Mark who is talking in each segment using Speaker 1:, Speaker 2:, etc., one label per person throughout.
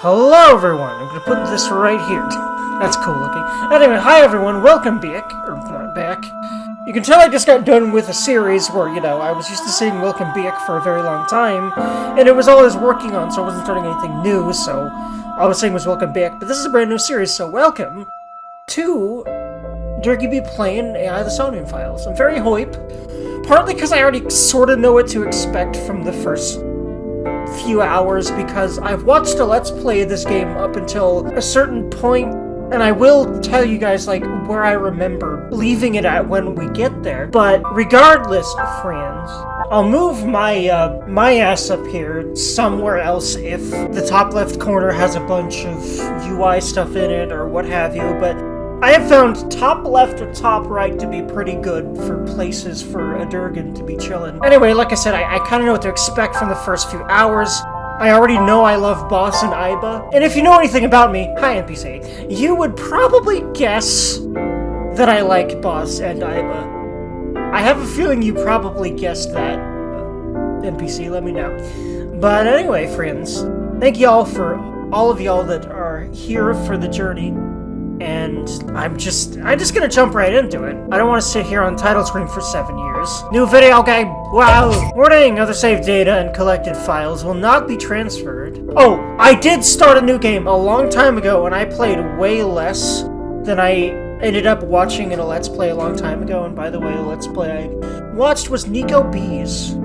Speaker 1: Hello everyone, I'm gonna put this right here. That's cool looking. Anyway, hi everyone, welcome back. You can tell I just got done with a series where, I was used to saying welcome back for a very long time, and it was all I was working on, so I wasn't starting anything new, so all I was saying was welcome back. But this is a brand new series, so welcome to Dergy be playing AI the Sonium Files. I'm very hype, partly because I already sort of know what to expect from the first few hours, because I've watched a Let's Play of this game up until a certain point, and I will tell you guys, where I remember leaving it at when we get there. But regardless, friends, I'll move my my ass up here somewhere else if the top left corner has a bunch of UI stuff in it or what have you, but I have found top left or top right to be pretty good for places for a Durgan to be chilling. Anyway, like I said, I kind of know what to expect from the first few hours. I already know I love Boss and Iba. And if you know anything about me, hi NPC, you would probably guess that I like Boss and Iba. I have a feeling you probably guessed that. NPC, let me know. But anyway, friends, thank y'all for all of y'all that are here for the journey. And I'm just gonna jump right into it. I don't want to sit here on title screen for 7 years. New video game! Wow! Warning! Other saved data and collected files will not be transferred. Oh, I did start a new game a long time ago, and I played way less than I ended up watching in a Let's Play a long time ago. And by the way, the Let's Play I watched was Nico B's,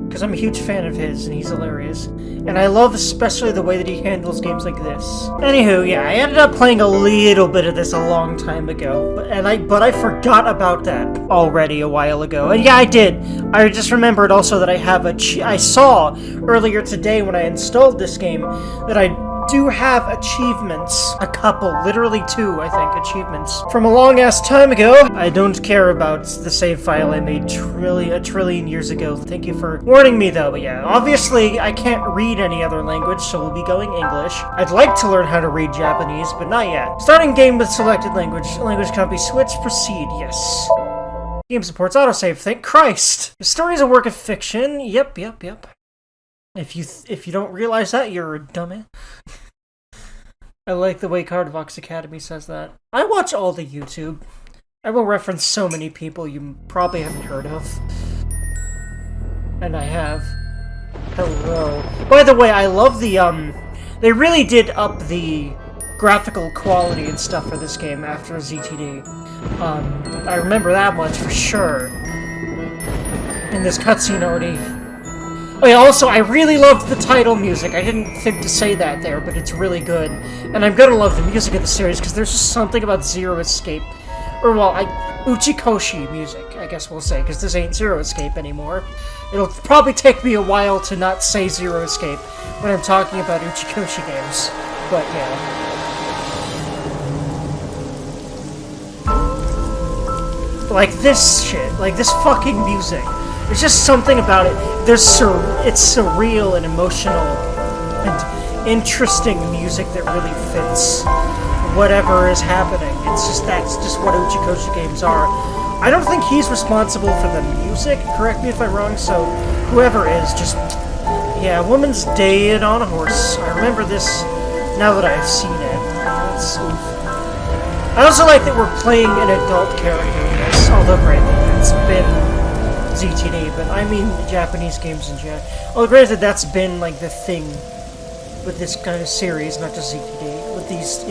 Speaker 1: because I'm a huge fan of his, and he's hilarious. And I love especially the way that he handles games like this. Anywho, yeah, I ended up playing a little bit of this a long time ago, but I forgot about that already a while ago. And yeah, I did. I just remembered also that I saw earlier today when I installed this game that I do have achievements. A couple, literally 2, I think, achievements from a long-ass time ago. I don't care about the save file I made a trillion years ago. Thank you for warning me, though. But yeah, obviously, I can't read any other language, so we'll be going English. I'd like to learn how to read Japanese, but not yet. Starting game with selected language. Language cannot be switched. Proceed. Yes. Game supports autosave. Thank Christ. The story is a work of fiction. Yep. If you don't realize that, you're a dumbass. I like the way Cardvox Academy says that. I watch all the YouTube. I will reference so many people you probably haven't heard of. And I have. Hello. By the way, I love the, they really did up the graphical quality and stuff for this game after ZTD. I remember that much for sure. In this cutscene already. Oh yeah, also, I really loved the title music. I didn't think to say that there, but it's really good. And I'm gonna love the music of the series, because there's just something about Zero Escape. Or, well, Uchikoshi music, I guess we'll say, because this ain't Zero Escape anymore. It'll probably take me a while to not say Zero Escape when I'm talking about Uchikoshi games. But, yeah. Like this shit, like this fucking music. There's just something about it. It's surreal and emotional and interesting music that really fits whatever is happening. That's just what Uchikoshi games are. I don't think he's responsible for the music, correct me if I'm wrong, so whoever is, just, yeah, Woman's Dead on a Horse. I remember this now that I've seen it. That's oof. I also like that we're playing an adult character in this, although granted, it's been ZTD, but I mean Japanese games in general. Well, granted, that's been like the thing with this kind of series, not just ZTD, with these,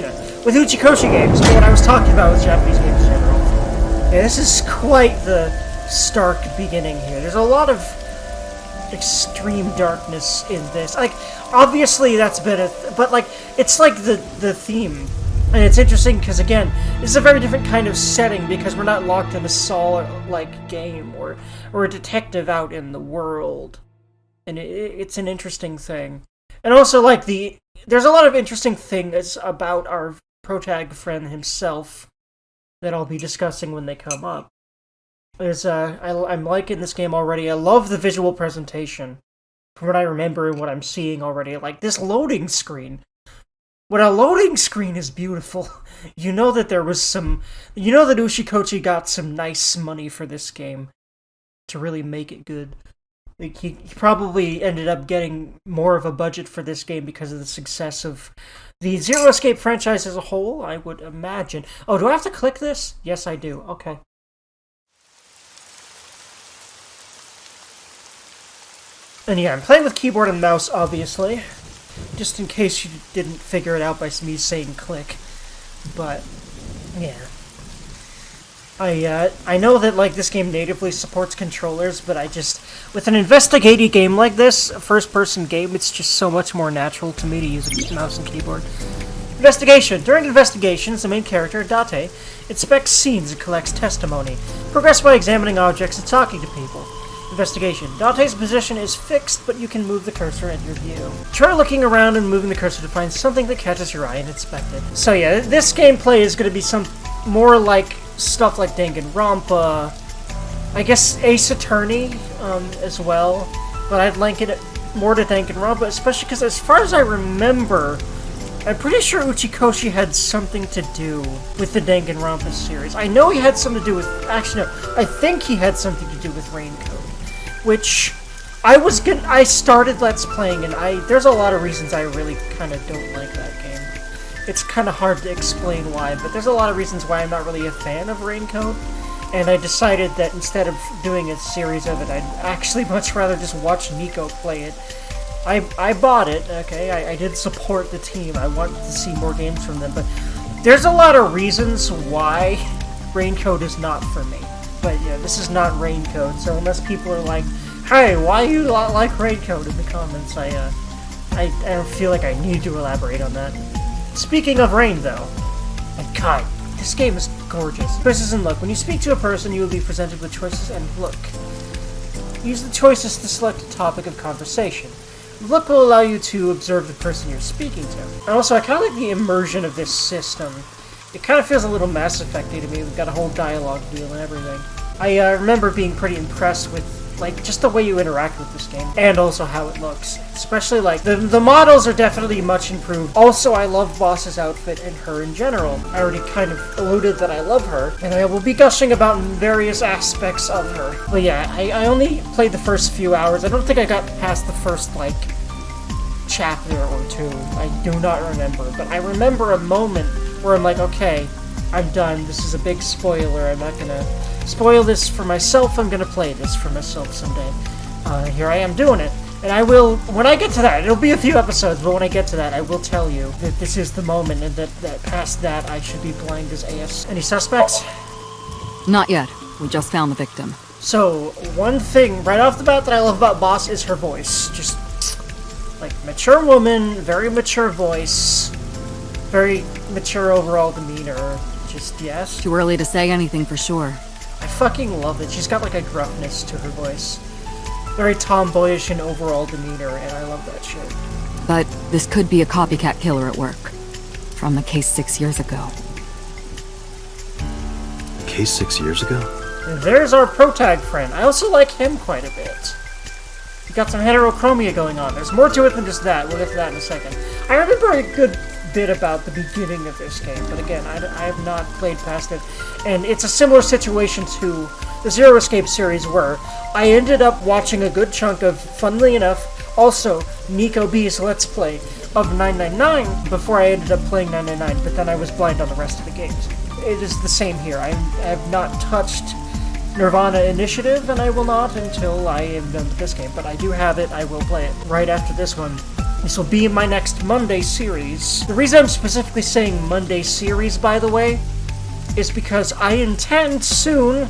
Speaker 1: with Uchikoshi games, but what I was talking about with Japanese games in general. Yeah, this is quite the stark beginning here. There's a lot of extreme darkness in this. Like, obviously that's been but like, it's like the theme. And it's interesting because, again, this is a very different kind of setting because we're not locked in a Saw-like game or a detective out in the world. And it's an interesting thing. And also, there's a lot of interesting things about our protag friend himself that I'll be discussing when they come up. I'm liking this game already. I love the visual presentation. From what I remember and what I'm seeing already. Like, this loading screen. When a loading screen is beautiful, you know that there was you know that Uchikoshi got some nice money for this game to really make it good. Like, he probably ended up getting more of a budget for this game because of the success of the Zero Escape franchise as a whole, I would imagine. Oh, do I have to click this? Yes, I do. Okay. And yeah, I'm playing with keyboard and mouse, obviously. Just in case you didn't figure it out by me saying click. But, yeah. I know that, like, this game natively supports controllers, but with an investigative game like this, a first-person game, it's just so much more natural to me to use a mouse and keyboard. Investigation. During investigations, the main character, Date, inspects scenes and collects testimony. Progress by examining objects and talking to people. Investigation. Date's position is fixed, but you can move the cursor at your view. Try looking around and moving the cursor to find something that catches your eye and inspect it. So yeah, this gameplay is going to be more like stuff like Danganronpa, I guess Ace Attorney as well, but I'd link it more to Danganronpa, especially because as far as I remember, I'm pretty sure Uchikoshi had something to do with the Danganronpa series. I know he had something to do with... Actually, no. I think he had something to do with Raincoat, which I started Let's Playing, and there's a lot of reasons I really kind of don't like that game. It's kind of hard to explain why, but there's a lot of reasons why I'm not really a fan of Raincoat, and I decided that instead of doing a series of it, I'd actually much rather just watch Nico play it. I bought it, okay, I did support the team, I wanted to see more games from them, but there's a lot of reasons why Raincoat is not for me. But yeah, this is not Raincoat, so unless people are like, hey, why you not like Raincoat in the comments, I don't feel like I need to elaborate on that. Speaking of rain, though, and God, this game is gorgeous. Choices and look. When you speak to a person, you will be presented with choices and look. Use the choices to select a topic of conversation. Look will allow you to observe the person you're speaking to. And also, I kind of like the immersion of this system. It kind of feels a little Mass Effect-y to me. We've got a whole dialogue deal and everything. I remember being pretty impressed with, like, just the way you interact with this game, and also how it looks. Especially, like, the models are definitely much improved. Also, I love Boss's outfit and her in general. I already kind of alluded that I love her, and I will be gushing about various aspects of her. But yeah, I only played the first few hours. I don't think I got past the first, like, chapter or two. I do not remember. But I remember a moment where I'm like, okay, I'm done. This is a big spoiler. I'm not gonna spoil this for myself. I'm gonna play this for myself someday. Here I am doing it. And I will, when I get to that, it'll be a few episodes, but when I get to that, I will tell you that this is the moment, and that past that, I should be blind as AS. Any suspects?
Speaker 2: Not yet. We just found the victim.
Speaker 1: So, one thing right off the bat that I love about Boss is her voice. Just, like, mature woman, very mature voice, very mature overall demeanor. Just, yes.
Speaker 2: Too early to say anything for sure.
Speaker 1: I fucking love it. She's got, like, a gruffness to her voice. Very tomboyish in overall demeanor, and I love that shit.
Speaker 2: But this could be a copycat killer at work. From the case 6 years ago.
Speaker 3: Case 6 years ago?
Speaker 1: And there's our protag friend. I also like him quite a bit. We got some heterochromia going on. There's more to it than just that. We'll get to that in a second. I remember a good bit about the beginning of this game, but again, I have not played past it. And it's a similar situation to the Zero Escape series, where I ended up watching a good chunk of, funnily enough, also Nico B's Let's Play of 999 before I ended up playing 999, but then I was blind on the rest of the games. It is the same here. I have not touched Nirvana Initiative, and I will not until I am done with this game, but I do have it. I will play it right after this one. This will be my next Monday series. The reason I'm specifically saying Monday series, by the way, is because I intend soon,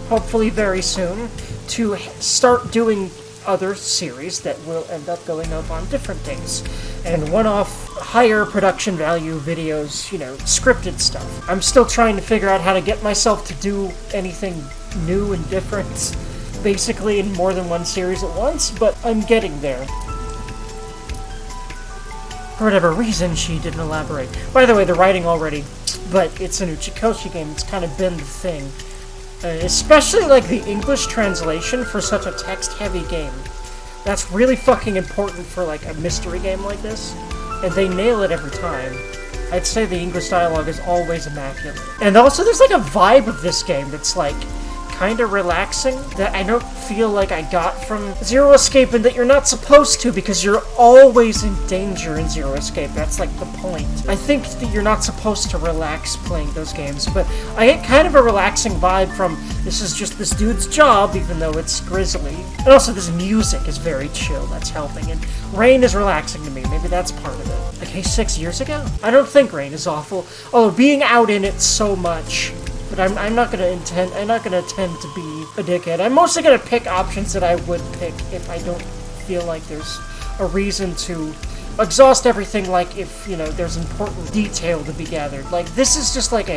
Speaker 1: hopefully very soon, to start doing other series that will end up going up on different days. And one-off, higher production value videos, you know, scripted stuff. I'm still trying to figure out how to get myself to do anything new and different, basically in more than one series at once, but I'm getting there. For whatever reason, she didn't elaborate. By the way, the writing already, but it's an Uchikoshi game. It's kind of been the thing. Especially, like, the English translation for such a text-heavy game. That's really fucking important for, like, a mystery game like this. And they nail it every time. I'd say the English dialogue is always immaculate. And also, there's, like, a vibe of this game that's, like, kind of relaxing that I don't feel like I got from Zero Escape, and that you're not supposed to because you're always in danger in Zero Escape. That's like the point. I think that you're not supposed to relax playing those games, but I get kind of a relaxing vibe from this is just this dude's job, even though it's grisly. And also this music is very chill, that's helping, and Rain is relaxing to me. Maybe that's part of it. Okay, 6 years ago? I don't think Rain is awful, although being out in it so much. But I'm not gonna intend to be a dickhead. I'm mostly gonna pick options that I would pick if I don't feel like there's a reason to exhaust everything, like if, you know, there's important detail to be gathered. Like, this is just like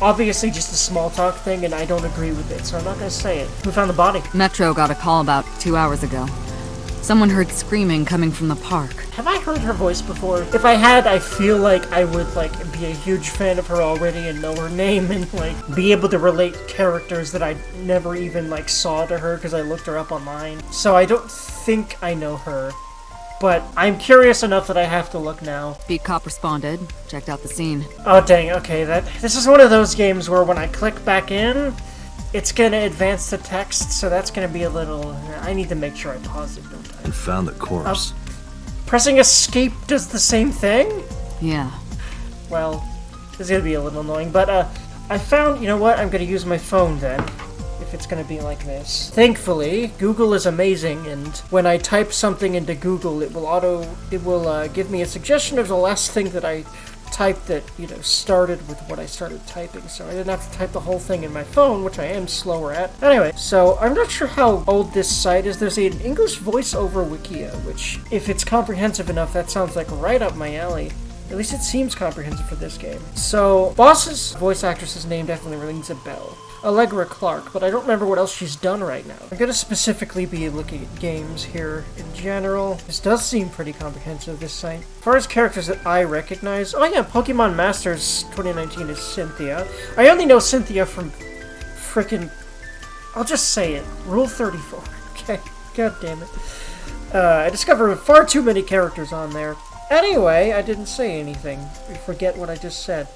Speaker 1: obviously just a small talk thing, and I don't agree with it, so I'm not gonna say it. Who found the body?
Speaker 2: Metro got a call about 2 hours ago. Someone heard screaming coming from the park.
Speaker 1: Have I heard her voice before? If I had, I feel like I would, like, be a huge fan of her already and know her name and, like, be able to relate characters that I never even, like, saw to her because I looked her up online. So I don't think I know her, but I'm curious enough that I have to look now.
Speaker 2: Beat cop responded, checked out the scene.
Speaker 1: Oh, dang, okay, this is one of those games where when I click back in, it's gonna advance the text, so that's gonna be a little... I need to make sure I pause it, don't I?
Speaker 3: And found the corpse.
Speaker 1: Pressing escape does the same thing?
Speaker 2: Yeah.
Speaker 1: Well, this is gonna be a little annoying, but I found... You know what? I'm gonna use my phone then, if it's gonna be like this. Thankfully, Google is amazing, and when I type something into Google, it will give me a suggestion of the last thing that I type that, you know, started with what I started typing, so I didn't have to type the whole thing in my phone, which I am slower at. Anyway, so I'm not sure how old this site is. There's an English voiceover wikia, which, if it's comprehensive enough, that sounds like right up my alley. At least it seems comprehensive for this game. So, Boss's voice actress's name definitely rings a bell. Allegra Clark, but I don't remember what else she's done right now. I'm gonna specifically be looking at games here in general. This does seem pretty comprehensive, this site. As far as characters that I recognize, oh yeah, Pokemon Masters 2019 is Cynthia. I only know Cynthia from frickin', I'll just say it, Rule 34. Okay, god damn it. I discovered far too many characters on there. Anyway, I didn't say anything. Forget what I just said.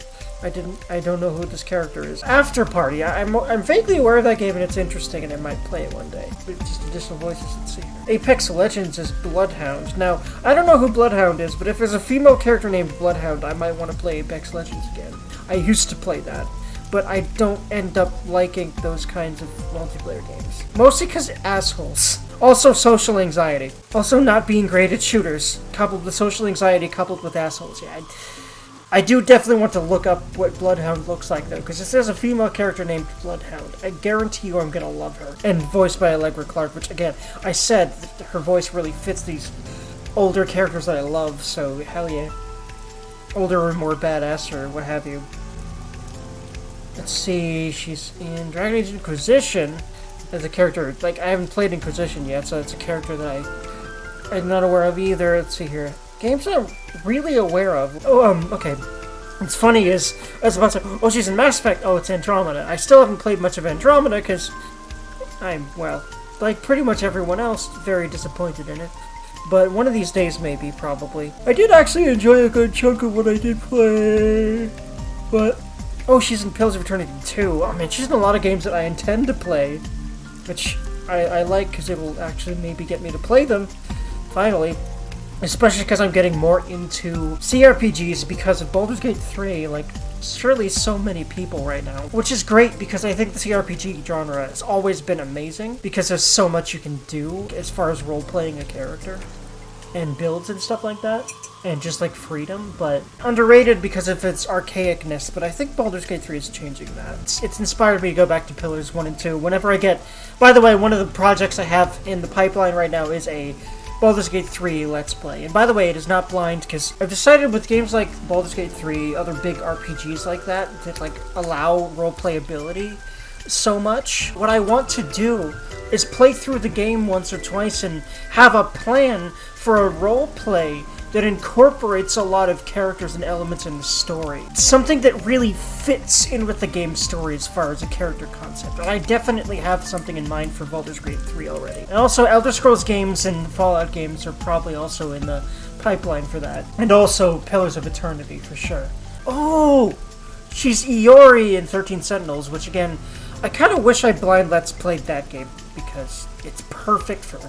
Speaker 1: I don't know who this character is. After Party. I'm vaguely aware of that game and it's interesting and I might play it one day. But just additional voices, let's see. Apex Legends is Bloodhound. Now, I don't know who Bloodhound is, but if there's a female character named Bloodhound, I might want to play Apex Legends again. I used to play that, but I don't end up liking those kinds of multiplayer games. Mostly because assholes. Also social anxiety. Also not being great at shooters. Coupled with social anxiety, coupled with assholes. Yeah, I do definitely want to look up what Bloodhound looks like, though, because if there's a female character named Bloodhound, I guarantee you I'm gonna love her. And voiced by Allegra Clark, which, again, I said that her voice really fits these older characters that I love, so hell yeah. Older or more badass or what have you. Let's see, she's in Dragon Age Inquisition as a character. Like, I haven't played Inquisition yet, so it's a character that I'm not aware of either. Let's see here. Games I'm really aware of. Oh, okay. What's funny is, I was about to say, oh, she's in Mass Effect. Oh, it's Andromeda. I still haven't played much of Andromeda because I'm, well, like pretty much everyone else, very disappointed in it. But one of these days, maybe, probably. I did actually enjoy a good chunk of what I did play. But, oh, she's in Pillars of Eternity 2. Oh, man, she's in a lot of games that I intend to play. Which I like because it will actually maybe get me to play them, finally. Especially because I'm getting more into CRPGs because of Baldur's Gate 3, like, surely so many people right now. Which is great because I think the CRPG genre has always been amazing because there's so much you can do as far as role-playing a character and builds and stuff like that. And just, like, freedom, but underrated because of its archaicness, but I think Baldur's Gate 3 is changing that. It's inspired me to go back to Pillars 1 and 2 whenever I get... By the way, one of the projects I have in the pipeline right now is a Baldur's Gate 3 Let's Play. And by the way, it is not blind, because I've decided with games like Baldur's Gate 3, other big RPGs like that like, allow roleplayability so much, what I want to do is play through the game once or twice and have a plan for a roleplay that incorporates a lot of characters and elements in the story. Something that really fits in with the game's story as far as a character concept. And I definitely have something in mind for Baldur's Gate 3 already. And also, Elder Scrolls games and Fallout games are probably also in the pipeline for that. And also, Pillars of Eternity, for sure. Oh! She's Iori in 13 Sentinels, which again, I kind of wish I blind Let's Played that game, because it's perfect for,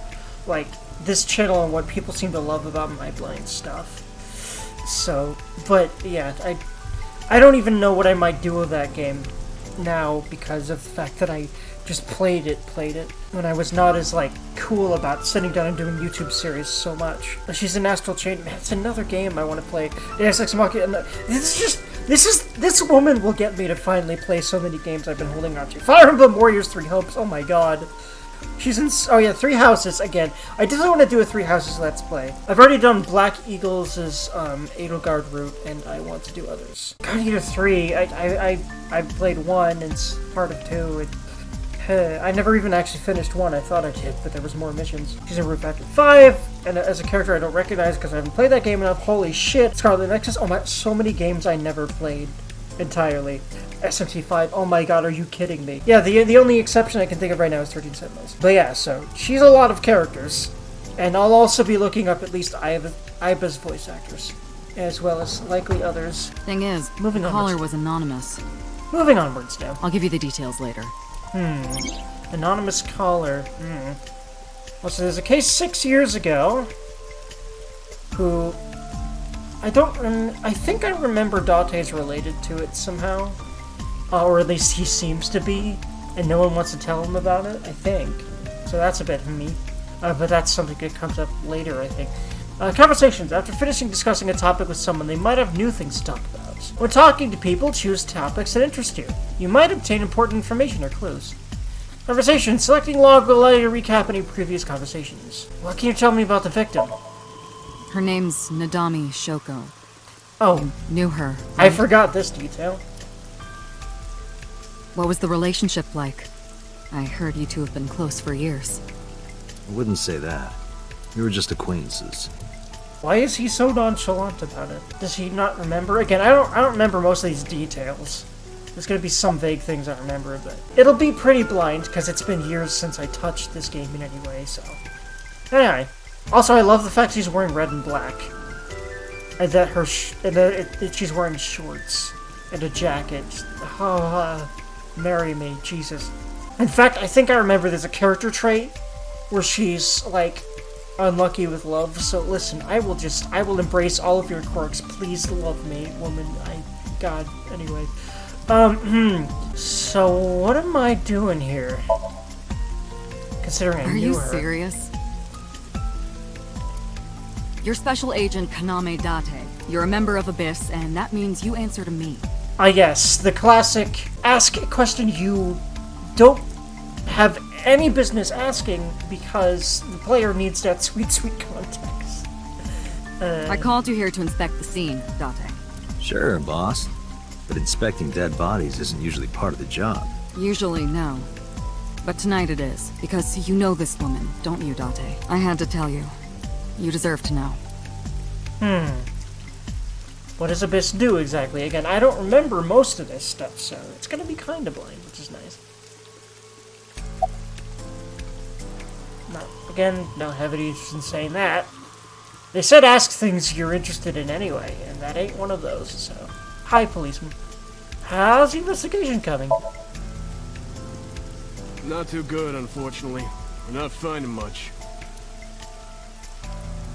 Speaker 1: like, this channel and what people seem to love about my blind stuff. So, but, yeah, I don't even know what I might do with that game now, because of the fact that I just played it, when I was not as, like, cool about sitting down and doing YouTube series so much. She's an Astral Chain. Man, it's another game I want to play. Deus Ex Machina. This woman will get me to finally play so many games I've been holding on to. Fire Emblem Warriors 3 Hopes. Oh my god. She's in... Oh yeah, Three Houses. Again, I definitely want to do a Three Houses Let's Play. I've already done Black Eagles' Edelgard route, and I want to do others. Guardian Eater 3. I played 1 and part of 2. I never even actually finished 1. I thought I did, but there was more missions. She's in Root Factor 5, and as a character I don't recognize because I haven't played that game enough. Holy shit. Scarlet Nexus. Oh my, so many games I never played entirely. SMT5. Oh my god, are you kidding me? Yeah, the only exception I can think of right now is 13 Sentinels. But yeah, so she's a lot of characters. And I'll also be looking up at least Aiba's voice actors, as well as likely others.
Speaker 2: Thing is,
Speaker 1: Moving
Speaker 2: the caller
Speaker 1: onwards.
Speaker 2: was anonymous.
Speaker 1: Moving onwards now.
Speaker 2: I'll give you the details later.
Speaker 1: Anonymous caller. Well, so there's a case 6 years ago, who... I think I remember Date's related to it somehow. Or at least he seems to be, and no one wants to tell him about it, I think. So that's a bit me. But that's something that comes up later, I think. Conversations. After finishing discussing a topic with someone, they might have new things to talk about. When talking to people, choose topics that interest you. You might obtain important information or clues. Conversation. Selecting log will allow you to recap any previous conversations. What can you tell me about the victim?
Speaker 2: Her name's Nadami Shoko.
Speaker 1: Oh,
Speaker 2: Knew her.
Speaker 1: I forgot this detail.
Speaker 2: What was the relationship like? I heard you two have been close for years.
Speaker 3: I wouldn't say that. We were just acquaintances.
Speaker 1: Why is he so nonchalant about it? Does he not remember? Again, I don't remember most of these details. There's gonna be some vague things I remember, but it'll be pretty blind because it's been years since I touched this game in any way. So, anyway. Also, I love the fact she's wearing red and black, and that she's wearing shorts and a jacket. Marry me, Jesus. In fact, I think I remember there's a character trait where she's like unlucky with love. So listen, I will embrace all of your quirks. Please love me, woman. God. Anyway, so what am I doing here? Considering I knew her.
Speaker 2: Are you serious? You're Special Agent Kaname Date. You're a member of Abyss, and that means you answer to me.
Speaker 1: Yes, the classic ask a question you don't have any business asking because the player needs that sweet, sweet context.
Speaker 2: I called you here to inspect the scene, Date.
Speaker 3: Sure, boss. But inspecting dead bodies isn't usually part of the job.
Speaker 2: Usually, no. But tonight it is, because you know this woman, don't you, Date? I had to tell you. You deserve to know.
Speaker 1: What does Abyss do exactly? Again, I don't remember most of this stuff, so it's gonna be kind of blind, which is nice. Not have any interest in saying that. They said ask things you're interested in anyway, and that ain't one of those, so... Hi, policeman. How's the investigation coming?
Speaker 4: Not too good, unfortunately. We're not finding much.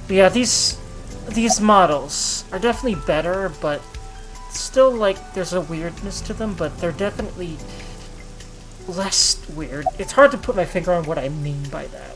Speaker 1: Yeah, these models are definitely better, but still, like, there's a weirdness to them, but they're definitely less weird. It's hard to put my finger on what I mean by that.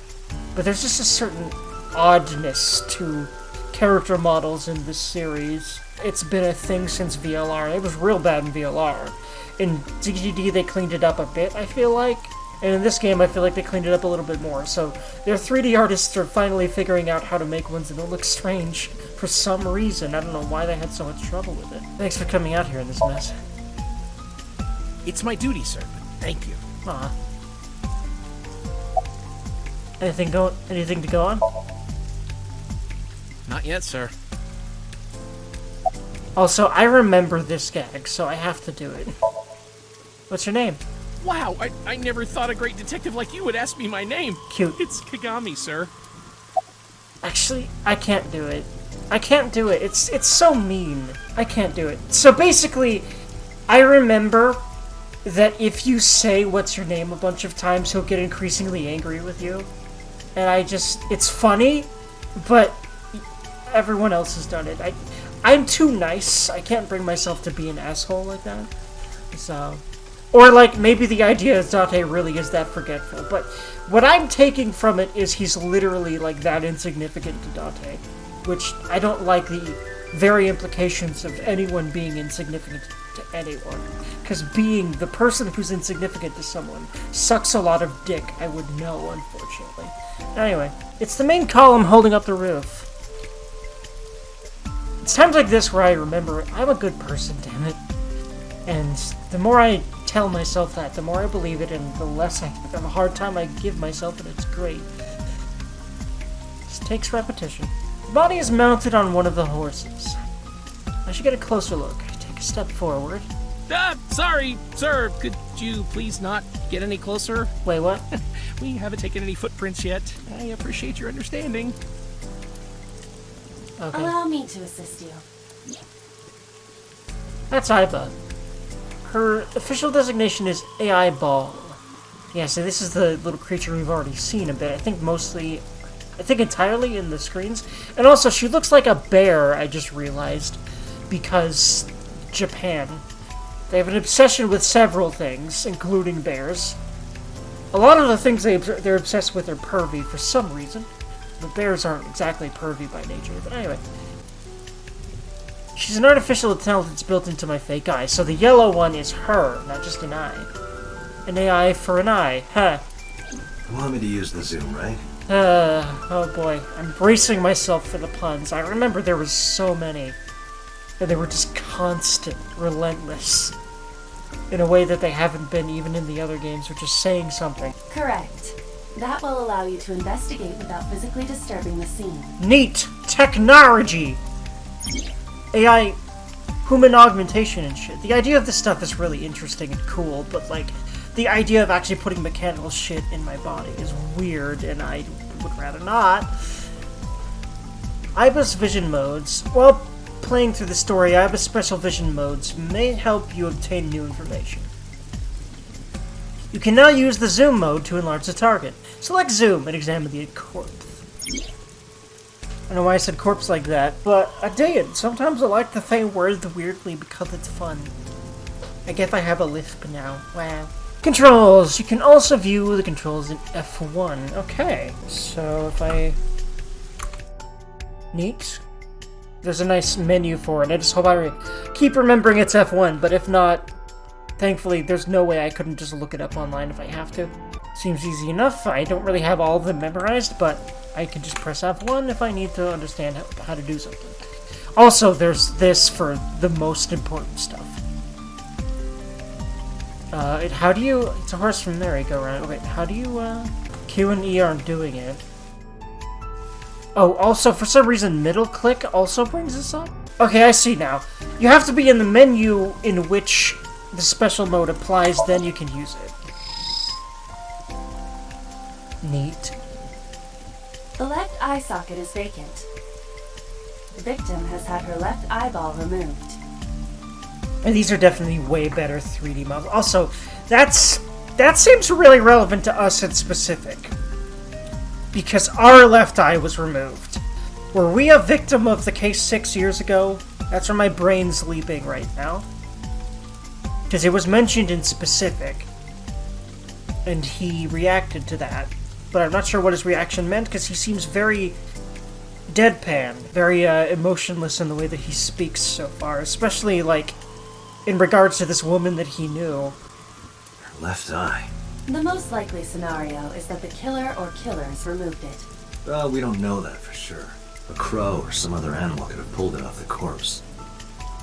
Speaker 1: But there's just a certain oddness to character models in this series. It's been a thing since VLR. It was real bad in VLR. In DGD, they cleaned it up a bit, I feel like. And in this game, I feel like they cleaned it up a little bit more. So their 3D artists are finally figuring out how to make ones that don't look strange for some reason. I don't know why they had so much trouble with it. Thanks for coming out here in this mess.
Speaker 5: It's my duty, sir. Thank you.
Speaker 1: Aw. Anything to go on?
Speaker 5: Not yet, sir.
Speaker 1: Also, I remember this gag, so I have to do it. What's your name?
Speaker 5: Wow, I never thought a great detective like you would ask me my name.
Speaker 1: Cute.
Speaker 5: It's Kagami, sir.
Speaker 1: Actually, I can't do it. I can't do it. It's so mean. I can't do it. So basically, I remember that if you say what's your name a bunch of times, he'll get increasingly angry with you. And it's funny, but everyone else has done it. I'm too nice. I can't bring myself to be an asshole like that. So, or like, maybe the idea is Date really is that forgetful, but what I'm taking from it is he's literally like that insignificant to Date, which I don't like the very implications of anyone being insignificant to anyone, because being the person who's insignificant to someone sucks a lot of dick, I would know, unfortunately. Anyway, it's the main column holding up the roof. It's times like this where I remember I'm a good person, damn it. And the more I tell myself that, the more I believe it, and the less the hard time I give myself, and it's great. It just takes repetition. The body is mounted on one of the horses. I should get a closer look. Take a step forward.
Speaker 5: Sorry, sir. Could you please not get any closer?
Speaker 1: Wait, what?
Speaker 5: We haven't taken any footprints yet. I appreciate your understanding.
Speaker 1: Okay.
Speaker 6: Allow me to assist you.
Speaker 1: That's Iba. Her official designation is AI Ball. Yeah, so this is the little creature we've already seen a bit. I think entirely in the screens. And also, she looks like a bear, I just realized. Because Japan. They have an obsession with several things, including bears. A lot of the things they're obsessed with are pervy for some reason. But bears aren't exactly pervy by nature. But anyway. She's an artificial intelligence built into my fake eye. So the yellow one is her, not just an eye. An AI for an eye. Huh.
Speaker 3: You want me to use the zoom, right?
Speaker 1: Oh boy. I'm bracing myself for the puns. I remember there was so many. And they were just constant, relentless. In a way that they haven't been even in the other games, or just saying something.
Speaker 6: Correct. That will allow you to investigate without physically disturbing the scene.
Speaker 1: Neat! Technology! AI human augmentation and shit. The idea of this stuff is really interesting and cool, but like, the idea of actually putting mechanical shit in my body is weird, and I would rather not. Iba's vision modes. While playing through the story, Iba's special vision modes may help you obtain new information. You can now use the zoom mode to enlarge the target. Select zoom and examine the corpse. I don't know why I said corpse like that, but I did. Sometimes I like to say words weirdly because it's fun. I guess I have a lisp now. Wow. Controls! You can also view the controls in F1. Okay, so if I... Neat. There's a nice menu for it. I just hope I keep remembering it's F1, but if not, thankfully there's no way I couldn't just look it up online if I have to. Seems easy enough. I don't really have all of them memorized, but I can just press F1 if I need to understand how to do something. Also, there's this for the most important stuff. How do you... It's a horse from merry-go-round. Okay, how do you, Q and E aren't doing it. Oh, also, for some reason, middle click also brings this up? Okay, I see now. You have to be in the menu in which the special mode applies, then you can use it. Neat.
Speaker 6: The left eye socket is vacant. The victim has had her left eyeball removed.
Speaker 1: And these are definitely way better 3D models. Also, that seems really relevant to us in specific. Because our left eye was removed. Were we a victim of the case 6 years ago? That's where my brain's leaping right now. Because it was mentioned in specific. And he reacted to that. But I'm not sure what his reaction meant, because he seems very deadpan. Very emotionless in the way that he speaks so far. Especially, like, in regards to this woman that he knew.
Speaker 3: Her left eye.
Speaker 6: The most likely scenario is that the killer or killers removed it.
Speaker 3: Well, we don't know that for sure. A crow or some other animal could have pulled it off the corpse.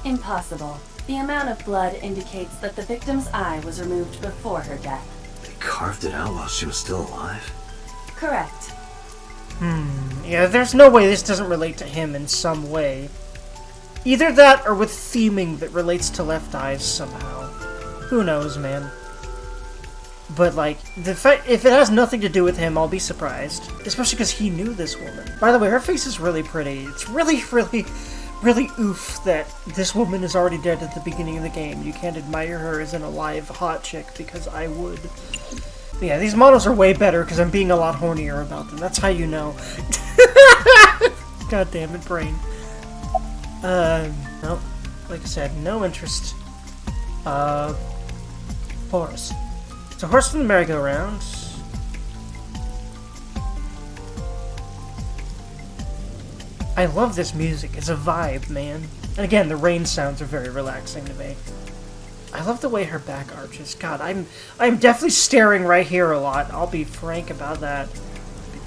Speaker 6: Impossible. The amount of blood indicates that the victim's eye was removed before her death.
Speaker 3: They carved it out while she was still alive?
Speaker 6: Correct.
Speaker 1: Yeah, there's no way this doesn't relate to him in some way. Either that or with theming that relates to left eyes somehow. Who knows, man. But, like, if it has nothing to do with him, I'll be surprised. Especially because he knew this woman. By the way, her face is really pretty. It's really, really, really oof that this woman is already dead at the beginning of the game. You can't admire her as an alive hot chick, because I would. But yeah, these models are way better because I'm being a lot hornier about them. That's how you know. God damn it, brain. No. Like I said, no interest. Horse. It's a horse from the merry-go-round. I love this music. It's a vibe, man. And again, the rain sounds are very relaxing to me. I love the way her back arches. God, I'm definitely staring right here a lot. I'll be frank about that.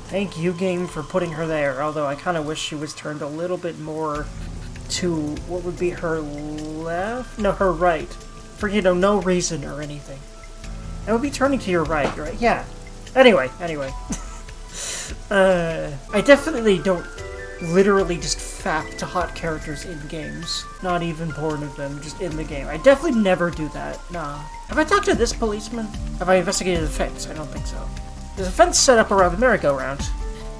Speaker 1: Thank you, game, for putting her there. Although I kind of wish she was turned a little bit more to what would be her left? No, her right. For, you know, no reason or anything. That would be turning to your right, right? Yeah. Anyway. I definitely don't literally just fap to hot characters in games. Not even porn of them, just in the game. I definitely never do that. Nah. Have I talked to this policeman? Have I investigated the fence? I don't think so. There's a fence set up around the merry-go-round.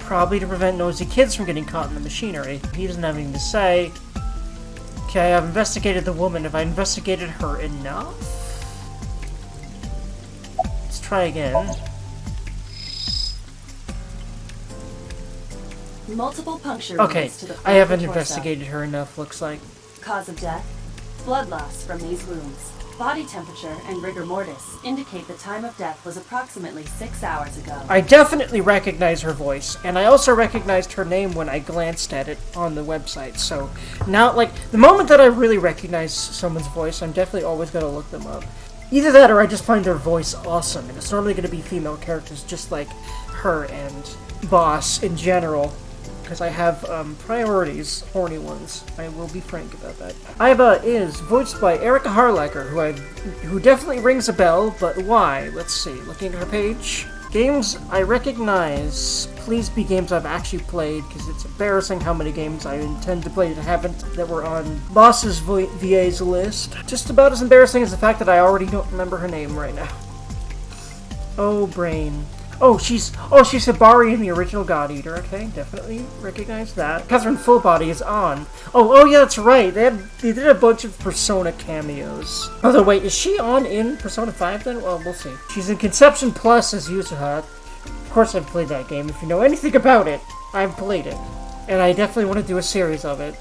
Speaker 1: Probably to prevent nosy kids from getting caught in the machinery. He doesn't have anything to say. Okay, I've investigated the woman. Have I investigated her enough? Let's try again.
Speaker 6: Multiple puncture
Speaker 1: Okay,
Speaker 6: wounds to the front
Speaker 1: I
Speaker 6: of
Speaker 1: haven't
Speaker 6: the torso.
Speaker 1: investigated her enough, looks like.
Speaker 6: Cause of death: blood loss from these wounds. Body temperature and rigor mortis indicate the time of death was approximately 6 hours ago.
Speaker 1: I definitely recognize her voice, and I also recognized her name when I glanced at it on the website, so now, like, the moment that I really recognize someone's voice, I'm definitely always going to look them up. Either that, or I just find their voice awesome, and it's normally going to be female characters just like her and Boss in general. Because I have priorities, horny ones. I will be frank about that. Iba is voiced by Erica Harlacher, who definitely rings a bell, but why? Let's see. Looking at her page. Games I recognize. Please be games I've actually played, because it's embarrassing how many games I intend to play that haven't, that were on Boss's VA's list. Just about as embarrassing as the fact that I already don't remember her name right now. Oh, brain. Oh, she's Hibari in the original God Eater. Okay, definitely recognize that. Catherine Fullbody is on. Oh yeah, that's right. They did a bunch of Persona cameos. Although wait, is she on in Persona 5 then? Well, we'll see. She's in Conception Plus as Yuzuha. Of course I've played that game. If you know anything about it, I've played it. And I definitely want to do a series of it.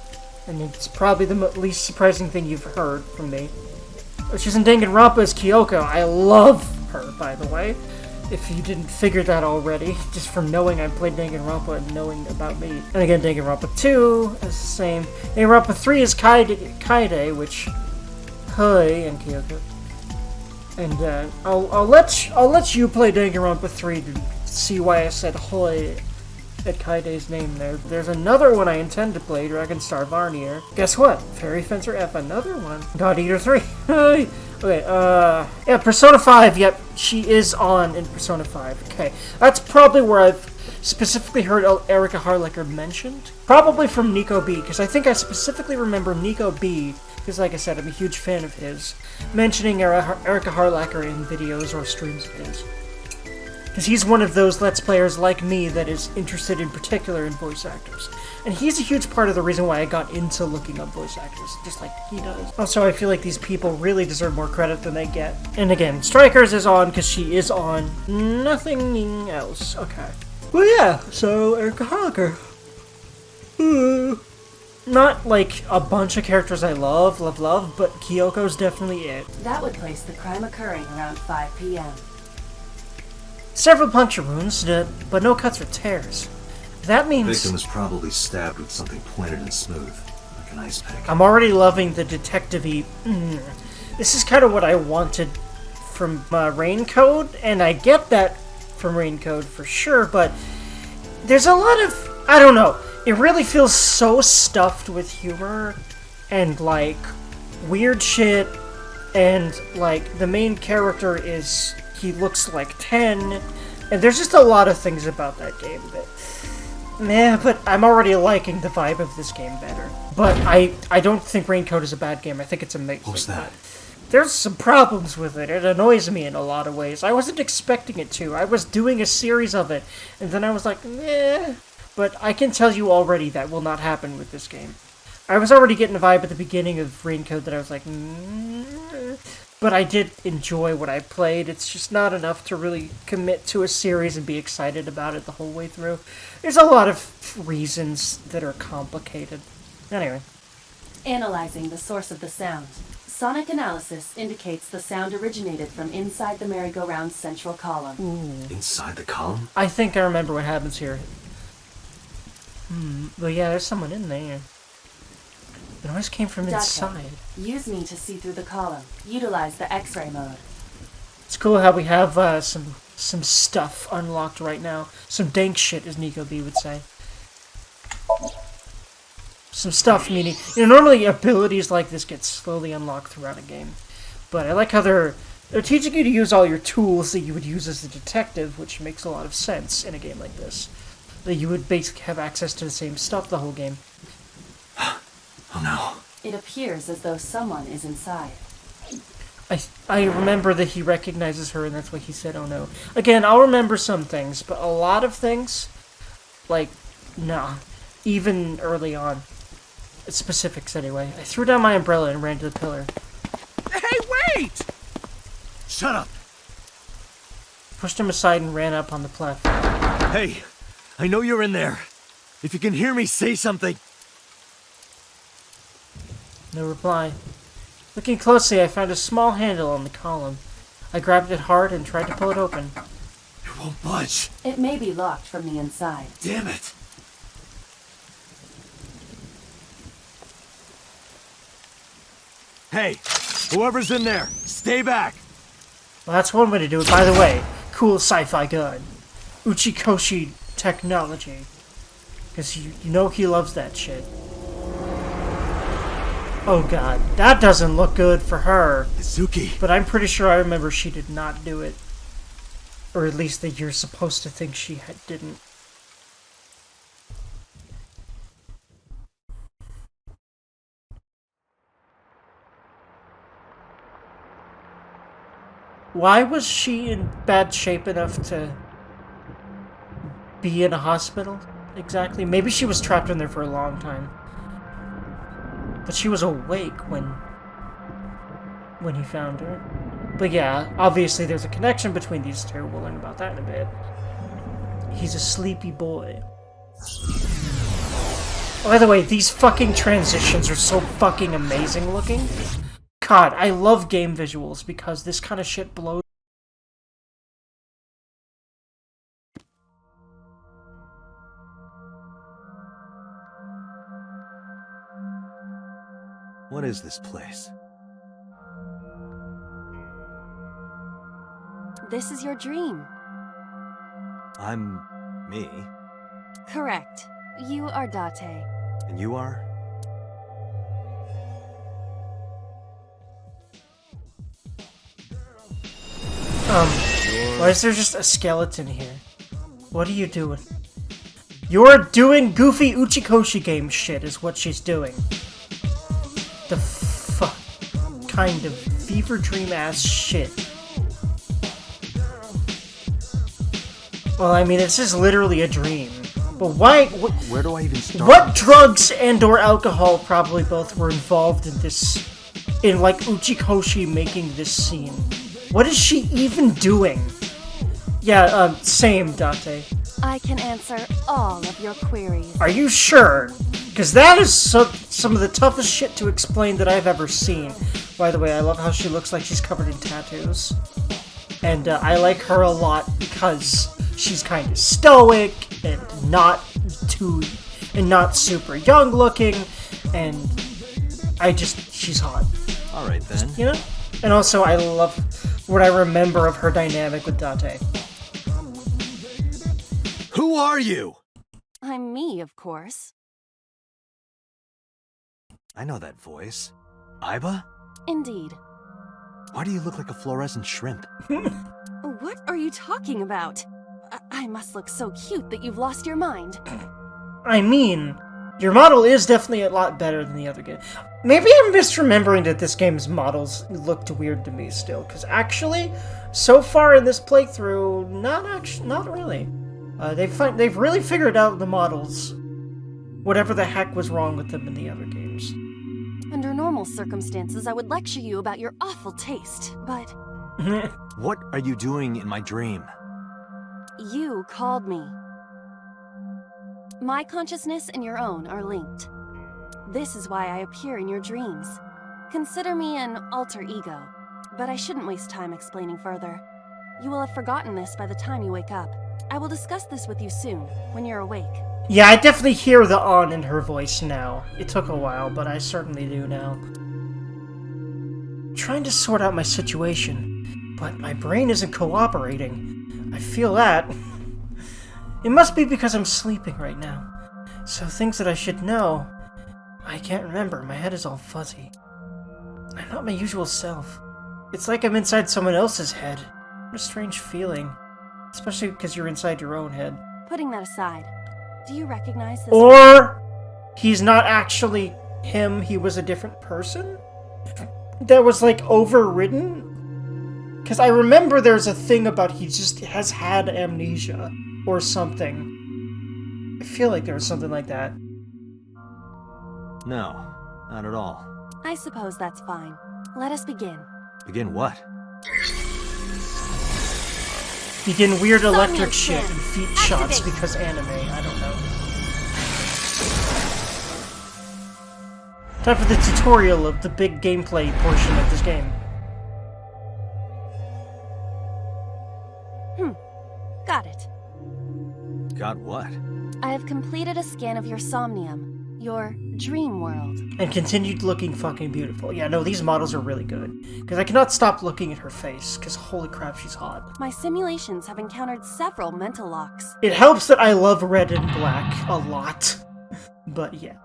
Speaker 1: And it's probably the least surprising thing you've heard from me. She's in Danganronpa as Kyoko. I love her, by the way. If you didn't figure that already, just from knowing I played Danganronpa and knowing about me. And again, Danganronpa 2 is the same. Danganronpa 3 is Kaide, which... Hoi and Kyoko. And I'll let you play Danganronpa 3 to see why I said Hoi at Kaide's name there. There's another one I intend to play, Dragonstar Varnier. Guess what? Fairy Fencer F, another one. God Eater 3. Okay, yeah, Persona 5, yep, she is on in Persona 5. Okay, that's probably where I've specifically heard Erica Harlacher mentioned. Probably from Nico B, because I think I specifically remember Nico B, because like I said, I'm a huge fan of his, mentioning Erica Harlacher in videos or streams of his. Because he's one of those Let's Players like me that is interested in particular in voice actors. And he's a huge part of the reason why I got into looking up voice actors, just like he does. Also, I feel like these people really deserve more credit than they get. And again, Strikers is on because she is on. Nothing else. Okay. Well, yeah, so Erica Harlacher. Not like a bunch of characters I love, but Kyoko's definitely it.
Speaker 6: That would place the crime occurring around 5 p.m.
Speaker 1: Several puncture wounds, but no cuts or tears. That means...
Speaker 3: The victim was probably stabbed with something pointed and smooth, like an ice pick.
Speaker 1: I'm already loving the detective-y... This is kind of what I wanted from Raincode, and I get that from Raincode for sure, but there's a lot of... I don't know. It really feels so stuffed with humor and, like, weird shit, and, like, the main character is... He looks like 10, and there's just a lot of things about that game that... Meh, but I'm already liking the vibe of this game better. But I don't think Raincode is a bad game. I think it's amazing.
Speaker 3: What was that?
Speaker 1: There's some problems with it. It annoys me in a lot of ways. I wasn't expecting it to. I was doing a series of it, and then I was like, meh. But I can tell you already that will not happen with this game. I was already getting a vibe at the beginning of Raincoat that I was like, but I did enjoy what I played. It's just not enough to really commit to a series and be excited about it the whole way through. There's a lot of reasons that are complicated. Anyway.
Speaker 6: Analyzing the source of the sound. Sonic analysis indicates the sound originated from inside the merry-go-round's central column.
Speaker 1: Ooh.
Speaker 3: Inside the column?
Speaker 1: I think I remember what happens here. But yeah, there's someone in there. The noise came from inside.
Speaker 6: Use me to see through the column. Utilize the X-ray mode.
Speaker 1: It's cool how we have some stuff unlocked right now. Some dank shit, as Nico B would say. Some stuff, meaning, normally abilities like this get slowly unlocked throughout a game. But I like how they're teaching you to use all your tools that you would use as a detective, which makes a lot of sense in a game like this. That you would basically have access to the same stuff the whole game.
Speaker 3: Oh no.
Speaker 6: It appears as though someone is inside.
Speaker 1: I remember that he recognizes her, and that's why he said, oh no. Again, I'll remember some things, but a lot of things, like, nah. Even early on. Specifics, anyway. I threw down my umbrella and ran to the pillar.
Speaker 4: Hey, wait!
Speaker 3: Shut up!
Speaker 1: Pushed him aside and ran up on the platform.
Speaker 3: Hey, I know you're in there. If you can hear me, say something.
Speaker 1: No reply. Looking closely, I found a small handle on the column. I grabbed it hard and tried to pull it open.
Speaker 3: It won't budge.
Speaker 6: It may be locked from the inside.
Speaker 3: Damn it. Hey, whoever's in there, stay back.
Speaker 1: Well, that's one way to do it. By the way, cool sci-fi gun. Uchikoshi technology. Because you know he loves that shit. Oh god, that doesn't look good for her.
Speaker 3: Izuki.
Speaker 1: But I'm pretty sure I remember she did not do it. Or at least that you're supposed to think she didn't. Why was she in bad shape enough to be in a hospital? Exactly. Maybe she was trapped in there for a long time. But she was awake when he found her. But yeah, obviously there's a connection between these two. We'll learn about that in a bit. He's a sleepy boy. By the way, these fucking transitions are so fucking amazing looking. God, I love game visuals because this kind of shit blows.
Speaker 3: What is this place?
Speaker 7: This is your dream.
Speaker 3: I'm me.
Speaker 7: Correct. You are Date.
Speaker 3: And you are?
Speaker 1: Why is there just a skeleton here? What are you doing? You're doing goofy Uchikoshi game shit is what she's doing. The fuck kind of fever dream ass shit. Well, I mean, this is literally a dream. But why?
Speaker 3: Where do I even start?
Speaker 1: What drugs and/or alcohol probably both were involved in this, in like Uchikoshi making this scene? What is she even doing? Yeah, same, Date.
Speaker 7: I can answer all of your queries.
Speaker 1: Are you sure? Because that is some of the toughest shit to explain that I've ever seen. By the way, I love how she looks like she's covered in tattoos. And I like her a lot because she's kind of stoic and not super young looking, and she's hot.
Speaker 3: Alright then.
Speaker 1: You know? And also I love what I remember of her dynamic with Date.
Speaker 3: Who are you?
Speaker 7: I'm me, of course.
Speaker 3: I know that voice. Aiba?
Speaker 7: Indeed.
Speaker 3: Why do you look like a fluorescent shrimp?
Speaker 7: What are you talking about? I must look so cute that you've lost your mind.
Speaker 1: I mean, your model is definitely a lot better than the other game. Maybe I'm misremembering that this game's models looked weird to me still, because actually, so far in this playthrough, not really. They've really figured out the models, whatever the heck was wrong with them in the other games.
Speaker 7: Under normal circumstances, I would lecture you about your awful taste, but
Speaker 8: What are you doing in my dream?
Speaker 7: you called me. My consciousness and your own are linked. This is why I appear in your dreams. Consider me an alter ego, but I shouldn't waste time explaining further. You will have forgotten this by the time you wake up. I will discuss this with you soon, when you're awake.
Speaker 1: Yeah, I definitely hear the on in her voice now. It took a while, but I certainly do now. Trying to sort out my situation, but my brain isn't cooperating. I feel that. It must be because I'm sleeping right now. So things that I should know, I can't remember. My head is all fuzzy. I'm not my usual self. It's like I'm inside someone else's head. What a strange feeling. Especially because you're inside your own head.
Speaker 7: Putting that aside, do you recognize this?
Speaker 1: Or he's not actually him, he was a different person? That was, like, overridden? Because I remember there's a thing about he just has had amnesia or something. I feel like there was something like that.
Speaker 8: No, not at all.
Speaker 7: I suppose that's fine. Let us begin.
Speaker 8: Begin what?
Speaker 1: Begin weird electric
Speaker 7: Scan.
Speaker 1: shit and feet shots
Speaker 7: Activate.
Speaker 1: because anime, I don't know. Time for the tutorial of the big gameplay portion of this game.
Speaker 7: Got it.
Speaker 8: Got what?
Speaker 7: I have completed a scan of your somnium, your dream world.
Speaker 1: And continued looking fucking beautiful. Yeah, no, these models are really good. Because I cannot stop looking at her face, because holy crap, she's hot.
Speaker 7: My simulations have encountered several mental locks.
Speaker 1: It helps that I love red and black a lot. But yeah.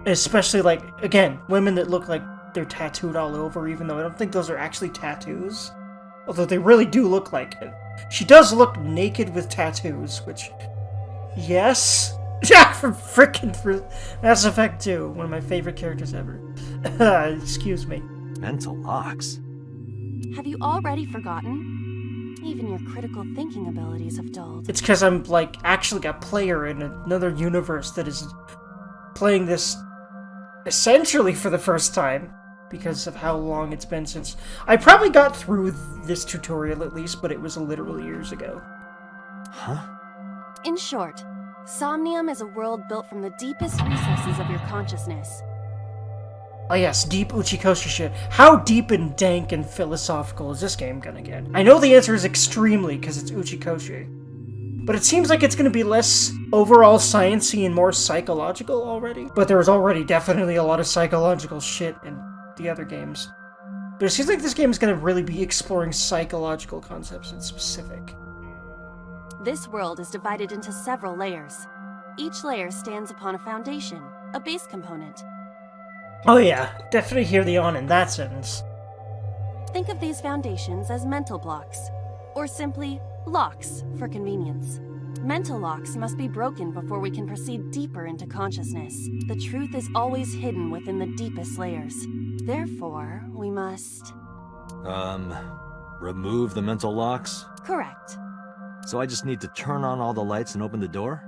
Speaker 1: Especially, like, again, women that look like they're tattooed all over, even though I don't think those are actually tattoos. Although they really do look like it. She does look naked with tattoos, which... Yes? Yeah, for Mass Effect 2, one of my favorite characters ever. Excuse me.
Speaker 8: Mental locks?
Speaker 7: Have you already forgotten? Even your critical thinking abilities have dulled.
Speaker 1: It's because I'm, like, actually a player in another universe that is playing this essentially for the first time, because of how long it's been since... I probably got through this tutorial at least, but it was literally years ago.
Speaker 8: Huh?
Speaker 7: In short, Somnium is a world built from the deepest recesses of your consciousness.
Speaker 1: Oh yes, deep Uchikoshi shit. How deep and dank and philosophical is this game gonna get? I know the answer is extremely, because it's Uchikoshi. But it seems like it's gonna be less overall sciencey and more psychological already. But there was already definitely a lot of psychological shit in the other games. But it seems like this game is gonna really be exploring psychological concepts in specific.
Speaker 7: This world is divided into several layers. Each layer stands upon a foundation, a base component.
Speaker 1: Oh yeah, definitely hear the on in that sentence.
Speaker 7: Think of these foundations as mental blocks, or simply locks for convenience. Mental locks must be broken before we can proceed deeper into consciousness. The truth is always hidden within the deepest layers. Therefore, we must...
Speaker 8: remove the mental locks?
Speaker 7: Correct.
Speaker 8: So I just need to turn on all the lights and open the door?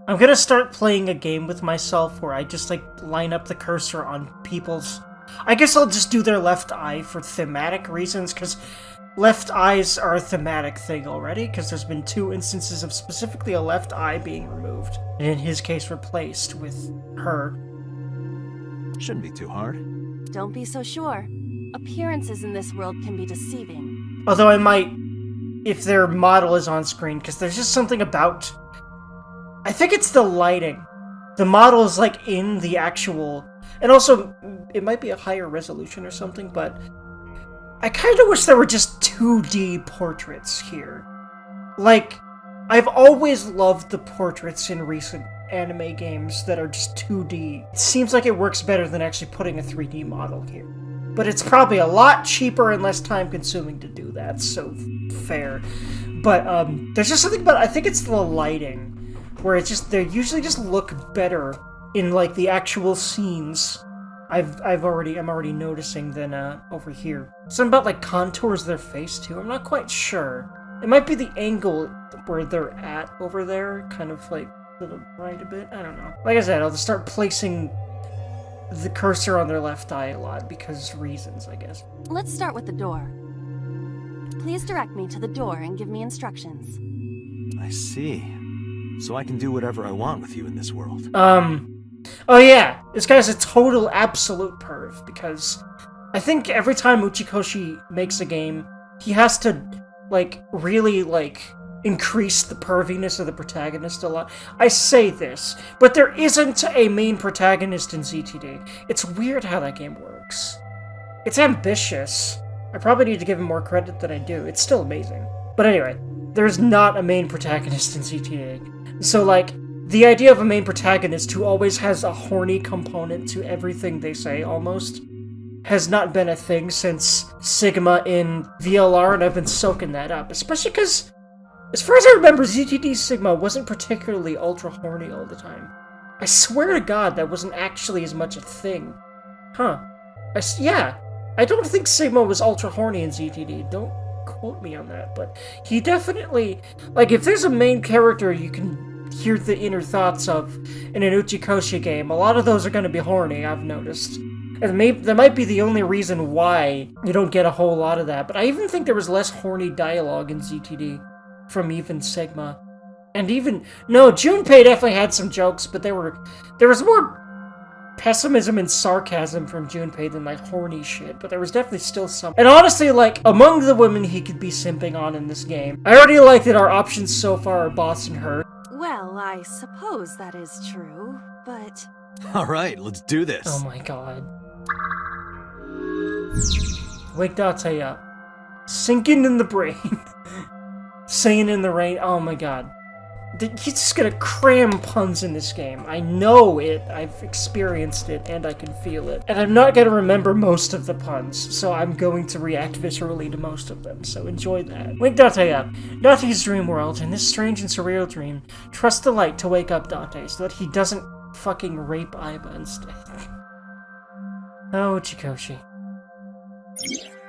Speaker 1: I'm gonna start playing a game with myself where I just, like, line up the cursor on people's... I guess I'll just do their left eye for thematic reasons, because left eyes are a thematic thing already, because there's been 2 instances of specifically a left eye being removed, and in his case replaced with her.
Speaker 8: Shouldn't be too hard.
Speaker 7: Don't be so sure. Appearances in this world can be deceiving.
Speaker 1: Although I might, if their model is on screen, because there's just something about... I think it's the lighting. The model is, like, in the actual... And also, it might be a higher resolution or something, but... I kind of wish there were just 2D portraits here. Like, I've always loved the portraits in recent anime games that are just 2D. It seems like it works better than actually putting a 3D model here. But it's probably a lot cheaper and less time-consuming to do that, so fair. But, there's just something about... I think it's the lighting, where it's just... They usually just look better in, like, the actual scenes I'm already noticing than, over here. Something about, like, contours of their face, too. I'm not quite sure. It might be the angle where they're at over there, kind of, like, to the right a bit. I don't know. Like I said, I'll just start placing the cursor on their left eye a lot, because reasons, I guess.
Speaker 7: Let's start with the door. Please direct me to the door and give me instructions.
Speaker 8: I see. So I can do whatever I want with you in this world.
Speaker 1: Oh yeah, this guy's a total absolute perv, because I think every time Uchikoshi makes a game, he has to, like, really, like, increase the perviness of the protagonist a lot. I say this, but there isn't a main protagonist in ZTD. It's weird how that game works. It's ambitious. I probably need to give him more credit than I do. It's still amazing. But anyway, there's not a main protagonist in ZTD. So, like, the idea of a main protagonist who always has a horny component to everything they say, almost, has not been a thing since Sigma in VLR, and I've been soaking that up. Especially because, as far as I remember, ZTD Sigma wasn't particularly ultra horny all the time. I swear to God that wasn't actually as much a thing. Huh. Yeah, I don't think Sigma was ultra horny in ZTD. Don't quote me on that, but he definitely... Like, if there's a main character you can hear the inner thoughts of in an Uchikoshi game, a lot of those are going to be horny, I've noticed. And that might be the only reason why you don't get a whole lot of that, but I even think there was less horny dialogue in ZTD from even Sigma. And even... No, Junpei definitely had some jokes, but there was more pessimism and sarcasm from Junpei than, like, horny shit, but there was definitely still some. And honestly, like, among the women he could be simping on in this game, I already like that our options so far are Boss and her.
Speaker 7: Well, I suppose that is true, but...
Speaker 8: Alright, let's do this.
Speaker 1: Oh my god. Wake Date up. Sinking in the brain. Singing in the rain. Oh my god. He's just gonna cram puns in this game. I know it, I've experienced it, and I can feel it. And I'm not gonna remember most of the puns, so I'm going to react viscerally to most of them, so enjoy that. Wake Date up. Date's dream world. In this strange and surreal dream, trust the light to wake up Date so that he doesn't fucking rape Aiba instead. Oh, Uchikoshi.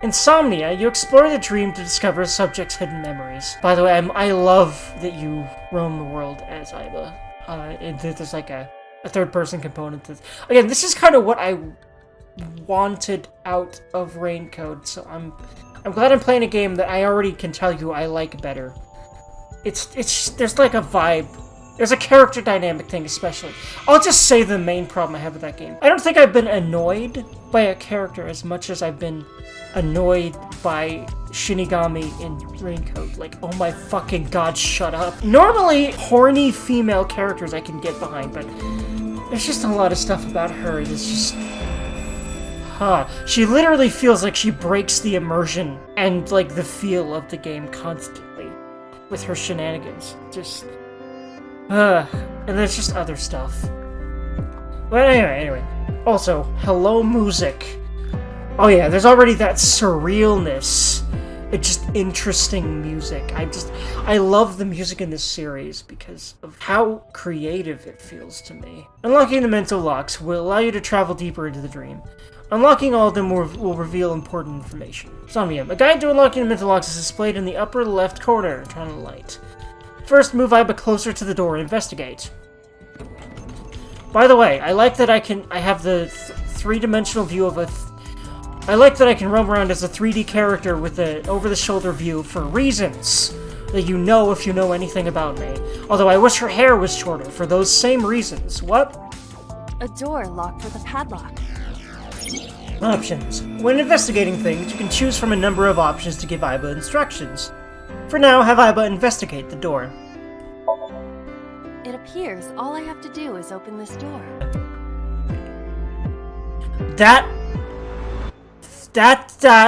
Speaker 1: Insomnia, you explore the dream to discover a subject's hidden memories. By the way, I love that you roam the world as Aiba. And there's like a third-person component to this. Again, this is kind of what I wanted out of Raincode, so I'm glad I'm playing a game that I already can tell you I like better. There's like a vibe. There's a character dynamic thing, especially. I'll just say the main problem I have with that game. I don't think I've been annoyed by a character as much as I've been annoyed by Shinigami in Raincode. Like, oh my fucking god, shut up. Normally, horny female characters I can get behind, but there's just a lot of stuff about her that's just... She literally feels like she breaks the immersion and, like, the feel of the game constantly with her shenanigans. Just... and there's just other stuff. But anyway. Also, hello music. Oh yeah, there's already that surrealness. It's just interesting music. I love the music in this series because of how creative it feels to me. Unlocking the mental locks will allow you to travel deeper into the dream. Unlocking all of them will reveal important information. Somnium. A guide to unlocking the mental locks is displayed in the upper left corner. Turn on the light. First, move Aiba closer to the door and investigate. By the way, I like that I have the three-dimensional view of I like that I can roam around as a 3D character with an over-the-shoulder view for reasons that you know if you know anything about me. Although I wish her hair was shorter for those same reasons. What?
Speaker 7: A door locked with a padlock.
Speaker 1: Options. When investigating things, you can choose from a number of options to give Aiba instructions. For now, have Aiba investigate the door.
Speaker 7: It appears all I have to do is open this door.
Speaker 1: That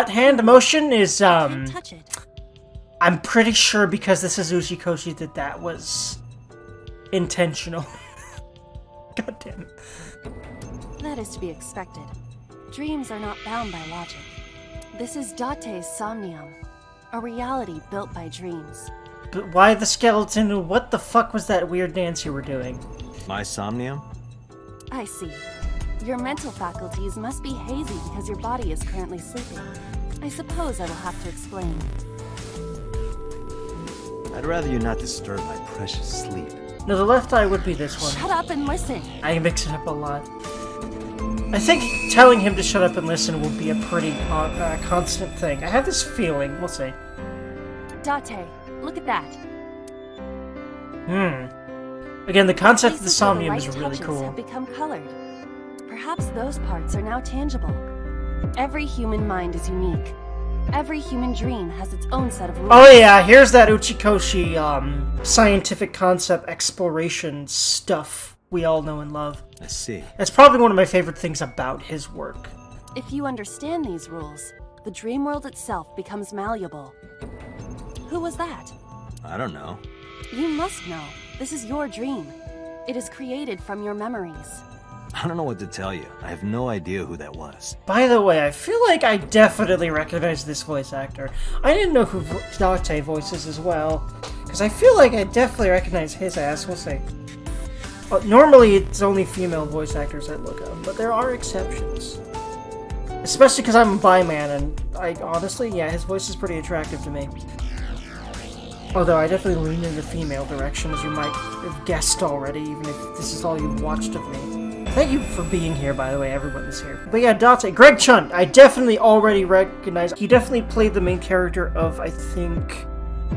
Speaker 1: hand motion is,
Speaker 7: Can't touch it.
Speaker 1: I'm pretty sure because this is Uchikoshi that was intentional. God damn it.
Speaker 7: That is to be expected. Dreams are not bound by logic. This is Date's Somnium, a reality built by dreams.
Speaker 1: But why the skeleton? What the fuck was that weird dance you were doing?
Speaker 8: My somnium?
Speaker 7: I see. Your mental faculties must be hazy because your body is currently sleeping. I suppose I will have to explain.
Speaker 8: I'd rather you not disturb my precious sleep.
Speaker 1: No, the left eye would be this one.
Speaker 7: Shut up and listen!
Speaker 1: I mix it up a lot. I think telling him to shut up and listen will be a pretty constant thing. I have this feeling. We'll see.
Speaker 7: Date, look at that.
Speaker 1: Again, the concept of the
Speaker 7: Places where
Speaker 1: somnium
Speaker 7: light
Speaker 1: is really
Speaker 7: touches
Speaker 1: cool.
Speaker 7: have become colored. Perhaps those parts are now tangible. Every human mind is unique. Every human dream has its own set of rules.
Speaker 1: Oh yeah, here's that Uchikoshi, scientific concept exploration stuff we all know and love.
Speaker 8: I see.
Speaker 1: That's probably one of my favorite things about his work.
Speaker 7: If you understand these rules, the dream world itself becomes malleable. Who was that?
Speaker 8: I don't know.
Speaker 7: You must know. This is your dream. It is created from your memories.
Speaker 8: I don't know what to tell you. I have no idea who that was.
Speaker 1: By the way, I feel like I definitely recognize this voice actor. I didn't know who Date voices as well, because I feel like I definitely recognize his ass. We'll see. Normally, it's only female voice actors I look up, but there are exceptions. Especially because I'm a bi man, and I honestly, yeah, his voice is pretty attractive to me. Although I definitely lean in the female direction, as you might have guessed already, even if this is all you've watched of me. Thank you for being here, by the way, everyone is here. But yeah, Date, Greg Chun, I definitely already recognize. He definitely played the main character of, I think,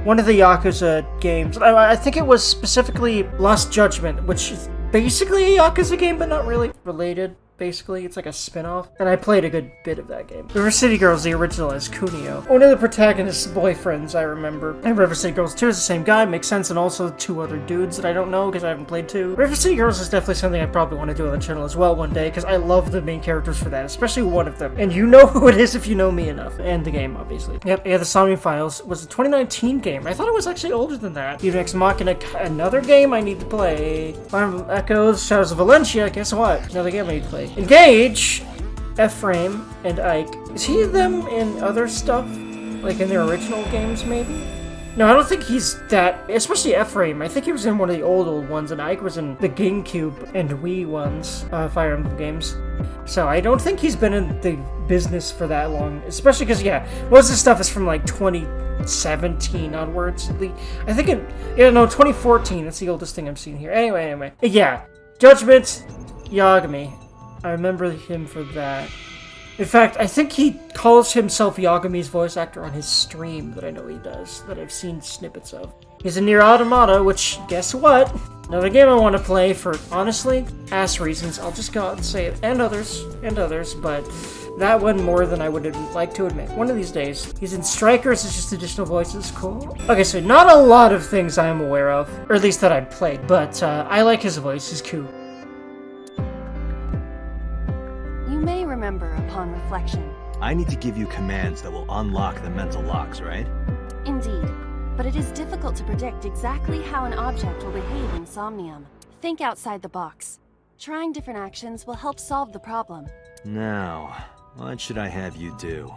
Speaker 1: one of the Yakuza games. I think it was specifically Lost Judgment, which is basically a Yakuza game, but not really related. Basically, it's like a spin-off, and I played a good bit of that game. River City Girls, the original, is Kunio. One of the protagonist's boyfriends, I remember. And River City Girls 2 is the same guy, makes sense, and also two other dudes that I don't know because I haven't played 2. River City Girls is definitely something I probably want to do on the channel as well one day, because I love the main characters for that, especially one of them. And you know who it is if you know me enough, and the game, obviously. Yep, yeah, the Somnium Files was a 2019 game. I thought it was actually older than that. Even Ex Machina, another game I need to play. Final Echoes, Shadows of Valencia, guess what? Another game I need to play. Engage, Ephraim, and Ike. Is he them in other stuff? Like in their original games, maybe? No, I don't think he's that, especially Ephraim. I think he was in one of the old ones, and Ike was in the GameCube and Wii ones, Fire Emblem games. So I don't think he's been in the business for that long, especially because, yeah, most of this stuff is from like 2017 onwards. I think 2014, that's the oldest thing I'm seeing here. Anyway. Yeah, Judgment, Yagami. I remember him for that. In fact, I think he calls himself Yagami's voice actor on his stream that I know he does, that I've seen snippets of. He's in Nier Automata, which, guess what? Another game I want to play for, honestly, ass reasons. I'll just go out and say it. And others, but that one more than I would like to admit. One of these days. He's in Strikers, it's just additional voices. Cool. Okay, so not a lot of things I'm aware of, or at least that I've played, but I like his voice, he's cool.
Speaker 7: You may remember upon reflection.
Speaker 8: I need to give you commands that will unlock the mental locks, right?
Speaker 7: Indeed, but it is difficult to predict exactly how an object will behave in Somnium. Think outside the box. Trying different actions will help solve the problem.
Speaker 8: Now, what should I have you do?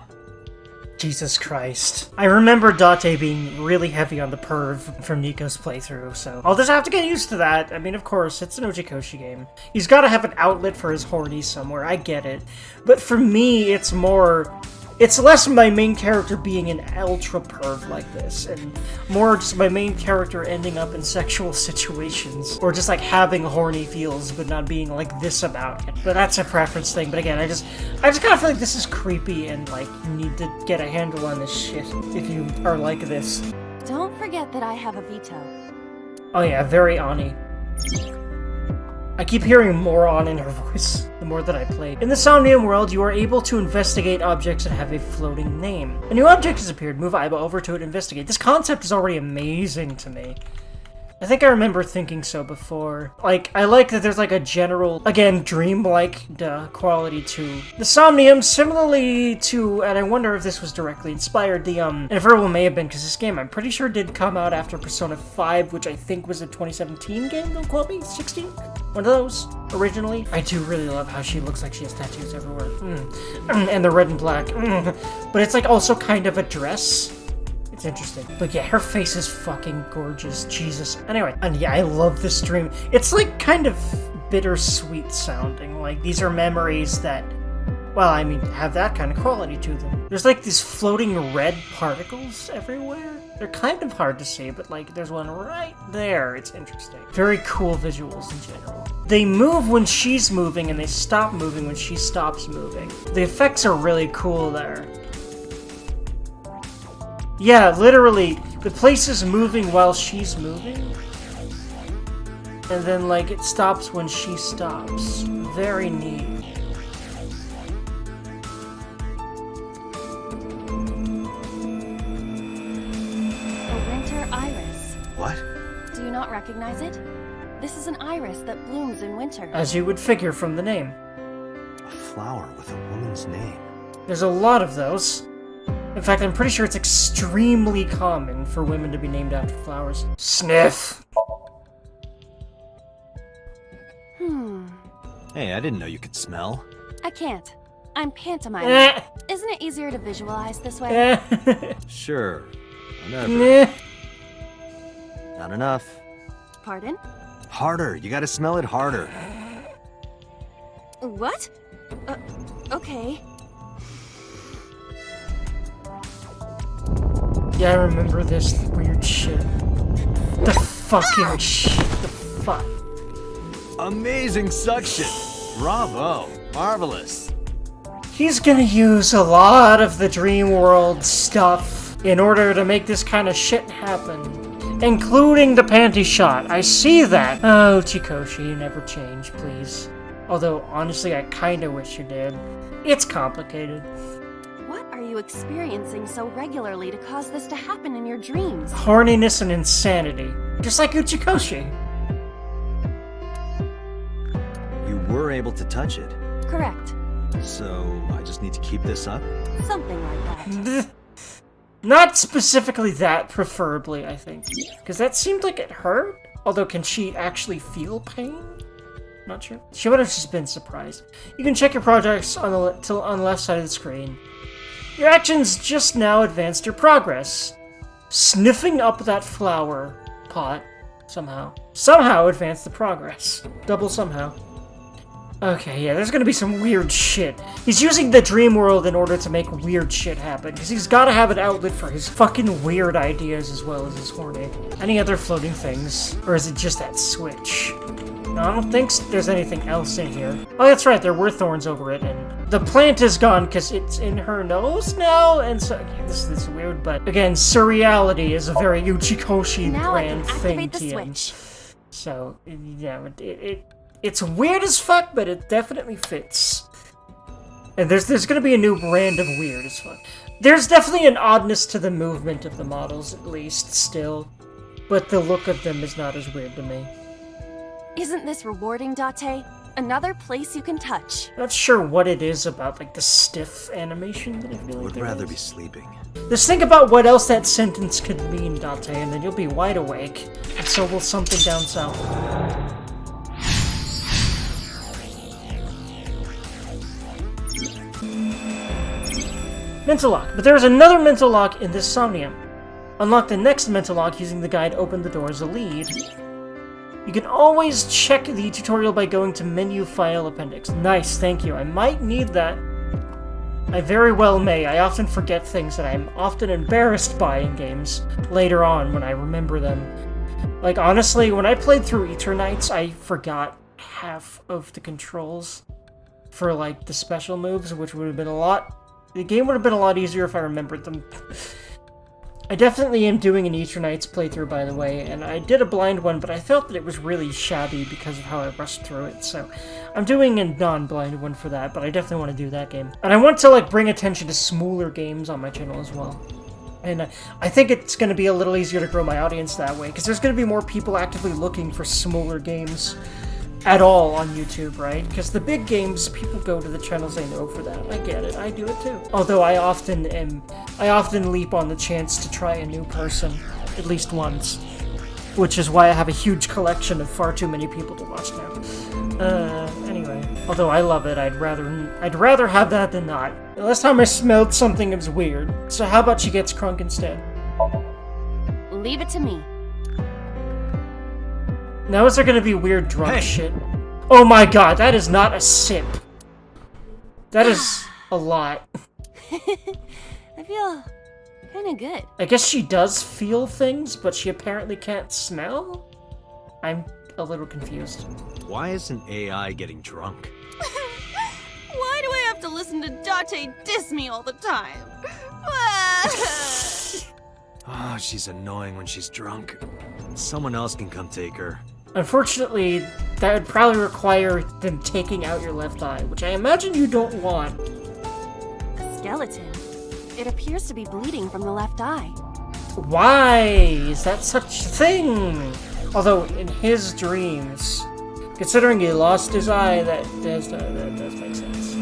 Speaker 1: Jesus Christ. I remember Date being really heavy on the perv from Nico's playthrough, so I'll just have to get used to that. I mean, of course, it's an Uchikoshi game. He's gotta have an outlet for his horny somewhere, I get it. But for me, it's less my main character being an ultra perv like this, and more just my main character ending up in sexual situations, or just like having horny feels but not being like this about it. But that's a preference thing. But again, I just kind of feel like this is creepy, and like you need to get a handle on this shit if you are like this.
Speaker 7: Don't forget that I have a veto.
Speaker 1: Oh yeah, very Ani. I keep hearing more on in her voice the more that I play. In the Somnium world, you are able to investigate objects that have a floating name. A new object has appeared. Move Aiba over to it and investigate. This concept is already amazing to me. I think I remember thinking so before. Like, I like that there's like a general, again, dreamlike quality to the Somnium, similarly to, and I wonder if this was directly inspired, and it very well may have been, because this game, I'm pretty sure, did come out after Persona 5, which I think was a 2017 game, don't quote me, 16? One of those, originally. I do really love how she looks like she has tattoos everywhere. And the red and black. But it's like also kind of a dress. It's interesting. But yeah, her face is fucking gorgeous. Jesus. Anyway, and yeah, I love this dream. It's like kind of bittersweet sounding. Like, these are memories that Well, I mean, have that kind of quality to them. There's like these floating red particles everywhere. They're kind of hard to see, but like there's one right there. It's interesting. Very cool visuals in general. They move when she's moving and they stop moving when she stops moving. The effects are really cool there. Yeah, literally, the place is moving while she's moving. And then like it stops when she stops. Very neat.
Speaker 3: What?
Speaker 7: Do you not recognize it? This is an iris that blooms in winter.
Speaker 1: As you would figure from the name.
Speaker 8: A flower with a woman's name.
Speaker 1: There's a lot of those. In fact, I'm pretty sure it's extremely common for women to be named after flowers. Sniff!
Speaker 8: Hey, I didn't know you could smell.
Speaker 7: I can't. I'm pantomiming. Isn't it easier to visualize this way?
Speaker 8: Sure. Whatever.
Speaker 1: Nah.
Speaker 8: Not enough.
Speaker 7: Pardon?
Speaker 8: Harder. You gotta smell it harder.
Speaker 7: What? Okay.
Speaker 1: Yeah, I remember this weird shit. The fucking shit. The fuck.
Speaker 8: Amazing suction. Bravo. Marvelous.
Speaker 1: He's gonna use a lot of the dream world stuff in order to make this kind of shit happen. Including the panty shot. I see that. Oh, Chikoshi, you never change, please. Although, honestly, I kinda wish you did. It's complicated.
Speaker 7: What are you experiencing so regularly to cause this to happen in your dreams?
Speaker 1: Horniness and insanity. Just like Uchikoshi.
Speaker 8: You were able to touch it.
Speaker 7: Correct.
Speaker 8: So, I just need to keep this up?
Speaker 7: Something like that.
Speaker 1: Not specifically that, preferably, I think. Because that seemed like it hurt. Although, can she actually feel pain? Not sure. She would have just been surprised. You can check your projects on the left side of the screen. Your actions just now advanced your progress. Sniffing up that flower pot, somehow. Somehow advanced the progress. Double somehow. Okay, yeah, there's gonna be some weird shit. He's using the dream world in order to make weird shit happen, because he's gotta have an outlet for his fucking weird ideas as well as his horny. Any other floating things? Or is it just that switch? No, I don't think there's anything else in here. Oh, that's right, there were thorns over it, and the plant is gone because it's in her nose now, and so, yeah, this is weird, but again, surreality is a very Uchikoshi brand thing to him. So, yeah, it's weird as fuck, but it definitely fits. And there's gonna be a new brand of weird as fuck. There's definitely an oddness to the movement of the models, at least, still. But the look of them is not as weird to me.
Speaker 7: Isn't this rewarding, Date? Another place you can touch.
Speaker 1: Not sure what it is about, like, the stiff animation that I feel like
Speaker 8: Would
Speaker 1: there
Speaker 8: rather
Speaker 1: is.
Speaker 8: be sleeping.
Speaker 1: Just think about what else that sentence could mean, Date, and then you'll be wide awake. And so will something down south. Mental lock. But there is another mental lock in this Somnium. Unlock the next mental lock using the guide Open the Door as a lead. You can always check the tutorial by going to Menu File Appendix. Nice, thank you. I might need that. I very well may. I often forget things that I'm often embarrassed by in games later on when I remember them. Like, honestly, when I played through Eternights, I forgot half of the controls for, like, the special moves, which would have been a lot... The game would have been a lot easier if I remembered them. I definitely am doing an Eternights playthrough, by the way, and I did a blind one, but I felt that it was really shabby because of how I rushed through it, so I'm doing a non-blind one for that, but I definitely want to do that game. And I want to, like, bring attention to smoother games on my channel as well. And I think it's going to be a little easier to grow my audience that way, because there's going to be more people actively looking for smoother games at all on YouTube, right? Because the big games, people go to the channels they know for that. I get it. I do it too. Although I often leap on the chance to try a new person at least once, which is why I have a huge collection of far too many people to watch now. Anyway, although I love it, I'd rather have that than not. The last time I smelled something, it was weird. So how about she gets crunk instead?
Speaker 7: Leave it to me.
Speaker 1: Now is there gonna be weird drunk shit? Oh my god, that is not a sip. That is a lot.
Speaker 7: I feel kinda good.
Speaker 1: I guess she does feel things, but she apparently can't smell? I'm a little confused.
Speaker 8: Why isn't AI getting drunk?
Speaker 7: Why do I have to listen to Date diss me all the time?
Speaker 8: Oh, she's annoying when she's drunk. Someone else can come take her.
Speaker 1: Unfortunately, that would probably require them taking out your left eye, which I imagine you don't want.
Speaker 7: A skeleton. It appears to be bleeding from the left eye.
Speaker 1: Why is that such a thing? Although, in his dreams, considering he lost his eye, that does make sense.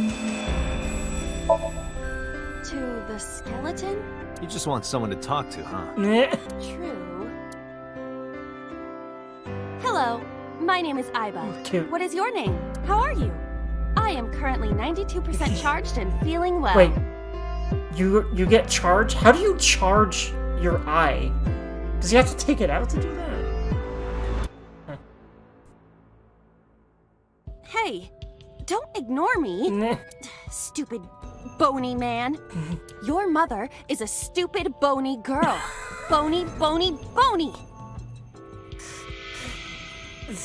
Speaker 7: To the skeleton?
Speaker 8: You just want someone to talk to, huh?
Speaker 7: True. Hello, my name is Aiba.
Speaker 1: Cute.
Speaker 7: What is your name? How are you? I am currently 92% charged and feeling well.
Speaker 1: Wait, you get charged? How do you charge your eye? Does he have to take it out to do that?
Speaker 7: Hey, don't ignore me. Stupid bony man. Your mother is a stupid bony girl. Bony, bony, bony.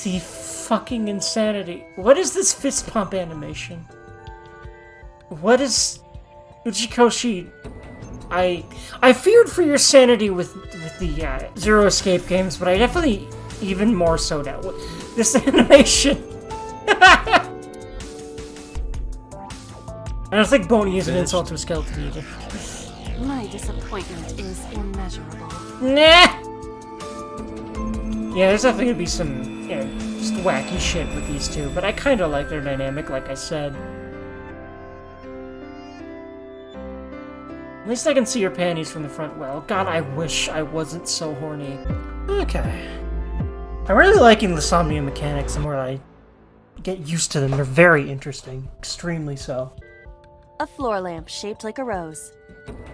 Speaker 1: The fucking insanity. What is this fist pump animation? What is... Uchikoshi... I feared for your sanity with the Zero Escape games, but I definitely even more so now with this animation. I don't think bony is an insult to a skeleton either.
Speaker 7: My disappointment is immeasurable.
Speaker 1: Nah! Yeah, there's definitely gonna be some, just wacky shit with these two, but I kinda like their dynamic, like I said. At least I can see your panties from the front well. God, I wish I wasn't so horny. Okay. I'm really liking the Somnia mechanics the more I get used to them. They're very interesting. Extremely so.
Speaker 7: A floor lamp shaped like a rose.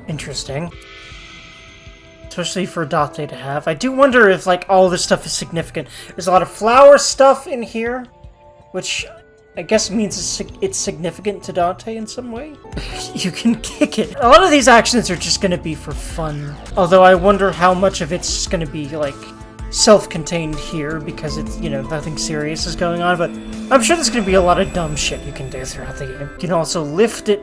Speaker 1: Interesting. Especially for Date to have. I do wonder if, like, all this stuff is significant. There's a lot of flower stuff in here, which I guess means it's significant to Date in some way. You can kick it. A lot of these actions are just gonna be for fun. Although I wonder how much of it's just gonna be, like, self-contained here, because it's, nothing serious is going on, but I'm sure there's gonna be a lot of dumb shit you can do throughout the game. You can also lift it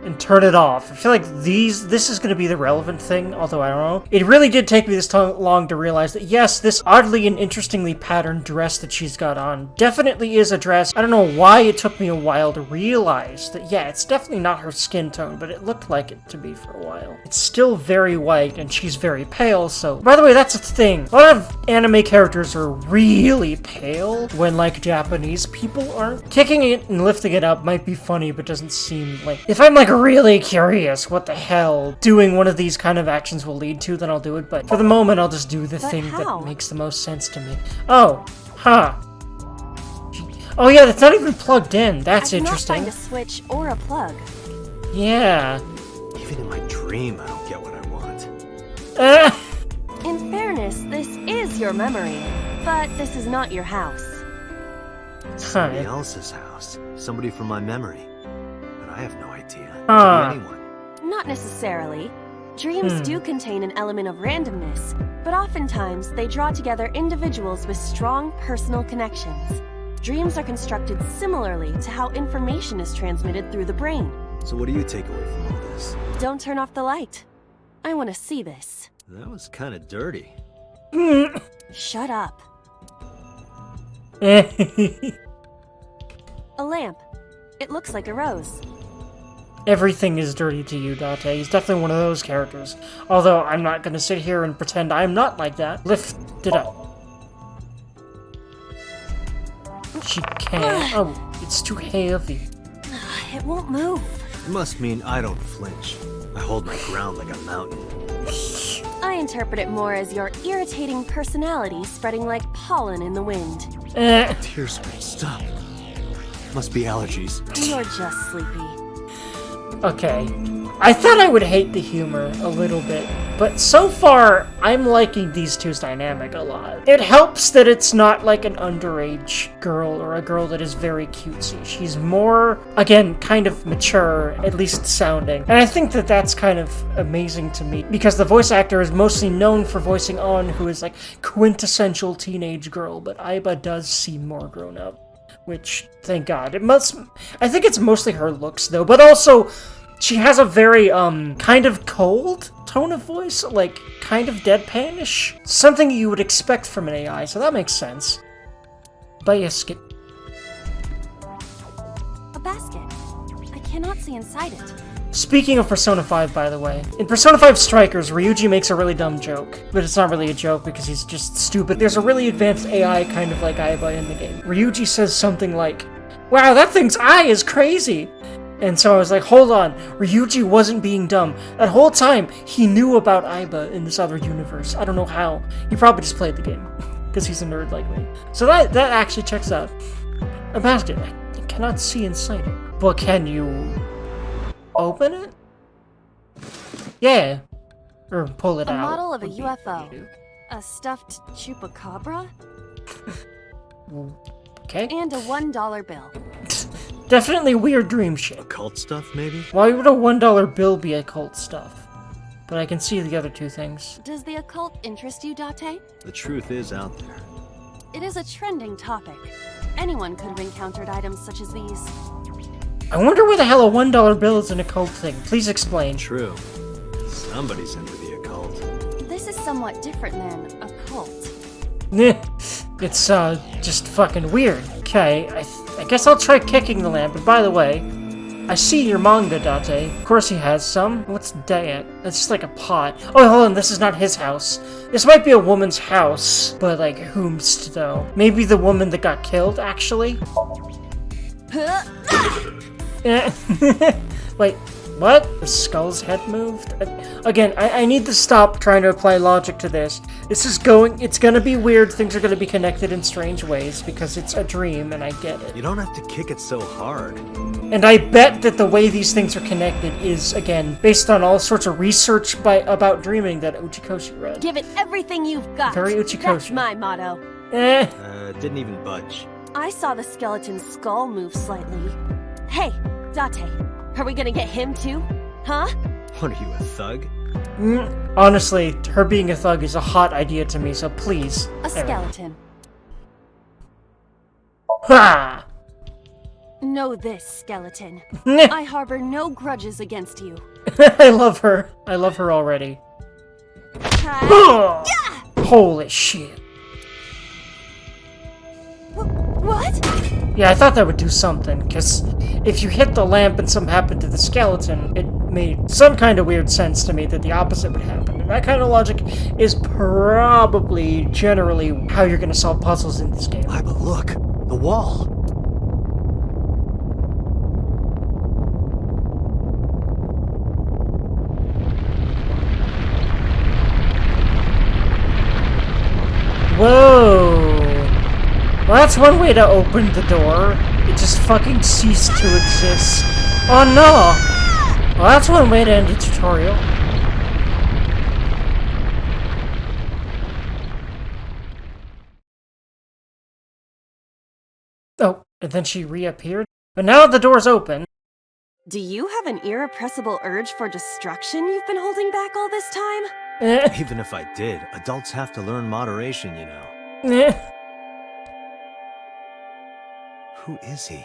Speaker 1: and turn it off. I feel like this is going to be the relevant thing, although I don't know. It really did take me this long to realize that, yes, this oddly and interestingly patterned dress that she's got on definitely is a dress. I don't know why it took me a while to realize that, yeah, it's definitely not her skin tone, but it looked like it to be for a while. It's still very white, and she's very pale, so... By the way, that's a thing. A lot of anime characters are really pale, when, like, Japanese people aren't. Kicking it and lifting it up might be funny, but doesn't seem like... If I'm, like, really curious what the hell doing one of these kind of actions will lead to, then I'll do it, but for the moment I'll just do the thing that makes the most sense to me. Oh, huh. Oh yeah, that's not even plugged in. That's interesting. I
Speaker 7: cannot find a switch or a plug.
Speaker 1: Yeah.
Speaker 8: Even in my dream, I don't get what I want.
Speaker 7: In fairness, this is your memory, but this is not your house.
Speaker 8: Somebody else's house. Somebody from my memory. But I have no idea. Anyone.
Speaker 7: Not necessarily. Dreams do contain an element of randomness, but oftentimes they draw together individuals with strong personal connections. Dreams are constructed similarly to how information is transmitted through the brain.
Speaker 8: So what do you take away from all this?
Speaker 7: Don't turn off the light. I want to see this.
Speaker 8: That was kind of dirty.
Speaker 7: Shut up.
Speaker 1: A
Speaker 7: lamp. It looks like a rose.
Speaker 1: Everything is dirty to you, Date. He's definitely one of those characters. Although, I'm not gonna sit here and pretend I'm not like that. Lift it up. She can't. Oh, it's too heavy.
Speaker 7: It won't move.
Speaker 8: It must mean I don't flinch. I hold my ground like a mountain.
Speaker 7: I interpret it more as your irritating personality spreading like pollen in the wind.
Speaker 8: Tears will stop. Must be allergies.
Speaker 7: You're just sleepy.
Speaker 1: Okay. I thought I would hate the humor a little bit. But so far, I'm liking these two's dynamic a lot. It helps that it's not like an underage girl or a girl that is very cutesy. She's more, again, kind of mature, at least sounding. And I think that that's kind of amazing to me, because the voice actor is mostly known for voicing On, who is like quintessential teenage girl, but Aiba does seem more grown up. Which, thank God. I think it's mostly her looks, though, but also, she has a very, kind of cold tone of voice, like, kind of deadpan-ish. Something you would expect from an AI, so that makes sense. Basket.
Speaker 7: A basket. I cannot see inside it.
Speaker 1: Speaking of Persona 5, by the way, in Persona 5 Strikers, Ryuji makes a really dumb joke, but it's not really a joke because he's just stupid. There's a really advanced AI kind of like Aiba in the game. Ryuji says something like, "Wow, that thing's eye is crazy!" And so I was like, hold on, Ryuji wasn't being dumb. That whole time, he knew about Aiba in this other universe. I don't know how. He probably just played the game, because he's a nerd like me. So that actually checks out. A basket. I cannot see inside it. But can you open it? Yeah. Or pull it out.
Speaker 7: A model of a UFO. A stuffed chupacabra.
Speaker 1: Okay.
Speaker 7: And a $1 bill.
Speaker 1: Definitely weird dream shit.
Speaker 8: Occult stuff, maybe?
Speaker 1: Why would a $1 bill be occult stuff? But I can see the other two things.
Speaker 7: Does the occult interest you, Date?
Speaker 8: The truth is out there.
Speaker 7: It is a trending topic. Anyone could have encountered items such as these.
Speaker 1: I wonder where the hell a $1 bill is an occult thing. Please explain.
Speaker 8: True. Somebody's into the occult.
Speaker 7: This is somewhat different than occult.
Speaker 1: It's, just fucking weird. Okay, I guess I'll try kicking the lamp. And by the way, I see your manga, Date. Of course he has some. What's that? It's just like a pot. Oh, hold on, this is not his house. This might be a woman's house, but like, whomst, though? Maybe the woman that got killed, actually? Wait, what? The skull's head moved? Again, I need to stop trying to apply logic to this. It's gonna be weird, things are gonna be connected in strange ways, because it's a dream, and I get it.
Speaker 8: You don't have to kick it so hard.
Speaker 1: And I bet that the way these things are connected is, again, based on all sorts of research about dreaming that Uchikoshi read.
Speaker 7: Give it everything you've got.
Speaker 1: Very Uchikoshi.
Speaker 7: That's my motto.
Speaker 8: Didn't even budge.
Speaker 7: I saw the skeleton's skull move slightly. Hey, Date, are we gonna get him too? Huh?
Speaker 8: What are you, a thug?
Speaker 1: Honestly, her being a thug is a hot idea to me, so please.
Speaker 7: A skeleton.
Speaker 1: Ha!
Speaker 7: Know this, skeleton. I harbor no grudges against you.
Speaker 1: I love her. I love her already. Holy shit.
Speaker 7: What?
Speaker 1: Yeah, I thought that would do something, because if you hit the lamp and something happened to the skeleton, it made some kind of weird sense to me that the opposite would happen. And that kind of logic is probably, generally, how you're going to solve puzzles in this game.
Speaker 8: But look, the wall.
Speaker 1: Whoa! Well, that's one way to open the door. It just fucking ceased to exist. Oh no! Well, that's one way to end the tutorial. Oh, and then she reappeared? But now the door's open.
Speaker 7: Do you have an irrepressible urge for destruction you've been holding back all this time?
Speaker 8: Even if I did, adults have to learn moderation, you know. Who is he?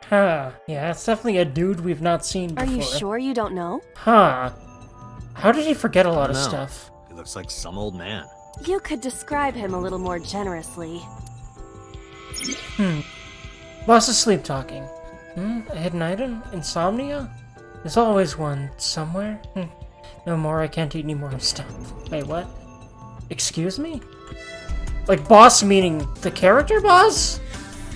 Speaker 1: Huh. Yeah, it's definitely a dude we've not seen before.
Speaker 7: Are you sure you don't know?
Speaker 1: Huh. How did he forget a lot of
Speaker 8: No.
Speaker 1: stuff?
Speaker 8: He looks like some old man.
Speaker 7: You could describe him a little more generously.
Speaker 1: Boss is sleep talking. A hidden item? Insomnia? There's always one somewhere. No more, I can't eat any more stuff. Wait, what? Excuse me? Like boss meaning the character boss?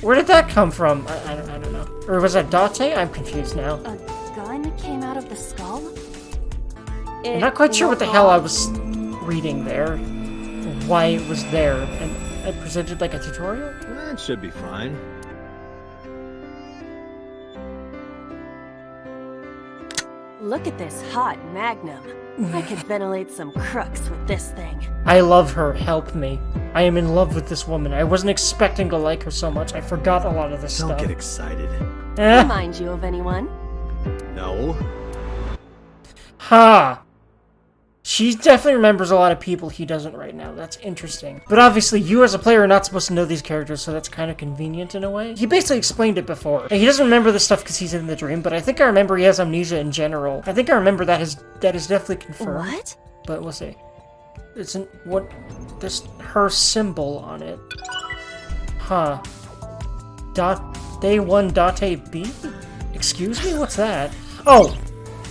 Speaker 1: Where did that come from? I don't know. Or was that Date? I'm confused now.
Speaker 7: A gun came out of the skull?
Speaker 1: I'm not quite sure what the hell I was reading there. Why it was there. And I presented like a tutorial?
Speaker 8: That should be fine.
Speaker 7: Look at this hot magnum. I could ventilate some crooks with this thing.
Speaker 1: I love her. Help me. I am in love with this woman. I wasn't expecting to like her so much. I forgot a lot of this
Speaker 8: Don't
Speaker 1: stuff.
Speaker 8: get excited.
Speaker 7: Remind you of anyone?
Speaker 8: No.
Speaker 1: Ha! She definitely remembers a lot of people he doesn't right now. That's interesting. But obviously, you as a player are not supposed to know these characters, so that's kind of convenient in a way. He basically explained it before. He doesn't remember this stuff because he's in the dream, but I think I remember he has amnesia in general. I think I remember that is definitely confirmed.
Speaker 7: What?
Speaker 1: But we'll see. Isn't what this her symbol on it? Huh. Day 1 date B? Excuse me? What's that? Oh!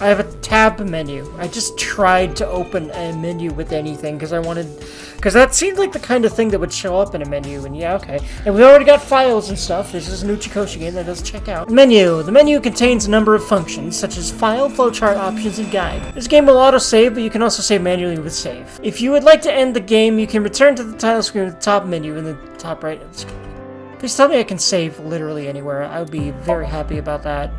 Speaker 1: I have a tab menu. I just tried to open a menu with anything because I wanted... Because that seemed like the kind of thing that would show up in a menu, and yeah, okay. And we already got files and stuff. This is a Invoostigootion game that does check out. Menu. The menu contains a number of functions, such as file, flowchart, options, and guide. This game will auto-save, but you can also save manually with save. If you would like to end the game, you can return to the title screen with the top menu in the top right of the screen. Please tell me I can save literally anywhere. I would be very happy about that.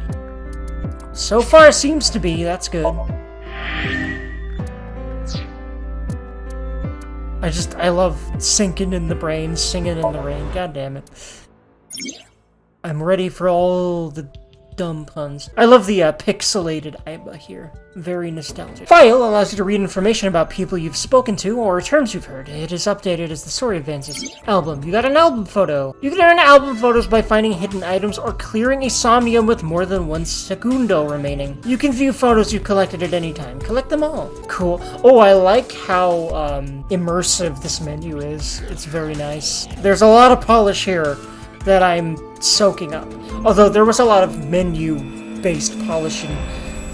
Speaker 1: So far, it seems to be. That's good. I love sinking in the brain, singing in the rain. God damn it. I'm ready for all the dumb puns. I love the pixelated Iba here. Very nostalgic. File allows you to read information about people you've spoken to or terms you've heard. It is updated as the story advances. Album. You got an album photo. You can earn album photos by finding hidden items or clearing a somnium with more than 1 segundo remaining. You can view photos you collected at any time. Collect them all. Cool. Oh, I like how immersive this menu is. It's very nice. There's a lot of polish here that I'm soaking up. Although there was a lot of menu-based polish in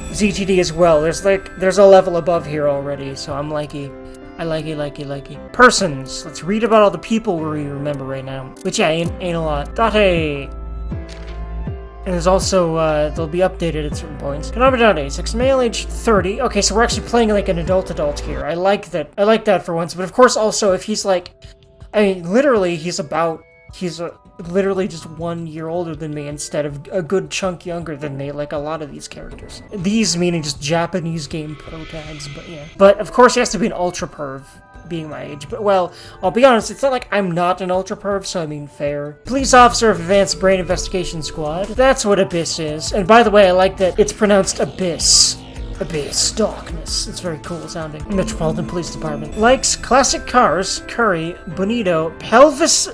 Speaker 1: ZTD as well. There's a level above here already, so I'm likey. I likey. Persons. Let's read about all the people we remember right now. Which, yeah, ain't a lot. Date. And there's also, they'll be updated at certain points. Konami Date. 6 male, age 30. Okay, so we're actually playing like an adult here. I like that for once. But of course, also, if he's like... I mean, literally, he's literally just 1 year older than me instead of a good chunk younger than me, like a lot of these characters. These meaning just Japanese game pro tags, but yeah. But of course he has to be an ultra perv, being my age. But well, I'll be honest, it's not like I'm not an ultra perv, so I mean fair. Police officer of Advanced Brain Investigation Squad. That's what Abyss is. And by the way, I like that it's pronounced Abyss. Abyss, darkness. It's very cool sounding. Metropolitan Police Department. Likes classic cars, curry, bonito, pelvis...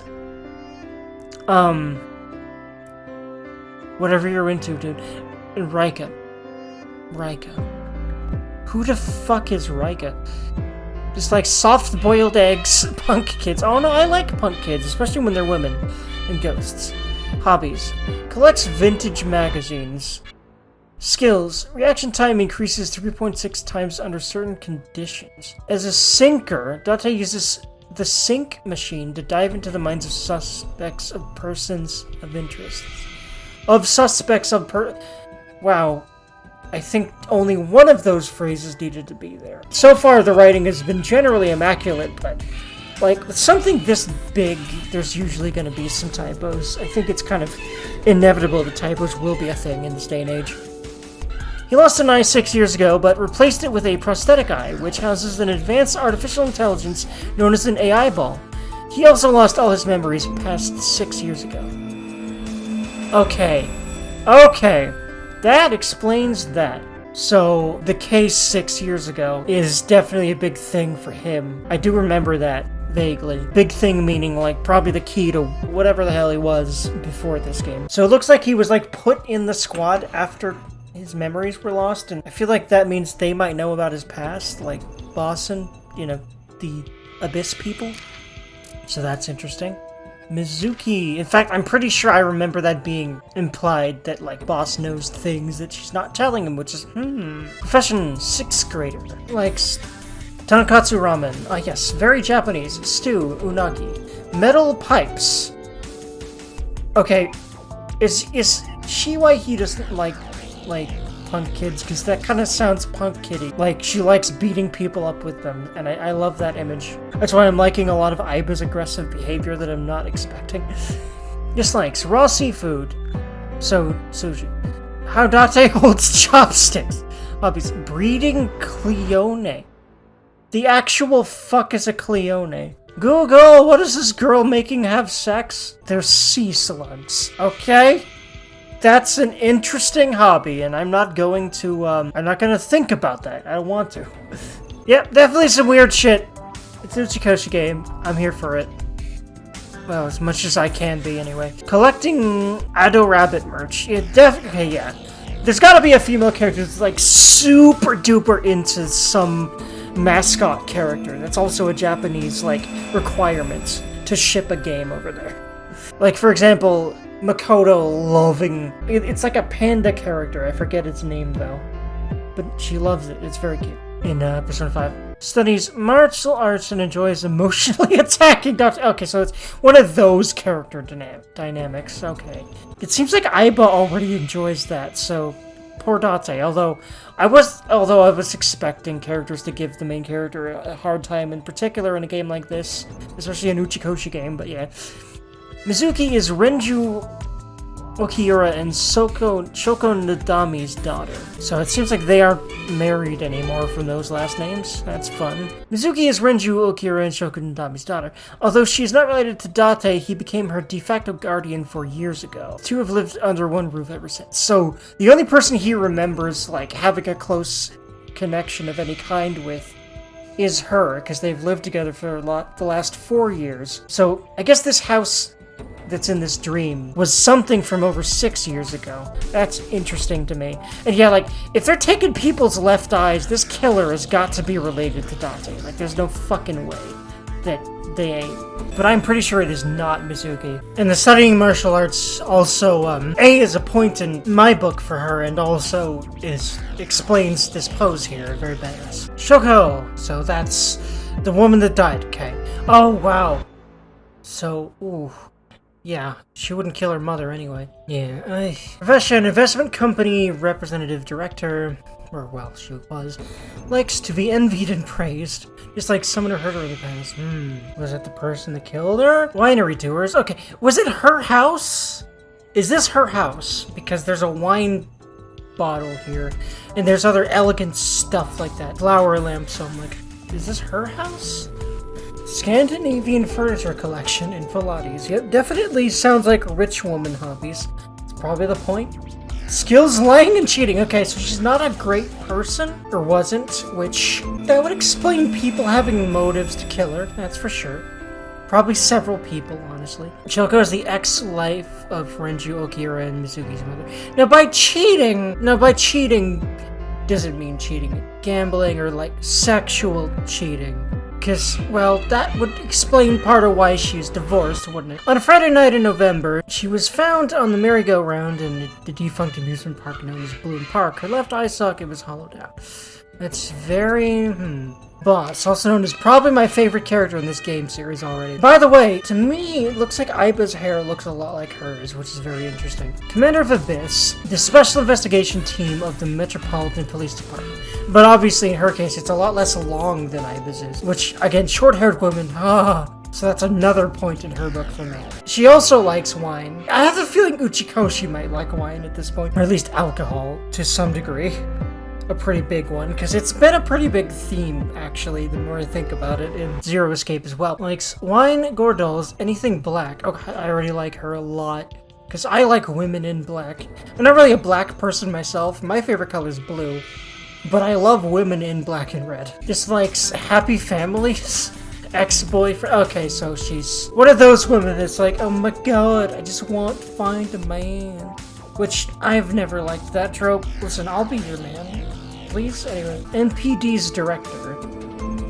Speaker 1: whatever you're into, dude. And Rika. Who the fuck is Rika? Just like soft-boiled eggs, punk kids. Oh no, I like punk kids, especially when they're women. And ghosts. Hobbies. Collects vintage magazines. Skills. Reaction time increases 3.6 times under certain conditions. As a sinker, Date uses the sync machine to dive into the minds of suspects of persons of interest. Wow. I think only one of those phrases needed to be there. So far, the writing has been generally immaculate, but like, with something this big, there's usually going to be some typos. I think it's kind of inevitable that typos will be a thing in this day and age. He lost an eye 6 years ago, but replaced it with a prosthetic eye, which houses an advanced artificial intelligence known as an AI ball. He also lost all his memories past 6 years ago. Okay. That explains that. So, the case 6 years ago is definitely a big thing for him. I do remember that, vaguely. Big thing meaning, like, probably the key to whatever the hell he was before this game. So it looks like he was, like, put in the squad after his memories were lost, and I feel like that means they might know about his past, like Boston, you know, the Abyss people. So that's interesting. Mizuki. In fact, I'm pretty sure I remember that being implied, that, like, Boss knows things that she's not telling him, which is, Profession, 6th grader. Likes tonkatsu ramen. Ah, yes, very Japanese. Stew, unagi. Metal pipes. Okay, is she why he doesn't like punk kids? Because that kind of sounds punk kiddie. Like, she likes beating people up with them, and I love that image. That's why I'm liking a lot of Iba's aggressive behavior that I'm not expecting. Dislikes raw seafood. So, sushi. How Date holds chopsticks. Hobbies. Breeding Cleone. The actual fuck is a Cleone? Google, what is this girl making have sex? They're sea slugs. Okay? That's an interesting hobby, and I'm not going to think about that. I don't want to. Yep, definitely some weird shit. It's an Uchicoshi game. I'm here for it. Well, as much as I can be, anyway. Collecting Ado Rabbit merch. Okay, yeah. There's gotta be a female character that's, like, super duper into some mascot character. That's also a Japanese, like, requirement to ship a game over there. Like, for example, Makoto loving... It's like a panda character. I forget its name, though. But she loves it. It's very cute. In Persona 5. Studies martial arts and enjoys emotionally attacking Dr. Okay, so it's one of those character dynamics. Okay. It seems like Aiba already enjoys that, so poor Date. Although I was expecting characters to give the main character a hard time, in particular in a game like this, especially an Uchikoshi game, but yeah. Mizuki is Renju Okiura and Shoko Nadami's daughter. So it seems like they aren't married anymore from those last names. That's fun. Mizuki is Renju Okiura and Shoko Nadami's daughter. Although she is not related to Date, he became her de facto guardian 4 years ago. The two have lived under one roof ever since. So the only person he remembers, like, having a close connection of any kind with is her, because they've lived together for the last 4 years. So I guess this house that's in this dream was something from over 6 years ago. That's interesting to me. And yeah, like, if they're taking people's left eyes, this killer has got to be related to Date. Like, there's no fucking way that they ain't. But I'm pretty sure it is not Mizuki. And the studying martial arts also, is a point in my book for her, and also explains this pose here. Very badass. Shoko! So that's the woman that died, okay. Oh, wow. So, ooh. Yeah, she wouldn't kill her mother anyway. Yeah, Profession, investment company representative director, or well, she was, likes to be envied and praised, just like someone who hurt her in the past. Was it the person that killed her? Winery tours, okay, was it her house? Is this her house? Because there's a wine bottle here, and there's other elegant stuff like that. Flower lamp, so I'm like, is this her house? Scandinavian furniture collection in Pilates. Yep, definitely sounds like rich woman hobbies. It's probably the point. Skills, lying, and cheating. Okay, so she's not a great person, or wasn't, which that would explain people having motives to kill her, that's for sure. Probably several people, honestly. Choko is the ex-wife of Renju Okiura and Mizuki's mother. Now by cheating doesn't mean cheating. Gambling or like sexual cheating. Because, well, that would explain part of why she's divorced, wouldn't it? On a Friday night in November, she was found on the merry-go-round in the defunct amusement park known as Bloom Park. Her left eye socket was hollowed out. That's very, Boss, also known as probably my favorite character in this game series already. By the way, to me, it looks like Aiba's hair looks a lot like hers, which is very interesting. Commander of Abyss, the special investigation team of the Metropolitan Police Department. But obviously, in her case, it's a lot less long than Aiba's is, which, again, short-haired women, so that's another point in her book for me. She also likes wine. I have a feeling Uchikoshi might like wine at this point, or at least alcohol, to some degree. A pretty big one, because it's been a pretty big theme, actually, the more I think about it, in Zero Escape as well. Likes wine, Gordals, anything black. Oh, I already like her a lot, because I like women in black. I'm not really a black person myself. My favorite color is blue, but I love women in black and red. Just likes happy families, ex-boyfriend. Okay, so she's one of those women that's like, oh my god, I just want to find a man. Which, I've never liked that trope. Listen, I'll be your man. Please? Anyway, NPD's director.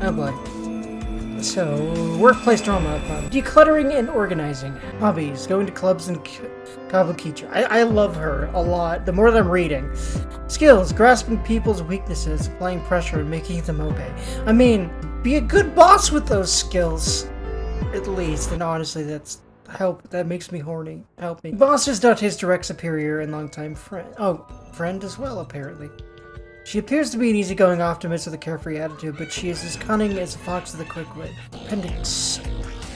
Speaker 1: Oh boy. So, workplace drama, fun. Decluttering and organizing. Hobbies, going to clubs and kabukicho. I love her a lot, the more that I'm reading. Skills, grasping people's weaknesses, applying pressure, and making them obey. I mean, be a good boss with those skills. At least, and honestly, that makes me horny. Help me. Boss is not his direct superior and longtime friend. Oh, friend as well, apparently. She appears to be an easygoing optimist with a carefree attitude, but she is as cunning as a fox with a quick wit. Appendix.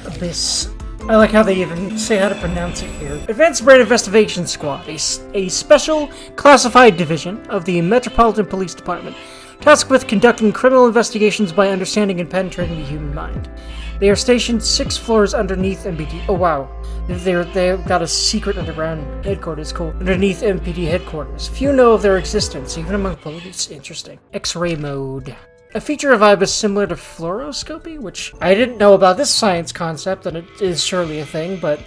Speaker 1: Abyss. I like how they even say how to pronounce it here. Advanced Brain Investigation Squad, a special classified division of the Metropolitan Police Department, tasked with conducting criminal investigations by understanding and penetrating the human mind. They are stationed 6 floors underneath MPD. Oh wow, they've got a secret underground headquarters. Cool. Underneath MPD headquarters. Few know of their existence, even among police. Interesting. X-ray mode. A feature of IBIS similar to fluoroscopy, which I didn't know about this science concept, and it is surely a thing, but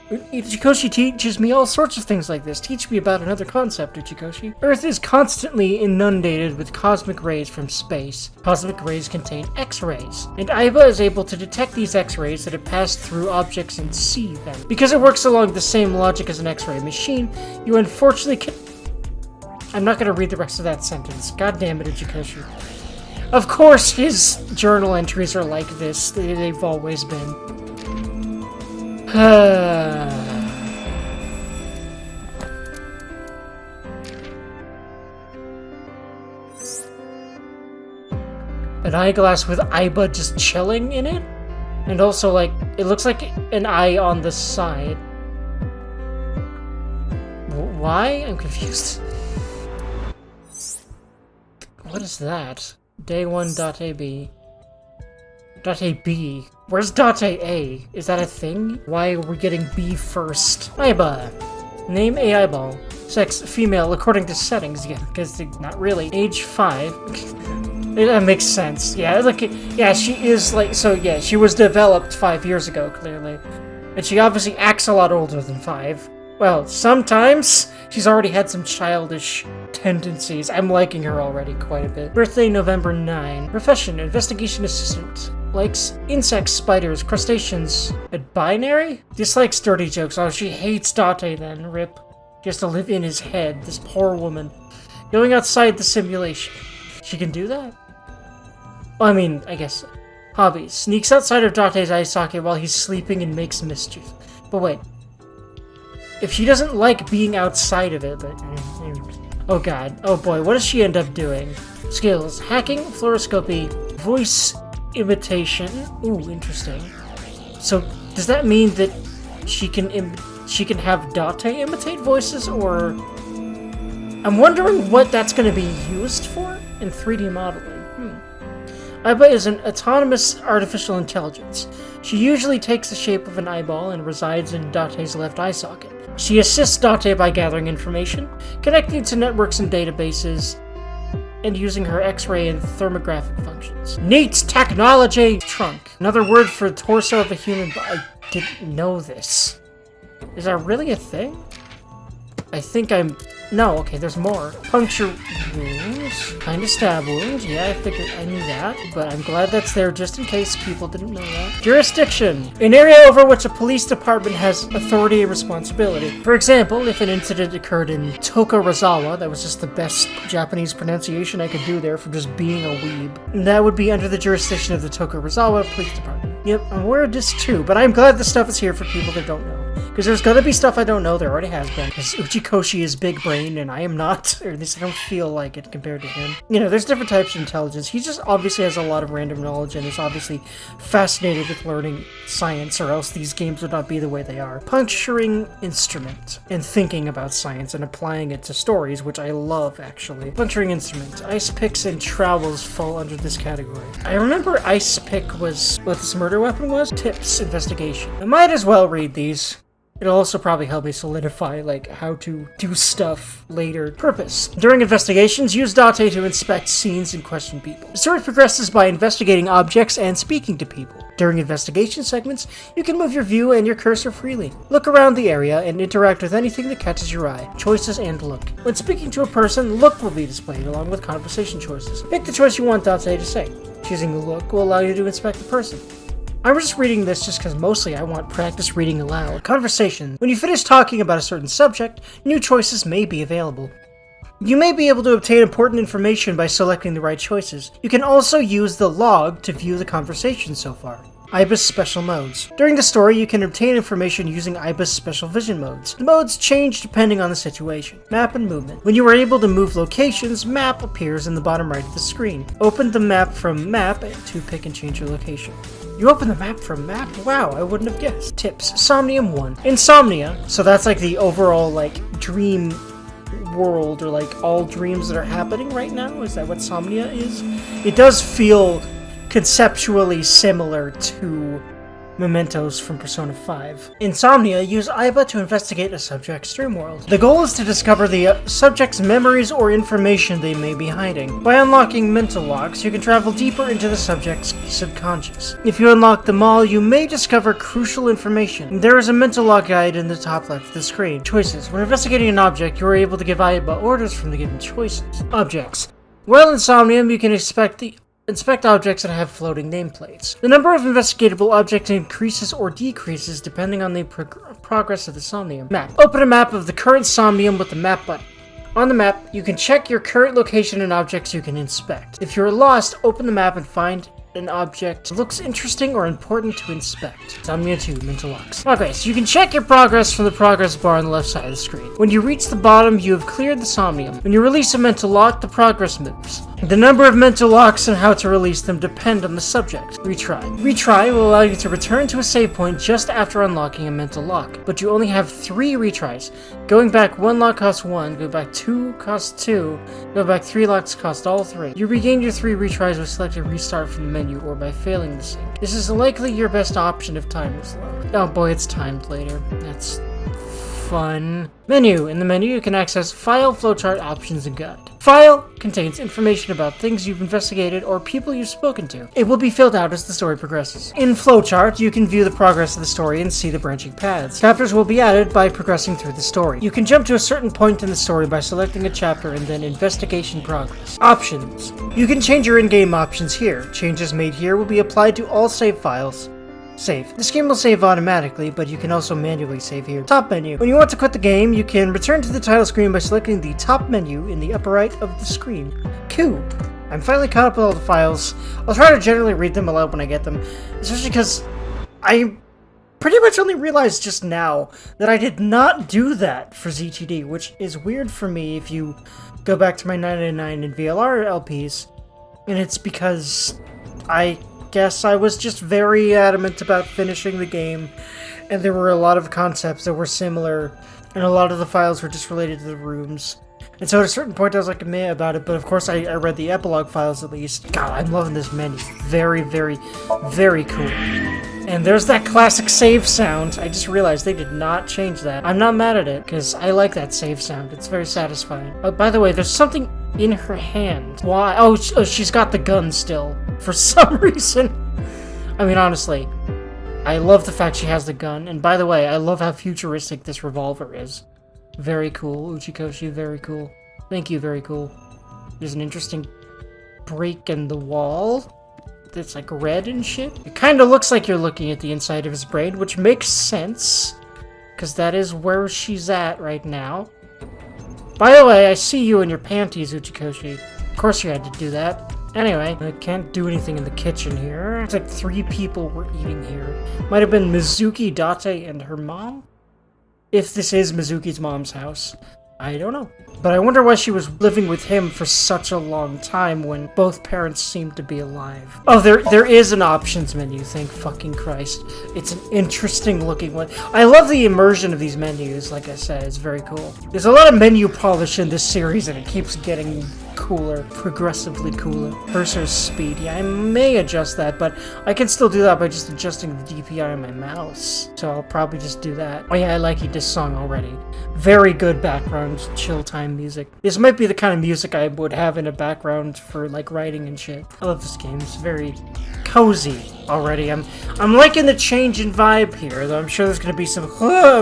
Speaker 1: Uchikoshi teaches me all sorts of things like this. Teach me about another concept, Uchikoshi. Earth is constantly inundated with cosmic rays from space. Cosmic rays contain X-rays, and Aiba is able to detect these X-rays that have passed through objects and see them. Because it works along the same logic as an X-ray machine, you unfortunately can... I'm not going to read the rest of that sentence. God damn it, Uchikoshi. Of course, his journal entries are like this. They've always been. An eyeglass with Aiba just chilling in it? And also, like, it looks like an eye on the side. Why? I'm confused. What is that? Day 1.ab. .ab. Where's .a? Is that a thing? Why are we getting B first? Aiba. Name A eyeball. Sex female according to settings again, because not really. Age 5. That makes sense. Yeah, look. Yeah, she is like. So yeah, she was developed 5 years ago, clearly, and she obviously acts a lot older than 5. Well, sometimes she's already had some childish tendencies. I'm liking her already quite a bit. Birthday November 9. Profession investigation assistant. Likes insects, spiders, crustaceans. A binary? Dislikes dirty jokes. Oh, she hates Date then. Rip. She has to live in his head. This poor woman. Going outside the simulation. She can do that? Well, I mean, I guess. Hobbies. Sneaks outside of Date's eye socket while he's sleeping and makes mischief. But wait. If she doesn't like being outside of it, but... Oh god. Oh boy, what does she end up doing? Skills. Hacking, fluoroscopy, voice imitation. Ooh, interesting. So, does that mean that she can have Date imitate voices, or... I'm wondering what that's going to be used for in 3D modeling. Aiba is an autonomous artificial intelligence. She usually takes the shape of an eyeball and resides in Date's left eye socket. She assists Date by gathering information, connecting to networks and databases, and using her X-ray and thermographic functions. Neat technology! Trunk. Another word for torso of a human body. I didn't know this. Is that really a thing? I think I'm... No, okay, there's more. Puncture wounds. Kind of stab wounds. Yeah, I figured I knew that, but I'm glad that's there just in case people didn't know that. Jurisdiction. An area over which a police department has authority and responsibility. For example, if an incident occurred in Tokorozawa, that was just the best Japanese pronunciation I could do there for just being a weeb, that would be under the jurisdiction of the Tokorozawa Police Department. Yep, I'm aware of this too, but I'm glad this stuff is here for people that don't know. Because there's gonna be stuff I don't know, there already has been. Because Uchikoshi is big brain and I am not, or at least I don't feel like it compared to him. You know, there's different types of intelligence. He just obviously has a lot of random knowledge and is obviously fascinated with learning science, or else these games would not be the way they are. Puncturing instrument, and thinking about science and applying it to stories, which I love actually. Puncturing instrument. Ice picks and trowels fall under this category. I remember ice pick was what this murder weapon was? Tips, investigation. I might as well read these. It'll also probably help me solidify, like, how to do stuff later. Purpose. During investigations, use Date to inspect scenes and question people. The story progresses by investigating objects and speaking to people. During investigation segments, you can move your view and your cursor freely. Look around the area and interact with anything that catches your eye. Choices and look. When speaking to a person, look will be displayed along with conversation choices. Pick the choice you want Date to say. Choosing the look will allow you to inspect the person. I'm just reading this just because mostly I want practice reading aloud. Conversation. When you finish talking about a certain subject, new choices may be available. You may be able to obtain important information by selecting the right choices. You can also use the log to view the conversation so far. IBIS Special Modes. During the story, you can obtain information using IBIS Special Vision Modes. The modes change depending on the situation. Map and movement. When you are able to move locations, map appears in the bottom right of the screen. Open the map from map to pick and change your location. You open the map for a map? Wow, I wouldn't have guessed. Tips. Somnium 1. Insomnia. So that's like the overall, like, dream world, or like all dreams that are happening right now. Is that what Somnia is? It does feel conceptually similar to Mementos from Persona 5. Insomnia, use Aiba to investigate a subject's dream world. The goal is to discover the subject's memories or information they may be hiding. By unlocking mental locks, you can travel deeper into the subject's subconscious. If you unlock them all, you may discover crucial information. There is a mental lock guide in the top left of the screen. Choices. When investigating an object, you are able to give Aiba orders from the given choices. Objects. While in Somnium, you can inspect objects that have floating nameplates. The number of investigatable objects increases or decreases depending on the progress of the Somnium. Map. Open a map of the current Somnium with the map button. On the map, you can check your current location and objects you can inspect. If you're lost, open the map and find an object that looks interesting or important to inspect. Somnia 2, mental locks. Okay, so you can check your progress from the progress bar on the left side of the screen. When you reach the bottom, you have cleared the Somnium. When you release a mental lock, the progress moves. The number of mental locks and how to release them depend on the subject. Retry. Retry will allow you to return to a save point just after unlocking a mental lock, but you only have 3 retries. Going back 1 lock costs 1, go back 2 costs 2, go back 3 locks cost all 3. You regain your 3 retries with selecting restart from the menu or by failing the sync. This is likely your best option if time is low. Oh boy, it's timed later. That's fun. Menu. In the menu, you can access File, Flowchart, Options, and Guide. File contains information about things you've investigated or people you've spoken to. It will be filled out as the story progresses. In Flowchart, you can view the progress of the story and see the branching paths. Chapters will be added by progressing through the story. You can jump to a certain point in the story by selecting a chapter and then Investigation Progress. Options. You can change your in-game options here. Changes made here will be applied to all save files. Save. This game will save automatically, but you can also manually save here. Top menu. When you want to quit the game, you can return to the title screen by selecting the top menu in the upper right of the screen. Cool. I'm finally caught up with all the files. I'll try to generally read them aloud when I get them, especially because I pretty much only realized just now that I did not do that for ZTD, which is weird for me if you go back to my 999 and VLR LPs, and it's because I guess I was just very adamant about finishing the game, and there were a lot of concepts that were similar, and a lot of the files were just related to the rooms. And so at a certain point I was like meh about it, but of course I read the epilogue files at least. God, I'm loving this menu. Very, very, very cool. And there's that classic save sound. I just realized they did not change that. I'm not mad at it, because I like that save sound. It's very satisfying. Oh, by the way, there's something in her hand. Why? Oh, she's got the gun still. For some reason. I mean, honestly, I love the fact she has the gun. And by the way, I love how futuristic this revolver is. Very cool, Uchikoshi, very cool. Thank you, very cool. There's an interesting break in the wall that's like red and shit. It kind of looks like you're looking at the inside of his brain, which makes sense, because that is where she's at right now. By the way, I see you in your panties, Uchikoshi. Of course you had to do that. Anyway, I can't do anything in the kitchen here. It's like 3 people were eating here. Might have been Mizuki, Date, and her mom? If this is Mizuki's mom's house. I don't know. But I wonder why she was living with him for such a long time when both parents seem to be alive. Oh, there is an options menu, thank fucking Christ. It's an interesting looking one. I love the immersion of these menus, like I said, it's very cool. There's a lot of menu polish in this series and it keeps getting cooler, progressively cooler. Cursor speed, yeah, I may adjust that, but I can still do that by just adjusting the DPI on my mouse. So I'll probably just do that. Oh yeah, I like this song already. Very good background chill time music. This might be the kind of music I would have in a background for like writing and shit. I love this game. It's very cozy already. I'm liking the change in vibe here, though I'm sure there's gonna be some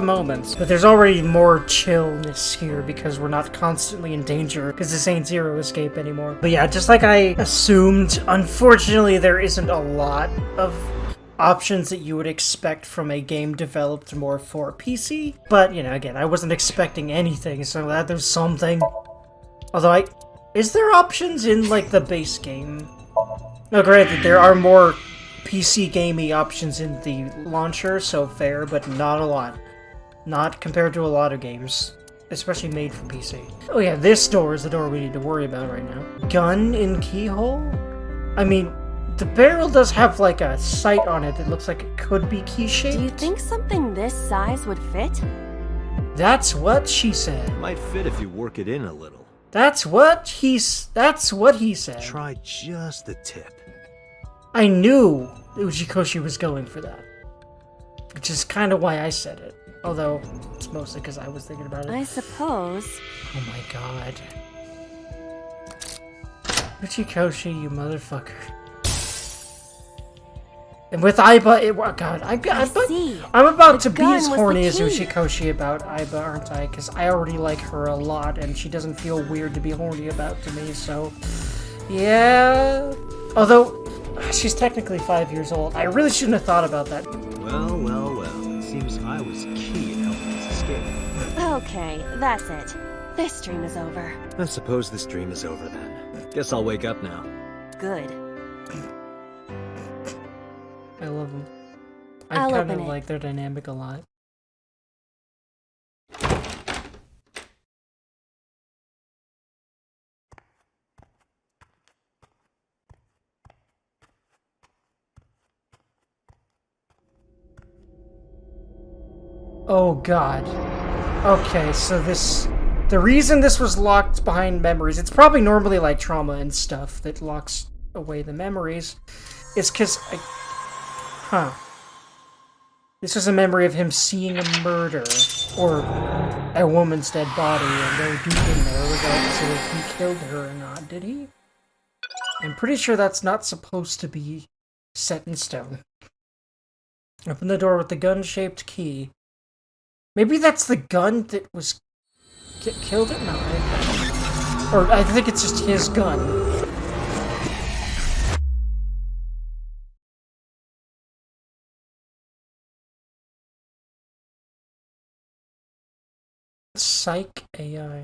Speaker 1: moments. But there's already more chillness here because we're not constantly in danger because this ain't Zero Escape anymore. But yeah, just like I assumed, unfortunately there isn't a lot of options that you would expect from a game developed more for PC. But, you know, again, I wasn't expecting anything, so glad there's something. Although is there options in, like, the base game? No, granted, there are more PC gamey options in the launcher, so fair, but not a lot. Not compared to a lot of games, especially made for PC. Oh yeah, this door is the door we need to worry about right now. Gun in keyhole? I mean, The barrel does have, like, a sight on it that looks like it could be key-shaped.
Speaker 7: Do you think something this size would fit?
Speaker 1: That's what she said.
Speaker 8: It might fit if you work it in a little.
Speaker 1: That's what he said.
Speaker 8: Try just the tip.
Speaker 1: I knew Ujikoshi was going for that. Which is kind of why I said it. Although, it's mostly because I was thinking about it.
Speaker 7: I suppose.
Speaker 1: Oh my god. Ujikoshi, you motherfucker. And with Aiba, I'm about to be as horny as Ujikoshi about Aiba, aren't I? Because I already like her a lot, and she doesn't feel weird to be horny about to me, so... Yeah... Although, she's technically 5 years old. I really shouldn't have thought about that.
Speaker 8: Well, well, well. It seems I was key in helping us escape.
Speaker 7: Okay, that's it. This dream is over.
Speaker 8: I suppose this dream is over then. Guess I'll wake up now.
Speaker 7: Good.
Speaker 1: I love them. I
Speaker 7: I'll
Speaker 1: kind of
Speaker 7: open it.
Speaker 1: like their dynamic a lot. Oh god. Okay, so the reason this was locked behind memories, it's probably normally like trauma and stuff that locks away the memories, is because this was a memory of him seeing a murder, or a woman's dead body, and go deep in there regardless of if he killed her or not, did he? I'm pretty sure that's not supposed to be set in stone. Open the door with the gun-shaped key. Maybe that's the gun that was... killed it? No, or I think it's just his gun. Psych AI.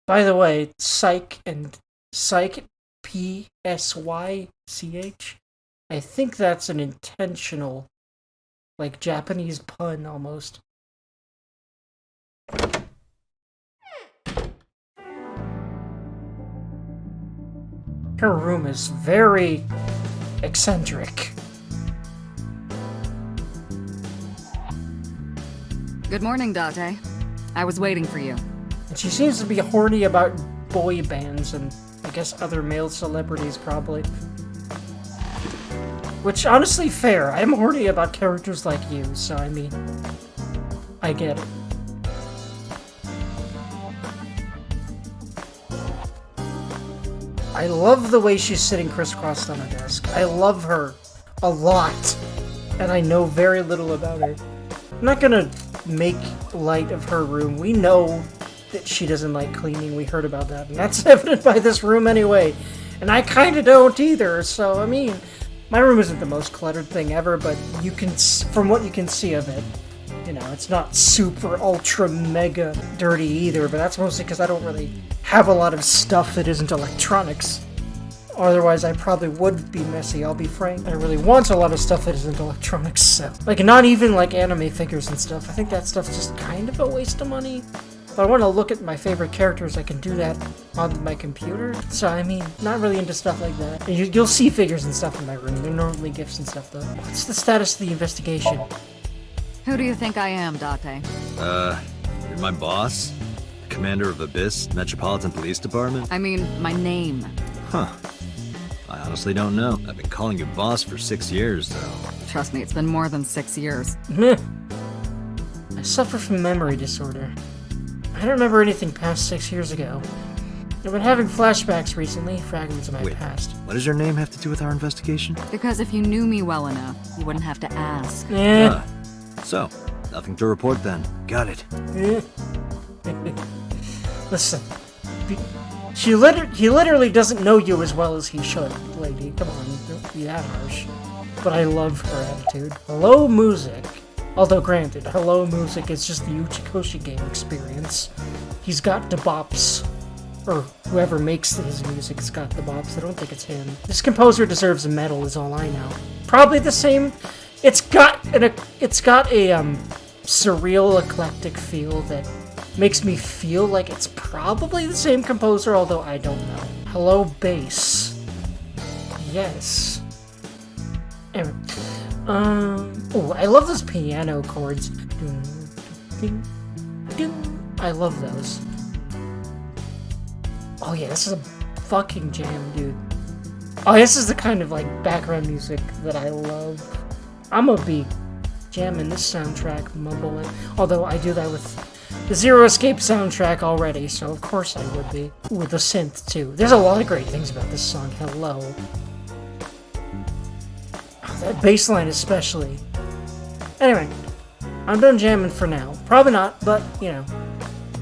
Speaker 1: By the way, Psych and Psych P-S-Y-C-H. I think that's an intentional, like, Japanese pun, almost. Her room is very eccentric.
Speaker 2: Good morning, Date. I was waiting for you.
Speaker 1: And she seems to be horny about boy bands and, I guess, other male celebrities, probably. Which, honestly, fair. I'm horny about characters like you, so, I mean, I get it. I love the way she's sitting crisscrossed on a desk. I love her a lot, and I know very little about her. I'm not gonna make light of her room. We know that she doesn't like cleaning. We heard about that, and that's evident by this room anyway. And I kinda don't either, so, I mean... My room isn't the most cluttered thing ever, but you can, from what you can see of it, you know, it's not super ultra mega dirty either, but that's mostly because I don't really have a lot of stuff that isn't electronics. Otherwise, I probably would be messy, I'll be frank. I really want a lot of stuff that isn't electronics, so. Like, not even like anime figures and stuff. I think that stuff's just kind of a waste of money. If I want to look at my favorite characters, I can do that on my computer. So, I mean, not really into stuff like that. And you'll see figures and stuff in my room. They're normally gifts and stuff, though. What's the status of the investigation?
Speaker 2: Who do you think I am, Date?
Speaker 8: You're my boss? The commander of Abyss Metropolitan Police Department?
Speaker 2: I mean, my name.
Speaker 8: Huh. I honestly don't know. I've been calling you boss for 6 years, though.
Speaker 2: Trust me, it's been more than 6 years.
Speaker 1: Meh. I suffer from memory disorder. I don't remember anything past 6 years ago. I've been having flashbacks recently, fragments of my past.
Speaker 8: What does your name have to do with our investigation?
Speaker 2: Because if you knew me well enough, you wouldn't have to ask.
Speaker 8: So, nothing to report then. Got it.
Speaker 1: Listen, he literally doesn't know you as well as he should, lady. Come on, don't be that harsh. But I love her attitude. Hello, music. Although, granted, Hello Music is just the Ujikoshi game experience. He's got the bops. Or whoever makes his music's got the bops. I don't think it's him. This composer deserves a medal, is all I know. Probably the same. It's got a surreal, eclectic feel that makes me feel like it's probably the same composer, although I don't know. Hello, bass. Yes. Anyway, oh, I love those piano chords. Ding, ding. I love those. Oh yeah, this is a fucking jam, dude. Oh, this is the kind of, like, background music that I love. I'm gonna be jamming this soundtrack, mumbling. Although I do that with the Zero Escape soundtrack already, so of course I would be. With the synth, too. There's a lot of great things about this song. Hello. Oh, that bass line especially. Anyway, I'm done jamming for now. Probably not, but, you know.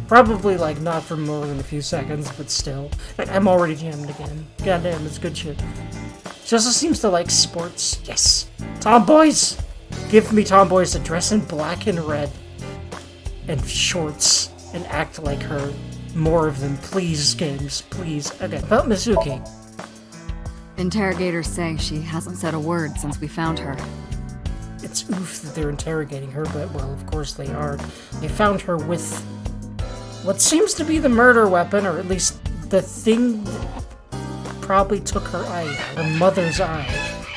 Speaker 1: Probably, like, not for more than a few seconds, but still. I'm already jammed again. Goddamn, it's good shit. She also seems to like sports. Yes! Tomboys! Give me tomboys to dress in black and red. And shorts. And act like her. More of them, please, games. Please. Okay, about Mizuki.
Speaker 2: Interrogators say she hasn't said a word since we found her.
Speaker 1: It's oof that they're interrogating her, but, well, of course they are. They found her with what seems to be the murder weapon, or at least the thing that probably took her eye, her mother's eye.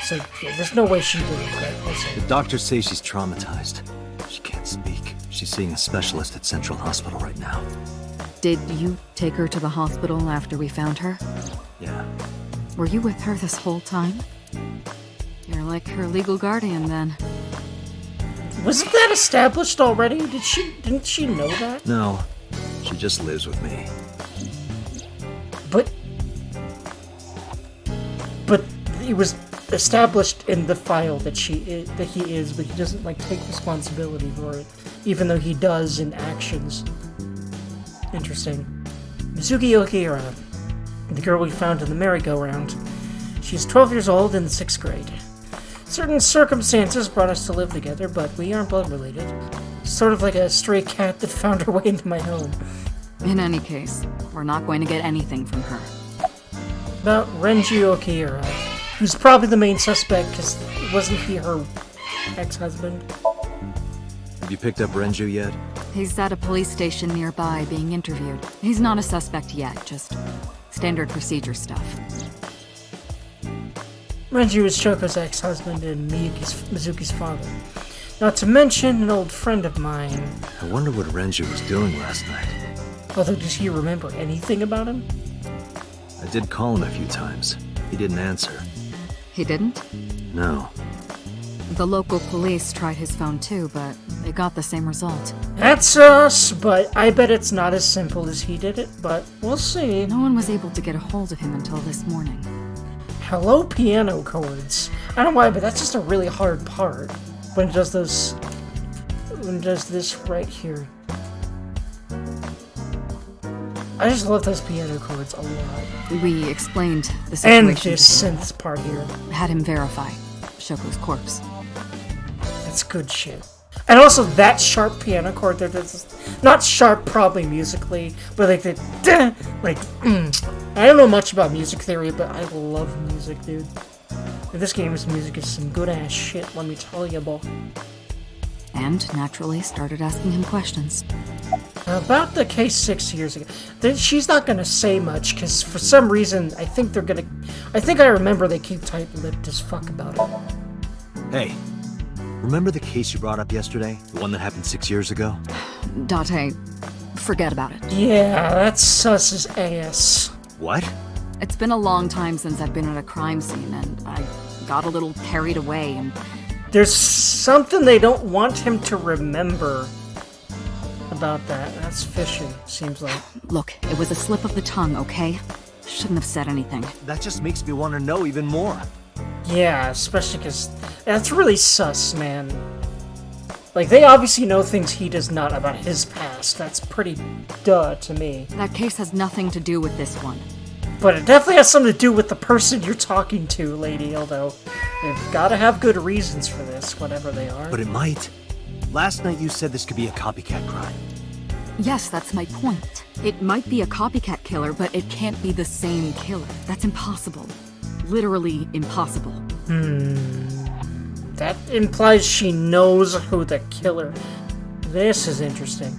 Speaker 1: So, yeah, there's no way she did it, but we'll see.
Speaker 8: The doctors say she's traumatized. She can't speak. She's seeing a specialist at Central Hospital right now.
Speaker 2: Did you take her to the hospital after we found her?
Speaker 8: Yeah.
Speaker 2: Were you with her this whole time? You're like her legal guardian, then.
Speaker 1: Wasn't that established already? Didn't she know that?
Speaker 8: No. She just lives with me.
Speaker 1: But it was established in the file that he is, but he doesn't, like, take responsibility for it, even though he does in actions. Interesting. Mizuki Okihira, the girl we found in the merry-go-round. She's 12 years old in the 6th grade. Certain circumstances brought us to live together, but we aren't blood-related. Sort of like a stray cat that found her way into my home.
Speaker 2: In any case, we're not going to get anything from her.
Speaker 1: About Renji Okihira, who's probably the main suspect, because wasn't he her ex-husband?
Speaker 8: Have you picked up Renju yet?
Speaker 2: He's at a police station nearby being interviewed. He's not a suspect yet, just standard procedure stuff.
Speaker 1: Renji was Choko's ex-husband and Mizuki's father. Not to mention an old friend of mine.
Speaker 8: I wonder what Renju was doing last night.
Speaker 1: Although, does he remember anything about him?
Speaker 8: I did call him a few times. He didn't answer.
Speaker 2: He didn't?
Speaker 8: No.
Speaker 2: The local police tried his phone too, but they got the same result.
Speaker 1: That's sus, but I bet it's not as simple as he did it, but we'll see.
Speaker 2: No one was able to get a hold of him until this morning.
Speaker 1: Hello, piano chords. I don't know why, but that's just a really hard part. When it does those... When it does this right here. I just love those piano chords a lot.
Speaker 2: We explained the situation.
Speaker 1: And this synth part here.
Speaker 2: Had him verify Shoko's corpse.
Speaker 1: That's good shit. And also that sharp piano chord there, that's not sharp probably musically, but like the I don't know much about music theory, but I love music, dude. And this game's music is some good ass shit, let me tell you, boy.
Speaker 2: And naturally started asking him questions.
Speaker 1: About the case 6 years ago, she's not gonna say much, because for some reason, I think I remember they keep tight-lipped as fuck about it.
Speaker 8: Hey, remember the case you brought up yesterday? The one that happened 6 years ago?
Speaker 2: Date, forget about it.
Speaker 1: Yeah, that's sus as ass.
Speaker 8: What?
Speaker 2: It's been a long time since I've been at a crime scene, and I got a little carried away, and...
Speaker 1: There's something they don't want him to remember about that. That's fishy, seems like.
Speaker 2: Look, it was a slip of the tongue, okay? Shouldn't have said anything.
Speaker 8: That just makes me want to know even more.
Speaker 1: Yeah, especially because that's really sus, man. Like, they obviously know things he does not about his past. That's pretty duh to me.
Speaker 2: That case has nothing to do with this one.
Speaker 1: But it definitely has something to do with the person you're talking to, lady, although they've got to have good reasons for this, whatever they are.
Speaker 8: But it might. Last night you said this could be a copycat crime.
Speaker 2: Yes, that's my point. It might be a copycat killer, but it can't be the same killer. That's impossible. Literally impossible.
Speaker 1: That implies she knows who the killer... This is interesting.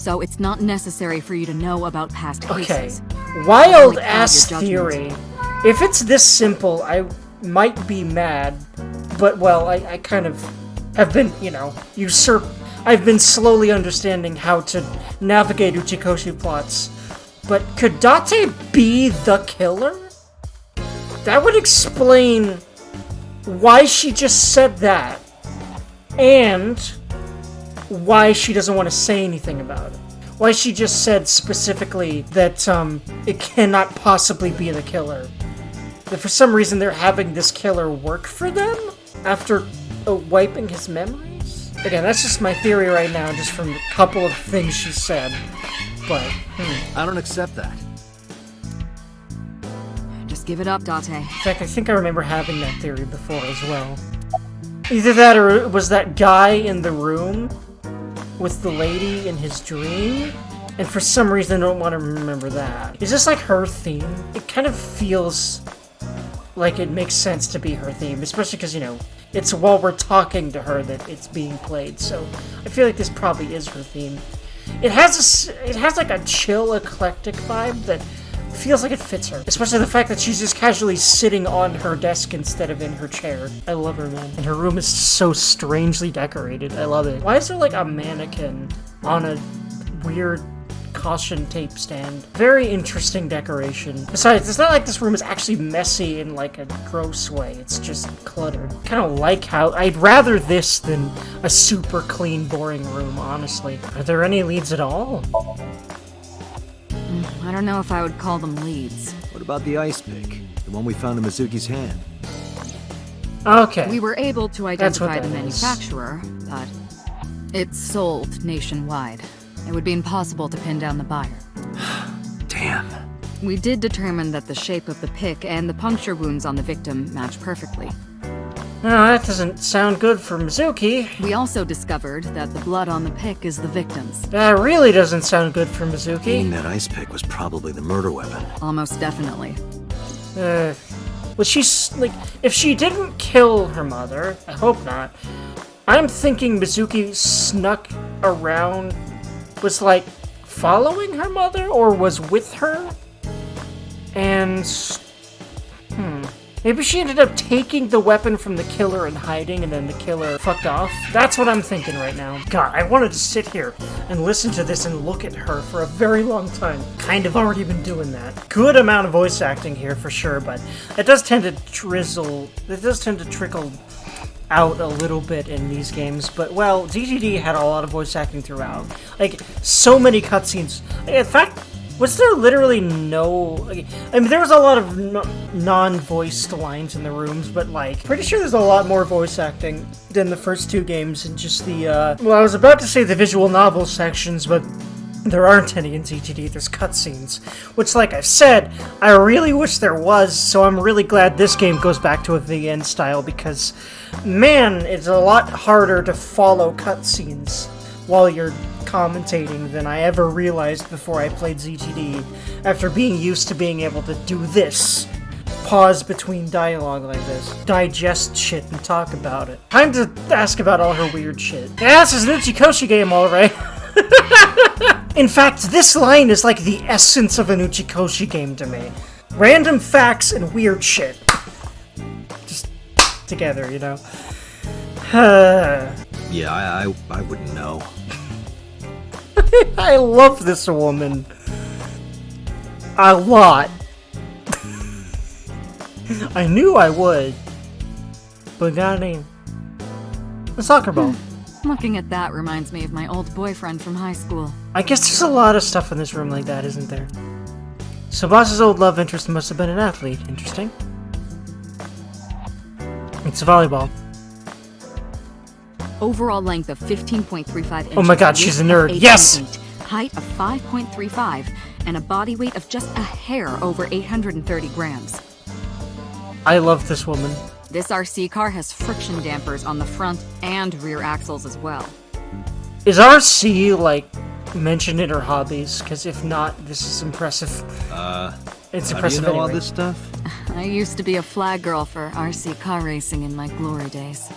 Speaker 2: so it's not necessary for you to know about past cases.
Speaker 1: Okay, wild
Speaker 2: Like,
Speaker 1: ass
Speaker 2: cloud your judgment.
Speaker 1: theory. If it's this simple, I might be mad, but well, I kind of have been, you know, I've been slowly understanding how to navigate Uchikoshi plots. But could Date be the killer? That would explain why she just said that, and why she doesn't want to say anything about it. Why she just said specifically that it cannot possibly be the killer. That for some reason they're having this killer work for them after wiping his memories? Again, that's just my theory right now, just from a couple of things she said. But,
Speaker 8: I don't accept that.
Speaker 2: Just give it up, Date.
Speaker 1: in fact, I think I remember having that theory before as well. Either that or it was that guy in the room with the lady in his dream, and for some reason I don't want to remember that. Is this like her theme? It kind of feels like it makes sense to be her theme, especially because, you know, it's while we're talking to her that it's being played, so I feel like this probably is her theme. It has like a chill, eclectic vibe that feels like it fits her. Especially the fact that she's just casually sitting on her desk instead of in her chair. I love her, man. And her room is so strangely decorated. I love it. Why is there like a mannequin on a weird caution tape stand? Very interesting decoration. Besides, it's not like this room is actually messy in like a gross way. It's just cluttered. Kind of like how I'd rather this than a super clean, boring room, honestly. Are there any leads at all?
Speaker 2: I don't know if I would call them leads.
Speaker 8: What about the ice pick? The one we found in Mizuki's hand?
Speaker 1: Okay.
Speaker 2: We were able to
Speaker 1: That's what
Speaker 2: identify the
Speaker 1: that is.
Speaker 2: manufacturer, but it's sold nationwide. It would be impossible to pin down the buyer.
Speaker 8: Damn.
Speaker 2: We did determine that the shape of the pick and the puncture wounds on the victim match perfectly.
Speaker 1: No, that doesn't sound good for Mizuki.
Speaker 2: We also discovered that the blood on the pick is the victim's.
Speaker 1: That really doesn't sound good for Mizuki.
Speaker 8: Meaning that ice pick was probably the murder weapon.
Speaker 2: Almost definitely.
Speaker 1: Was she, like, if she didn't kill her mother, I hope not, I'm thinking Mizuki snuck around, was, like, following her mother, or was with her, and, maybe she ended up taking the weapon from the killer and hiding, and then the killer fucked off. That's what I'm thinking right now. God, I wanted to sit here and listen to this and look at her for a very long time. Kind of already been doing that. Good amount of voice acting here for sure, but it does tend to trickle out a little bit in these games. But, well, DTD had a lot of voice acting throughout. Like, so many cutscenes. In fact, was there literally no... I mean, there was a lot of non-voiced lines in the rooms, but, like, pretty sure there's a lot more voice acting than the first two games, and just the, well, I was about to say the visual novel sections, but there aren't any in ZTD. There's cutscenes, which, like I've said, I really wish there was, so I'm really glad this game goes back to a VN style, because, man, it's a lot harder to follow cutscenes while you're commentating than I ever realized before I played ZTD, after being used to being able to do this. Pause between dialogue like this. Digest shit and talk about it. Time to ask about all her weird shit. Yeah, this is an Uchikoshi game, alright. In fact, this line is like the essence of an Uchikoshi game to me. Random facts and weird shit. Just together, you know?
Speaker 8: Yeah, I wouldn't know.
Speaker 1: I love this woman. A lot. I knew I would. But goddamn. A soccer ball.
Speaker 2: Looking at that reminds me of my old boyfriend from high school.
Speaker 1: I guess there's a lot of stuff in this room like that, isn't there? So Boss's old love interest must have been an athlete. Interesting. It's a volleyball.
Speaker 2: Overall length of 15.35 inches.
Speaker 1: Oh my god, she's a nerd. Yes!
Speaker 2: Feet, height of 5.35, and a body weight of just a hair over 830 grams.
Speaker 1: I love this woman.
Speaker 2: This RC car has friction dampers on the front and rear axles as well.
Speaker 1: Is RC, like, mentioned in her hobbies? Because if not, this is impressive. It's impressive
Speaker 8: How do you know all
Speaker 1: anyway.
Speaker 8: this stuff?
Speaker 2: I used to be a flag girl for RC car racing in my glory days.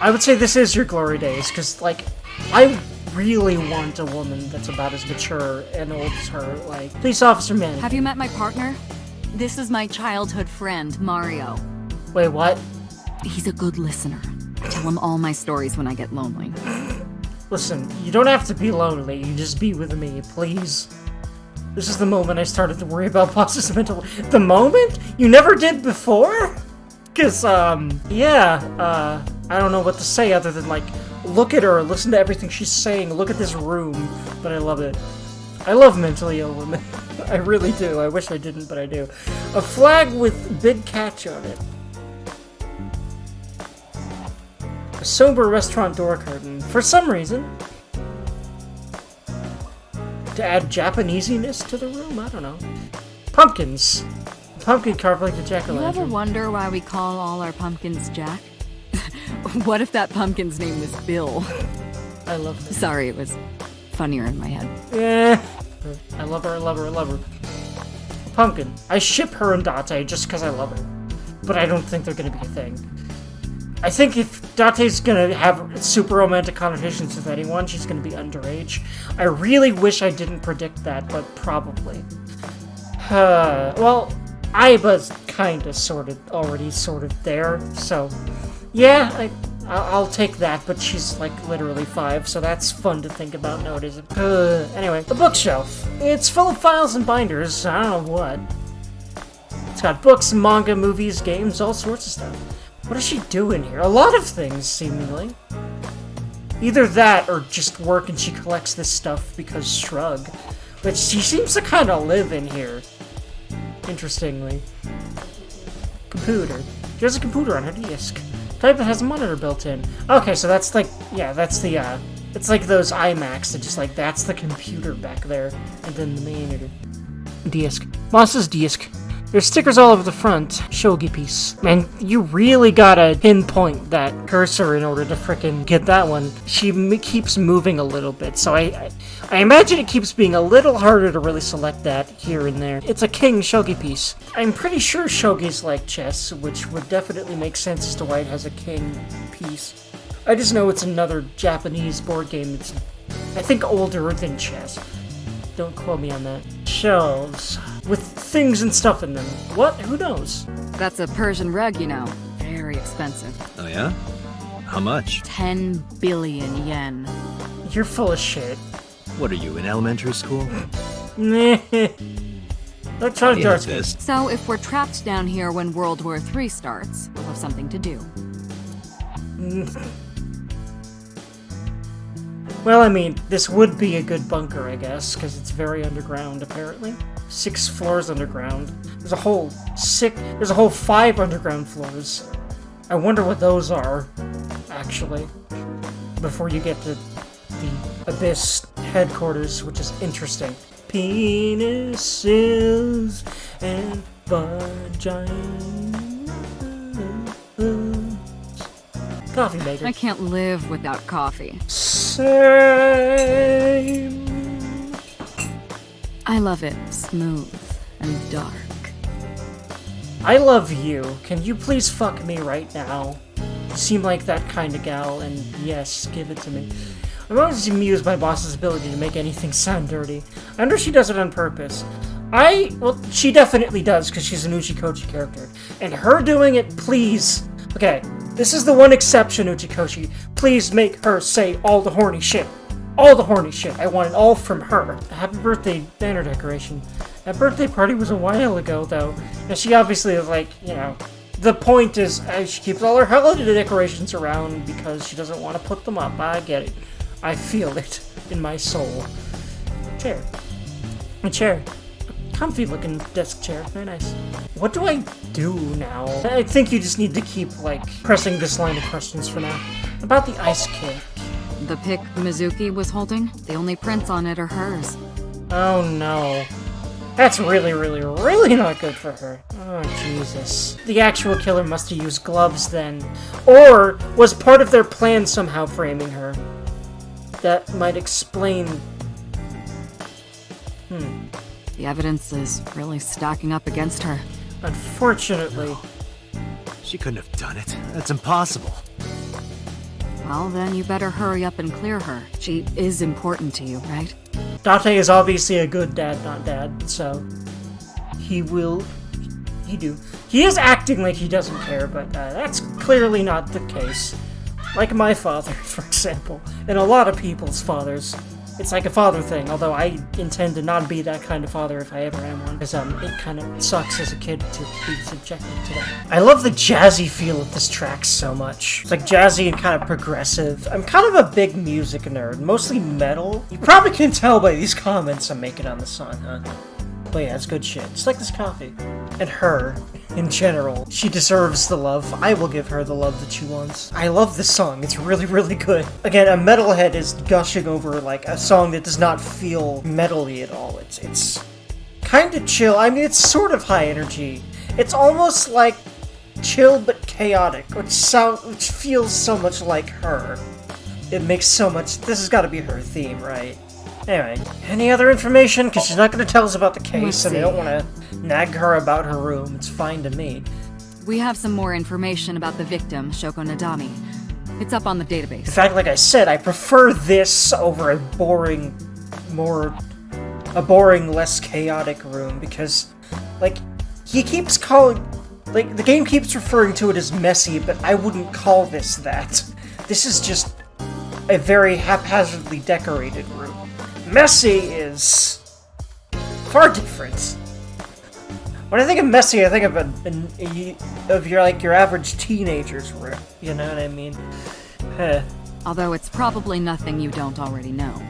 Speaker 1: I would say this is your glory days, because, like, I really want a woman that's about as mature and old as her, like police officer man.
Speaker 2: Have you met my partner? This is my childhood friend, Mario.
Speaker 1: Wait, what?
Speaker 2: He's a good listener. I tell him all my stories when I get lonely.
Speaker 1: Listen, you don't have to be lonely, you just be with me, please. This is the moment I started to worry about Boss's mental... The moment? You never did before? Cause, yeah, I don't know what to say other than, like, look at her, listen to everything she's saying, look at this room, but I love it. I love mentally ill women. I really do. I wish I didn't, but I do. A flag with big catch on it. A sober restaurant door curtain. For some reason. To add Japanesiness to the room? I don't know. Pumpkins. Pumpkin carved like the jack-o'-lantern.
Speaker 2: You ever wonder why we call all our pumpkins Jack? What if that pumpkin's name was Bill?
Speaker 1: I love this.
Speaker 2: Sorry, it was funnier in my head.
Speaker 1: Yeah. I love her, I love her, I love her. Pumpkin. I ship her and Date just because I love her. But I don't think they're gonna be a thing. I think if Date's gonna have super romantic connotations with anyone, she's gonna be underage. I really wish I didn't predict that, but probably. Well, Aiba's kinda already there, so... Yeah, I'll take that, but she's, like, literally 5, so that's fun to think about nowadays. Anyway, the bookshelf. It's full of files and binders, I don't know what. It's got books, manga, movies, games, all sorts of stuff. What does she do in here? A lot of things, seemingly. Either that, or just work and she collects this stuff because shrug. But she seems to kind of live in here. Interestingly. Computer. She has a computer on her desk. Type that has a monitor built in. Okay, so that's like, yeah, that's the, it's like those iMacs that just like, that's the computer back there. And then the main disk. Boss's disk. There's stickers all over the front. Shogi piece. Man, you really gotta pinpoint that cursor in order to frickin' get that one. She keeps moving a little bit, so I imagine it keeps being a little harder to really select that here and there. It's a king shogi piece. I'm pretty sure shogi's like chess, which would definitely make sense as to why it has a king piece. I just know it's another Japanese board game that's, I think, older than chess. Don't quote me on that. Shelves. With things and stuff in them. What? Who knows?
Speaker 2: That's a Persian rug, you know. Very expensive.
Speaker 8: Oh yeah? How much?
Speaker 2: 10 billion yen.
Speaker 1: You're full of shit.
Speaker 8: What are you, in elementary school?
Speaker 1: Electronic arts.
Speaker 8: This.
Speaker 2: So if we're trapped down here when World War III starts, we'll have something to do.
Speaker 1: Well, I mean, this would be a good bunker, I guess, because it's very underground, apparently. 6 floors underground. There's a whole 5 underground floors. I wonder what those are, actually, before you get to the Abyss headquarters, which is interesting. Penises and vaginas. Coffee maker.
Speaker 2: I can't live without coffee.
Speaker 1: Same.
Speaker 2: I love it smooth and dark.
Speaker 1: I love you. Can you please fuck me right now? You seem like that kind of gal, and yes, give it to me. I'm always amused by Boss's ability to make anything sound dirty. I wonder if she does it on purpose. Well, she definitely does, because she's an Uchikoshi character. And her doing it, please. Okay, this is the one exception, Uchikoshi. Please make her say all the horny shit. All the horny shit. I want it all from her. Happy birthday banner decoration. That birthday party was a while ago, though. And she obviously is like, you know, the point is she keeps all her holiday decorations around because she doesn't want to put them up. I get it. I feel it in my soul. Chair. A chair. A comfy looking desk chair. Very nice. What do I do now? I think you just need to keep, like, pressing this line of questions for now. About the ice cake.
Speaker 2: The pic Mizuki was holding, the only prints on it are hers.
Speaker 1: Oh no. That's really, really, really not good for her. Oh, Jesus. The actual killer must have used gloves then. Or was part of their plan somehow framing her. That might explain...
Speaker 2: The evidence is really stacking up against her.
Speaker 1: Unfortunately.
Speaker 8: She couldn't have done it. That's impossible.
Speaker 2: Well, then you better hurry up and clear her. She is important to you, right?
Speaker 1: Date is obviously a good dad, not dad, so he is acting like he doesn't care, but that's clearly not the case. Like my father, for example, and a lot of people's fathers. It's like a father thing, although I intend to not be that kind of father if I ever am one, because it kind of sucks as a kid to be subjected to that. I love the jazzy feel of this track so much. It's like jazzy and kind of progressive. I'm kind of a big music nerd, mostly metal. You probably can tell by these comments I'm making on the song, huh? But yeah, it's good shit. Just like this coffee. And her, in general. She deserves the love. I will give her the love that she wants. I love this song. It's really, really good. Again, a metalhead is gushing over, like, a song that does not feel metal-y at all. It's kind of chill. I mean, it's sort of high energy. It's almost like chill but chaotic, which feels so much like her. It makes so much... This has got to be her theme, right? Anyway, any other information? Because she's not going to tell us about the case, and I don't want to nag her about her room. It's fine to me.
Speaker 2: We have some more information about the victim, Shoko Nadami. It's up on the database.
Speaker 1: In fact, like I said, I prefer this over a boring, less chaotic room, because, like, he keeps calling... Like, the game keeps referring to it as messy, but I wouldn't call this that. This is just a very haphazardly decorated room. Messy is far different. When I think of messy, I think of your average teenager's room. You know what I mean?
Speaker 2: Although it's probably nothing you don't already know.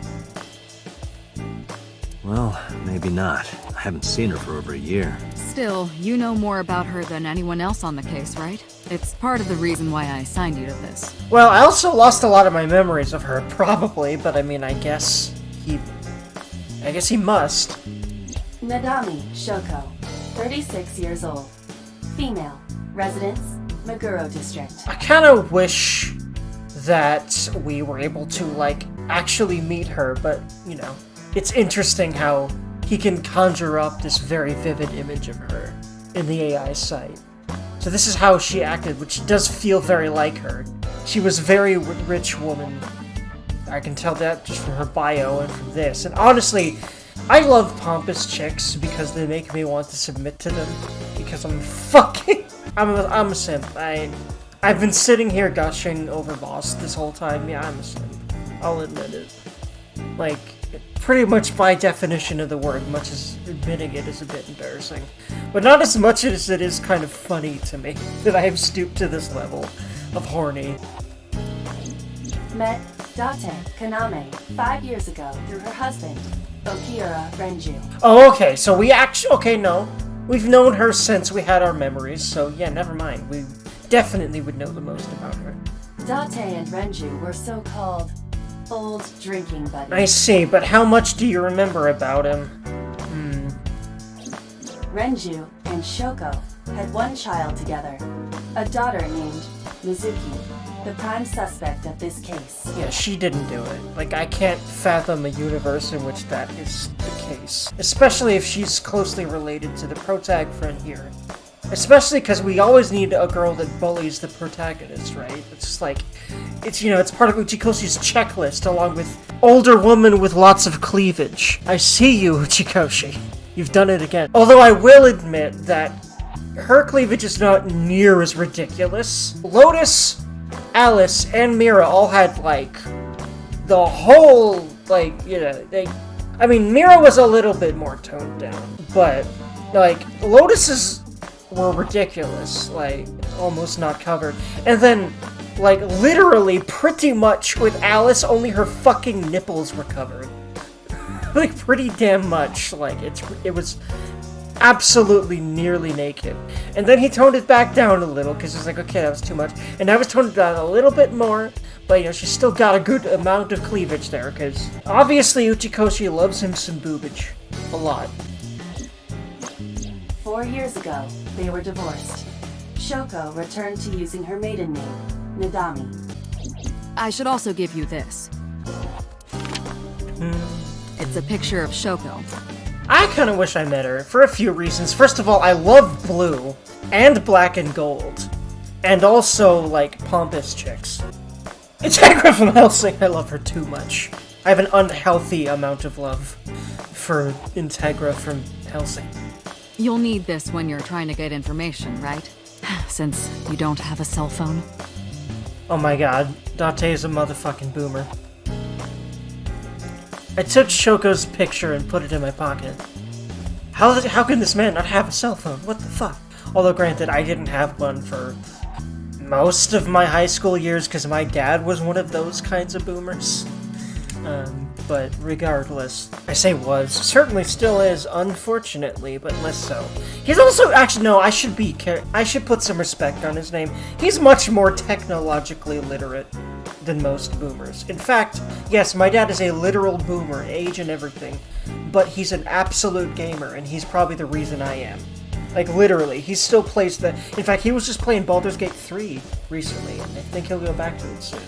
Speaker 3: Well, maybe not. I haven't seen her for over a year.
Speaker 2: Still, you know more about her than anyone else on the case, right? It's part of the reason why I assigned you to this.
Speaker 1: Well, I also lost a lot of my memories of her, probably, but I mean, I guess he must.
Speaker 6: Nadami Shoko, 36 years old. Female. Residence, Meguro District.
Speaker 1: I kind of wish that we were able to, like, actually meet her, but, you know, it's interesting how he can conjure up this very vivid image of her in the AI site. So this is how she acted, which does feel very like her. She was a very rich woman. I can tell that just from her bio and from this. And honestly, I love pompous chicks because they make me want to submit to them. Because I'm a simp. I've been sitting here gushing over Boss this whole time. Yeah, I'm a simp. I'll admit it. Like, pretty much by definition of the word, much as admitting it is a bit embarrassing. But not as much as it is kind of funny to me that I have stooped to this level of horny.
Speaker 6: Met Date Kaname 5 years ago through her husband, Okira Renju.
Speaker 1: Oh, okay, so we've known her since we had our memories, so yeah, never mind. We definitely would know the most about her.
Speaker 6: Date and Renju were so-called old drinking buddies.
Speaker 1: I see, but how much do you remember about him?
Speaker 6: Renju and Shoko had one child together, a daughter named Mizuki, the prime suspect of this case.
Speaker 1: Yeah, she didn't do it. Like, I can't fathom a universe in which that is the case. Especially if she's closely related to the protag friend here. Especially because we always need a girl that bullies the protagonist, right? It's just like, it's part of Uchikoshi's checklist, along with older woman with lots of cleavage. I see you, Uchikoshi. You've done it again. Although I will admit that her cleavage is not near as ridiculous. Lotus, Alice, and Mira all had, like, the whole, like, Mira was a little bit more toned down, but, like, Lotus's were ridiculous, like, almost not covered. And then, like, literally, pretty much with Alice, only her fucking nipples were covered. Like, pretty damn much. Like, it was absolutely nearly naked. And then he toned it back down a little, because he's like, okay, that was too much. And now he's toned it down a little bit more, but, she's still got a good amount of cleavage there, because obviously Uchikoshi loves him some boobage. A lot.
Speaker 6: 4 years ago, they were divorced. Shoko returned to using her maiden name, Nadami.
Speaker 2: I should also give you this. It's a picture of Shoko.
Speaker 1: I kind of wish I met her, for a few reasons. First of all, I love blue, and black and gold, and also, like, pompous chicks. Integra from Hellsing, I love her too much. I have an unhealthy amount of love for Integra from Hellsing.
Speaker 2: You'll need this when you're trying to get information, right? Since you don't have a cell phone.
Speaker 1: Oh my god, Date is a motherfucking boomer. I took Shoko's picture and put it in my pocket. How can this man not have a cell phone? What the fuck? Although granted, I didn't have one for most of my high school years because my dad was one of those kinds of boomers. But regardless, I say was, certainly still is, unfortunately, but less so. He's also, actually no, I should put some respect on his name. He's much more technologically literate than most boomers. In fact, yes, my dad is a literal boomer, age and everything, but he's an absolute gamer, and he's probably the reason I am. Like, literally, he still plays the... In fact, he was just playing Baldur's Gate 3 recently, and I think he'll go back to it soon.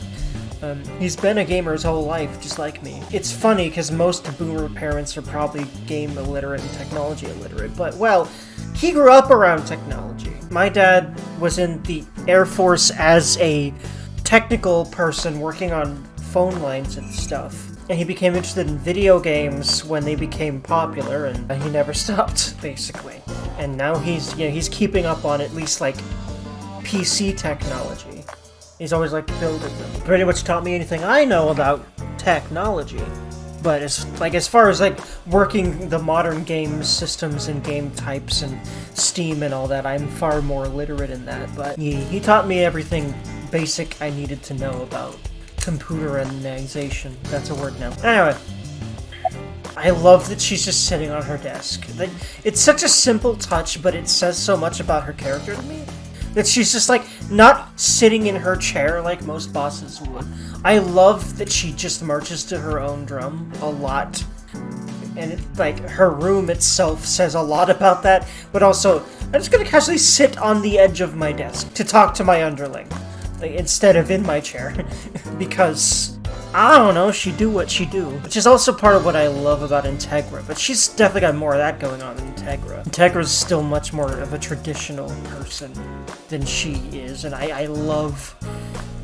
Speaker 1: He's been a gamer his whole life, just like me. It's funny, because most boomer parents are probably game illiterate and technology illiterate, but, well, he grew up around technology. My dad was in the Air Force as a technical person working on phone lines and stuff. And he became interested in video games when they became popular, and he never stopped, basically. And now he's keeping up on at least, like, PC technology. He's always, like, building them. Pretty much taught me anything I know about technology. But as far as, like, working the modern game systems and game types and Steam and all that, I'm far more literate in that. But he taught me everything basic I needed to know about computerization. That's a word now. Anyway, I love that she's just sitting on her desk. It's such a simple touch, but it says so much about her character to me. That she's just, like, not sitting in her chair like most bosses would. I love that she just marches to her own drum a lot. And, her room itself says a lot about that. But also, I'm just gonna casually sit on the edge of my desk to talk to my underling. Instead of in my chair. Because, I don't know, she do what she do. Which is also part of what I love about Integra, but she's definitely got more of that going on than Integra. Integra's still much more of a traditional person than she is, and I love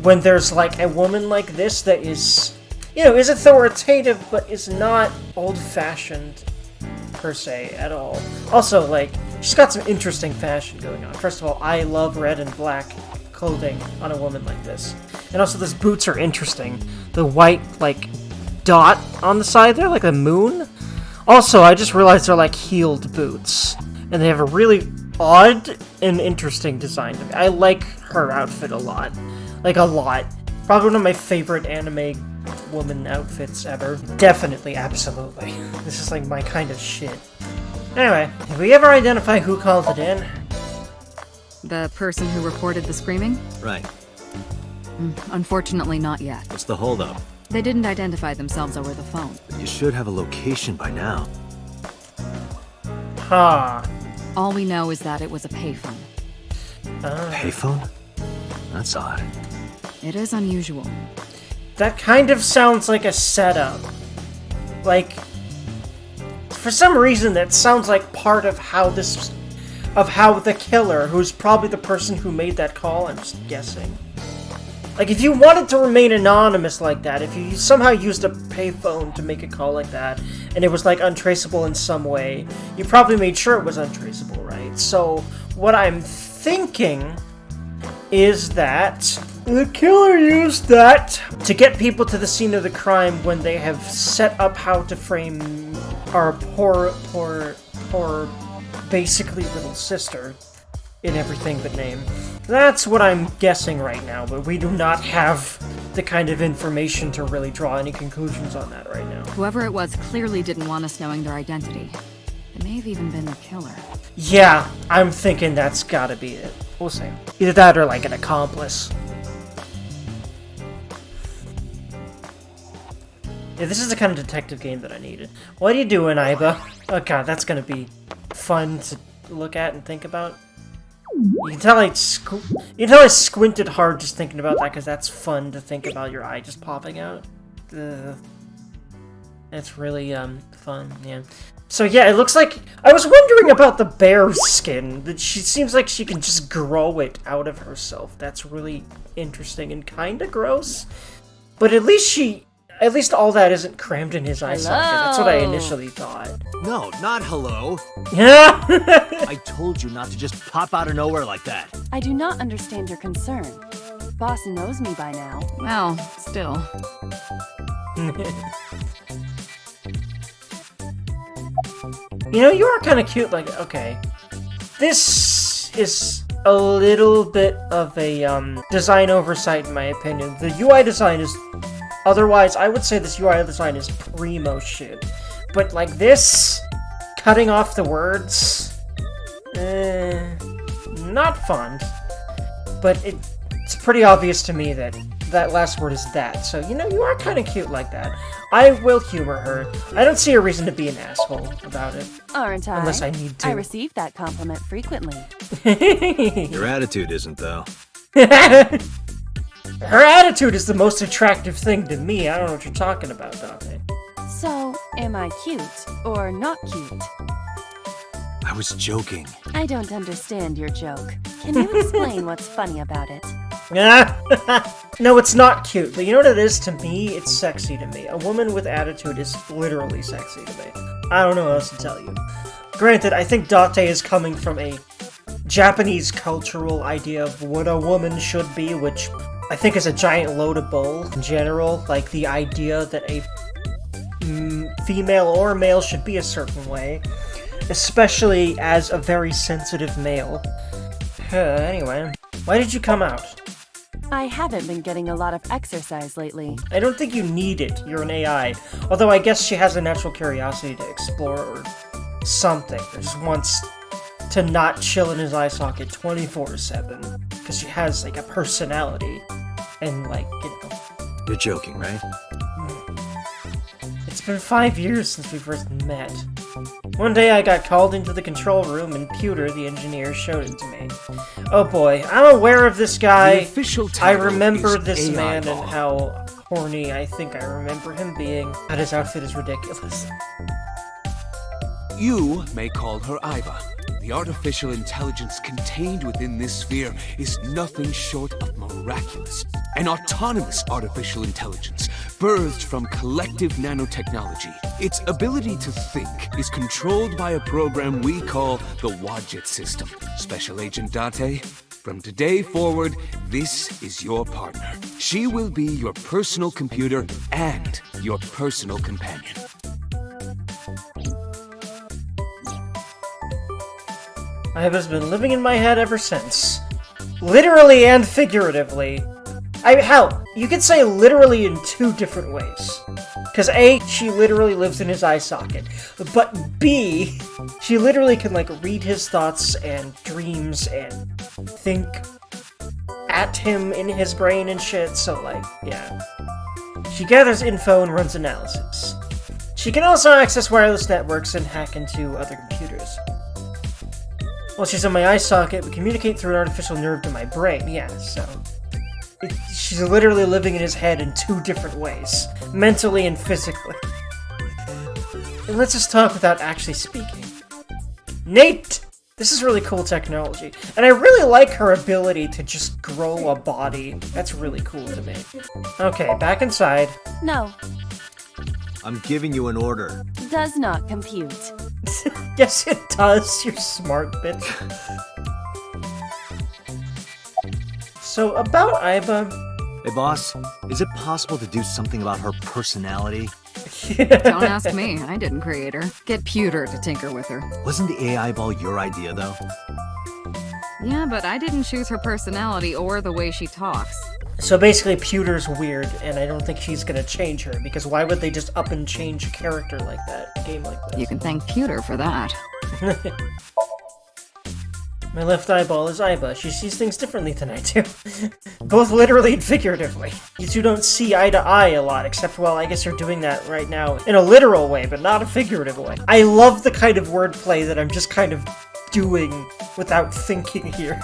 Speaker 1: when there's, like, a woman like this that is, is authoritative, but is not old-fashioned, per se, at all. Also, like, she's got some interesting fashion going on. First of all, I love red and black clothing on a woman like this. And also, those boots are interesting. The white, like, dot on the side there, like a moon. Also, I just realized they're, like, heeled boots. And they have a really odd and interesting design to me. I like her outfit a lot. Like, a lot. Probably one of my favorite anime woman outfits ever. Definitely, absolutely. This is, like, my kind of shit. Anyway, did we ever identify who called it in?
Speaker 2: The person who reported the screaming?
Speaker 8: Right.
Speaker 2: Unfortunately, not yet.
Speaker 8: What's the holdup?
Speaker 2: They didn't identify themselves over the phone.
Speaker 8: But you should have a location by now.
Speaker 1: Huh.
Speaker 2: All we know is that it was a payphone.
Speaker 8: Payphone? That's odd.
Speaker 2: It is unusual.
Speaker 1: That kind of sounds like a setup. Like, for some reason, that sounds like part of how the killer, who's probably the person who made that call, I'm just guessing. Like, if you wanted to remain anonymous like that, if you somehow used a payphone to make a call like that, and it was, like, untraceable in some way, you probably made sure it was untraceable, right? So, what I'm thinking is that the killer used that to get people to the scene of the crime when they have set up how to frame our poor, basically little sister in everything but name. That's what I'm guessing right now, but we do not have the kind of information to really draw any conclusions on that right now.
Speaker 2: Whoever it was clearly didn't want us knowing their identity. It may have even been the killer.
Speaker 1: Yeah, I'm thinking that's gotta be it. We'll see. Either that or, like, an accomplice. Yeah, this is the kind of detective game that I needed. What are you doing, Iba? Oh god, that's gonna be fun to look at and think about. You can tell I squinted hard just thinking about that, because that's fun to think about your eye just popping out. Ugh. That's really, fun, yeah. So yeah, it looks like... I was wondering about the bear skin. That she seems like she can just grow it out of herself. That's really interesting and kinda gross. But at least all that isn't crammed in his eye socket. That's what I initially thought.
Speaker 8: No, not hello.
Speaker 1: Yeah.
Speaker 8: I told you not to just pop out of nowhere like that.
Speaker 7: I do not understand your concern. Boss knows me by now.
Speaker 2: Well, still.
Speaker 1: You know, you are kind of cute. Like, okay, this is a little bit of a design oversight in my opinion. The UI design is, otherwise, I would say this UI design is primo shit. But like this, cutting off the words, not fun. But it's pretty obvious to me that that last word is that. So, you know, you are kind of cute like that. I will humor her. I don't see a reason to be an asshole about it.
Speaker 7: Aren't I?
Speaker 1: Unless I need to.
Speaker 7: I receive that compliment frequently.
Speaker 8: Your attitude isn't, though.
Speaker 1: Her attitude is the most attractive thing to me. I don't know what you're talking about, Dante.
Speaker 7: So, am I cute or not cute?
Speaker 8: I was joking.
Speaker 7: I don't understand your joke. Can you explain what's funny about it?
Speaker 1: No, it's not cute, but you know what it is to me? It's sexy to me. A woman with attitude is literally sexy to me. I don't know what else to tell you. Granted, I think Date is coming from a Japanese cultural idea of what a woman should be, which I think is a giant load of bull in general. Like, the idea that a female or male should be a certain way, especially as a very sensitive male. Anyway, why did you come out?
Speaker 7: I haven't been getting a lot of exercise lately.
Speaker 1: I don't think you need it. You're an AI. Although I guess she has a natural curiosity to explore or something. Or just wants to not chill in his eye socket 24/7. Because she has, like, a personality. And, like, you know.
Speaker 8: You're joking, right?
Speaker 1: It's been 5 years since we first met. One day I got called into the control room and Pewter, the engineer, showed it to me. Oh boy, I'm aware of this guy. I remember this man and how horny I think I remember him being. God, his outfit is ridiculous.
Speaker 9: You may call her Iva. The artificial intelligence contained within this sphere is nothing short of miraculous. An autonomous artificial intelligence, birthed from collective nanotechnology. Its ability to think is controlled by a program we call the Wadjet system. Special Agent Date, from today forward, this is your partner. She will be your personal computer and your personal companion.
Speaker 1: Iva's been living in my head ever since. Literally and figuratively. Hell, you could say literally in two different ways. Because A, she literally lives in his eye socket. But B, she literally can, like, read his thoughts and dreams and think at him in his brain and shit, so, like, yeah. She gathers info and runs analysis. She can also access wireless networks and hack into other computers. While she's in my eye socket, we communicate through an artificial nerve to my brain, yeah, so... she's literally living in his head in two different ways. Mentally and physically. It lets us talk without actually speaking. Nate! This is really cool technology. And I really like her ability to just grow a body. That's really cool to me. Okay, back inside.
Speaker 7: No.
Speaker 8: I'm giving you an order.
Speaker 7: Does not compute.
Speaker 1: Yes, it does, you smart bitch. So, about Iva...
Speaker 8: Hey, boss, is it possible to do something about her personality?
Speaker 2: Don't ask me. I didn't create her. Get Pewter to tinker with her.
Speaker 8: Wasn't the AI ball your idea, though?
Speaker 2: Yeah, but I didn't choose her personality or the way she talks.
Speaker 1: So basically, Pewter's weird, and I don't think she's gonna change her, because why would they just up and change a character like that, a game like this?
Speaker 2: You can thank Pewter for that.
Speaker 1: My left eyeball is Iva. She sees things differently than I do. Both literally and figuratively. You two don't see eye to eye a lot, except, well, I guess you're doing that right now in a literal way, but not a figurative way. I love the kind of wordplay that I'm just kind of doing without thinking here.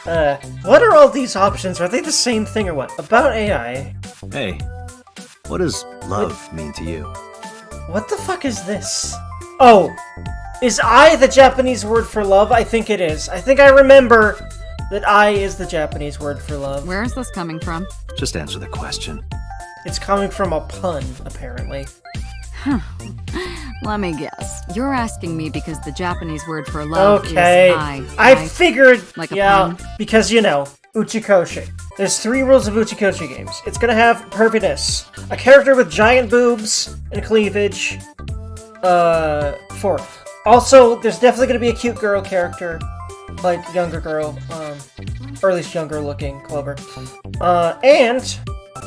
Speaker 1: What are all these options? Are they the same thing or what? About AI.
Speaker 8: Hey, what does love mean to you?
Speaker 1: What the fuck is this? Oh, is I the Japanese word for love? I think it is. I think I remember that I is the Japanese word for love.
Speaker 2: Where is this coming from?
Speaker 3: Just answer the question.
Speaker 1: It's coming from a pun, apparently.
Speaker 2: Let me guess. You're asking me because the Japanese word for love is
Speaker 1: I figured,
Speaker 2: like a
Speaker 1: yeah,
Speaker 2: pun?
Speaker 1: because, you know, Uchikoshi. There's 3 rules of Uchikoshi games. It's gonna have perviness, a character with giant boobs and cleavage, 4. Also, there's definitely gonna be a cute girl character, like younger girl, or at least younger looking Clover. And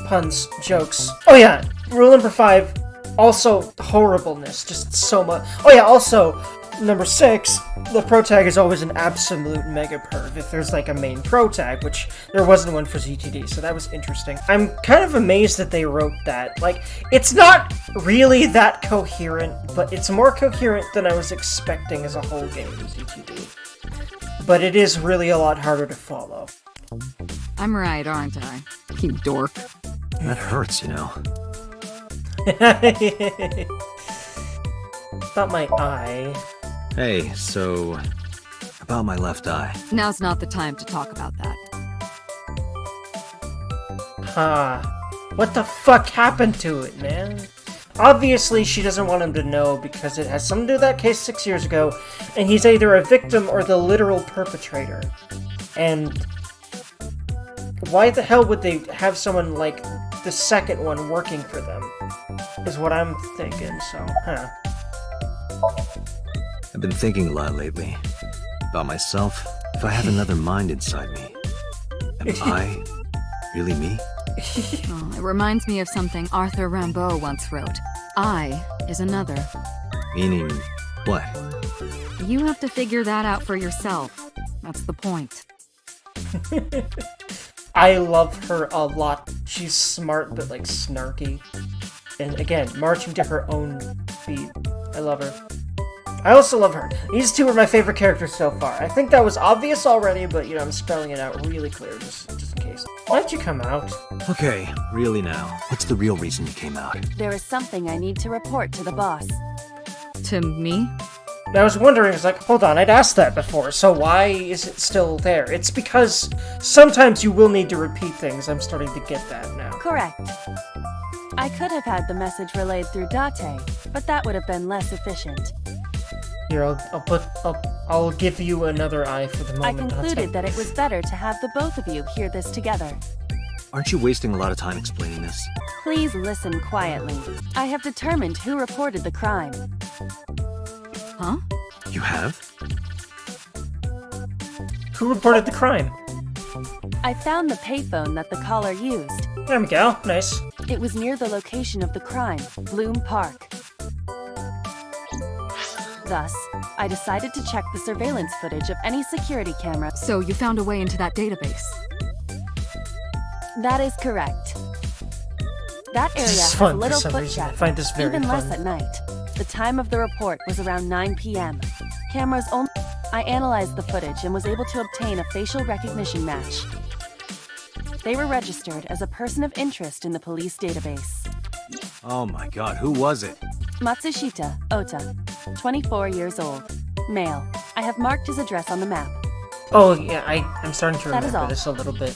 Speaker 1: puns, jokes. Oh yeah, rule number 5, also horribleness, just so much. Oh yeah, also, number 6, the pro tag is always an absolute mega perv if there's like a main pro tag, which there wasn't one for ZTD, so that was interesting. I'm kind of amazed that they wrote that. Like, it's not really that coherent, but it's more coherent than I was expecting as a whole game in ZTD. But it is really a lot harder to follow.
Speaker 2: I'm right, aren't I? You dork.
Speaker 3: That hurts, you know.
Speaker 1: Not my eye.
Speaker 3: Hey, so... about my left eye.
Speaker 2: Now's not the time to talk about that.
Speaker 1: What the fuck happened to it, man? Obviously, she doesn't want him to know because it has something to do with that case 6 years ago, and he's either a victim or the literal perpetrator. And why the hell would they have someone like the second one working for them? Is what I'm thinking, so,
Speaker 3: I've been thinking a lot lately. About myself. If I have another mind inside me, am I really me?
Speaker 2: Oh, it reminds me of something Arthur Rimbaud once wrote. I is another.
Speaker 3: Meaning what?
Speaker 2: You have to figure that out for yourself. That's the point.
Speaker 1: I love her a lot. She's smart, but, like, snarky. And, again, marching to her own beat. I love her. I also love her. These 2 are my favorite characters so far. I think that was obvious already, but, you know, I'm spelling it out really clear, just in case. Why'd you come out?
Speaker 3: Okay, really now. What's the real reason you came out?
Speaker 6: There is something I need to report to the boss.
Speaker 2: To me?
Speaker 1: I was wondering, it's like, hold on, I'd asked that before, so why is it still there? It's because sometimes you will need to repeat things. I'm starting to get that now.
Speaker 6: Correct. I could have had the message relayed through Date, but that would have been less efficient.
Speaker 1: Here, I'll give you another eye for the
Speaker 6: I
Speaker 1: moment.
Speaker 6: concluded that it was better to have the both of you hear this together.
Speaker 3: Aren't you wasting a lot of time explaining this?
Speaker 6: Please listen quietly. I have determined who reported the crime.
Speaker 2: Huh?
Speaker 3: You have?
Speaker 1: Who reported the crime?
Speaker 6: I found the payphone that the caller used.
Speaker 1: There we go. Nice.
Speaker 6: It was near the location of the crime, Bloom Park. Thus, I decided to check the surveillance footage of any security camera.
Speaker 2: So you found a way into that database?
Speaker 6: That is correct. That area
Speaker 1: This is
Speaker 6: has
Speaker 1: fun
Speaker 6: little
Speaker 1: for some
Speaker 6: foot
Speaker 1: reason. I
Speaker 6: traffic,
Speaker 1: find this very
Speaker 6: even
Speaker 1: fun.
Speaker 6: less at night. The time of the report was around 9 p.m. Cameras only. I analyzed the footage and was able to obtain a facial recognition match. They were registered as a person of interest in the police database.
Speaker 3: Oh my god, who was it?
Speaker 6: Matsushita Ota, 24 years old, male. I have marked his address on the map.
Speaker 1: Oh, yeah, I'm starting to
Speaker 6: That is
Speaker 1: remember
Speaker 6: all.
Speaker 1: this a little bit.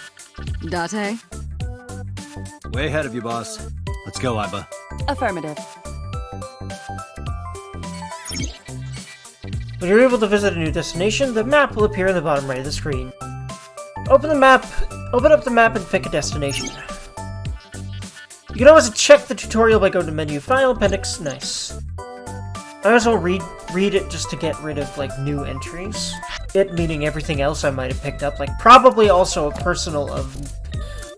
Speaker 2: Date?
Speaker 3: Way ahead of you, boss. Let's go, Iba.
Speaker 6: Affirmative.
Speaker 1: When you're able to visit a new destination, the map will appear in the bottom right of the screen. Open up the map and pick a destination. You can always check the tutorial by going to menu, file, appendix, nice. I might as well read it just to get rid of, like, new entries. It meaning everything else I might have picked up, like, probably also a personal of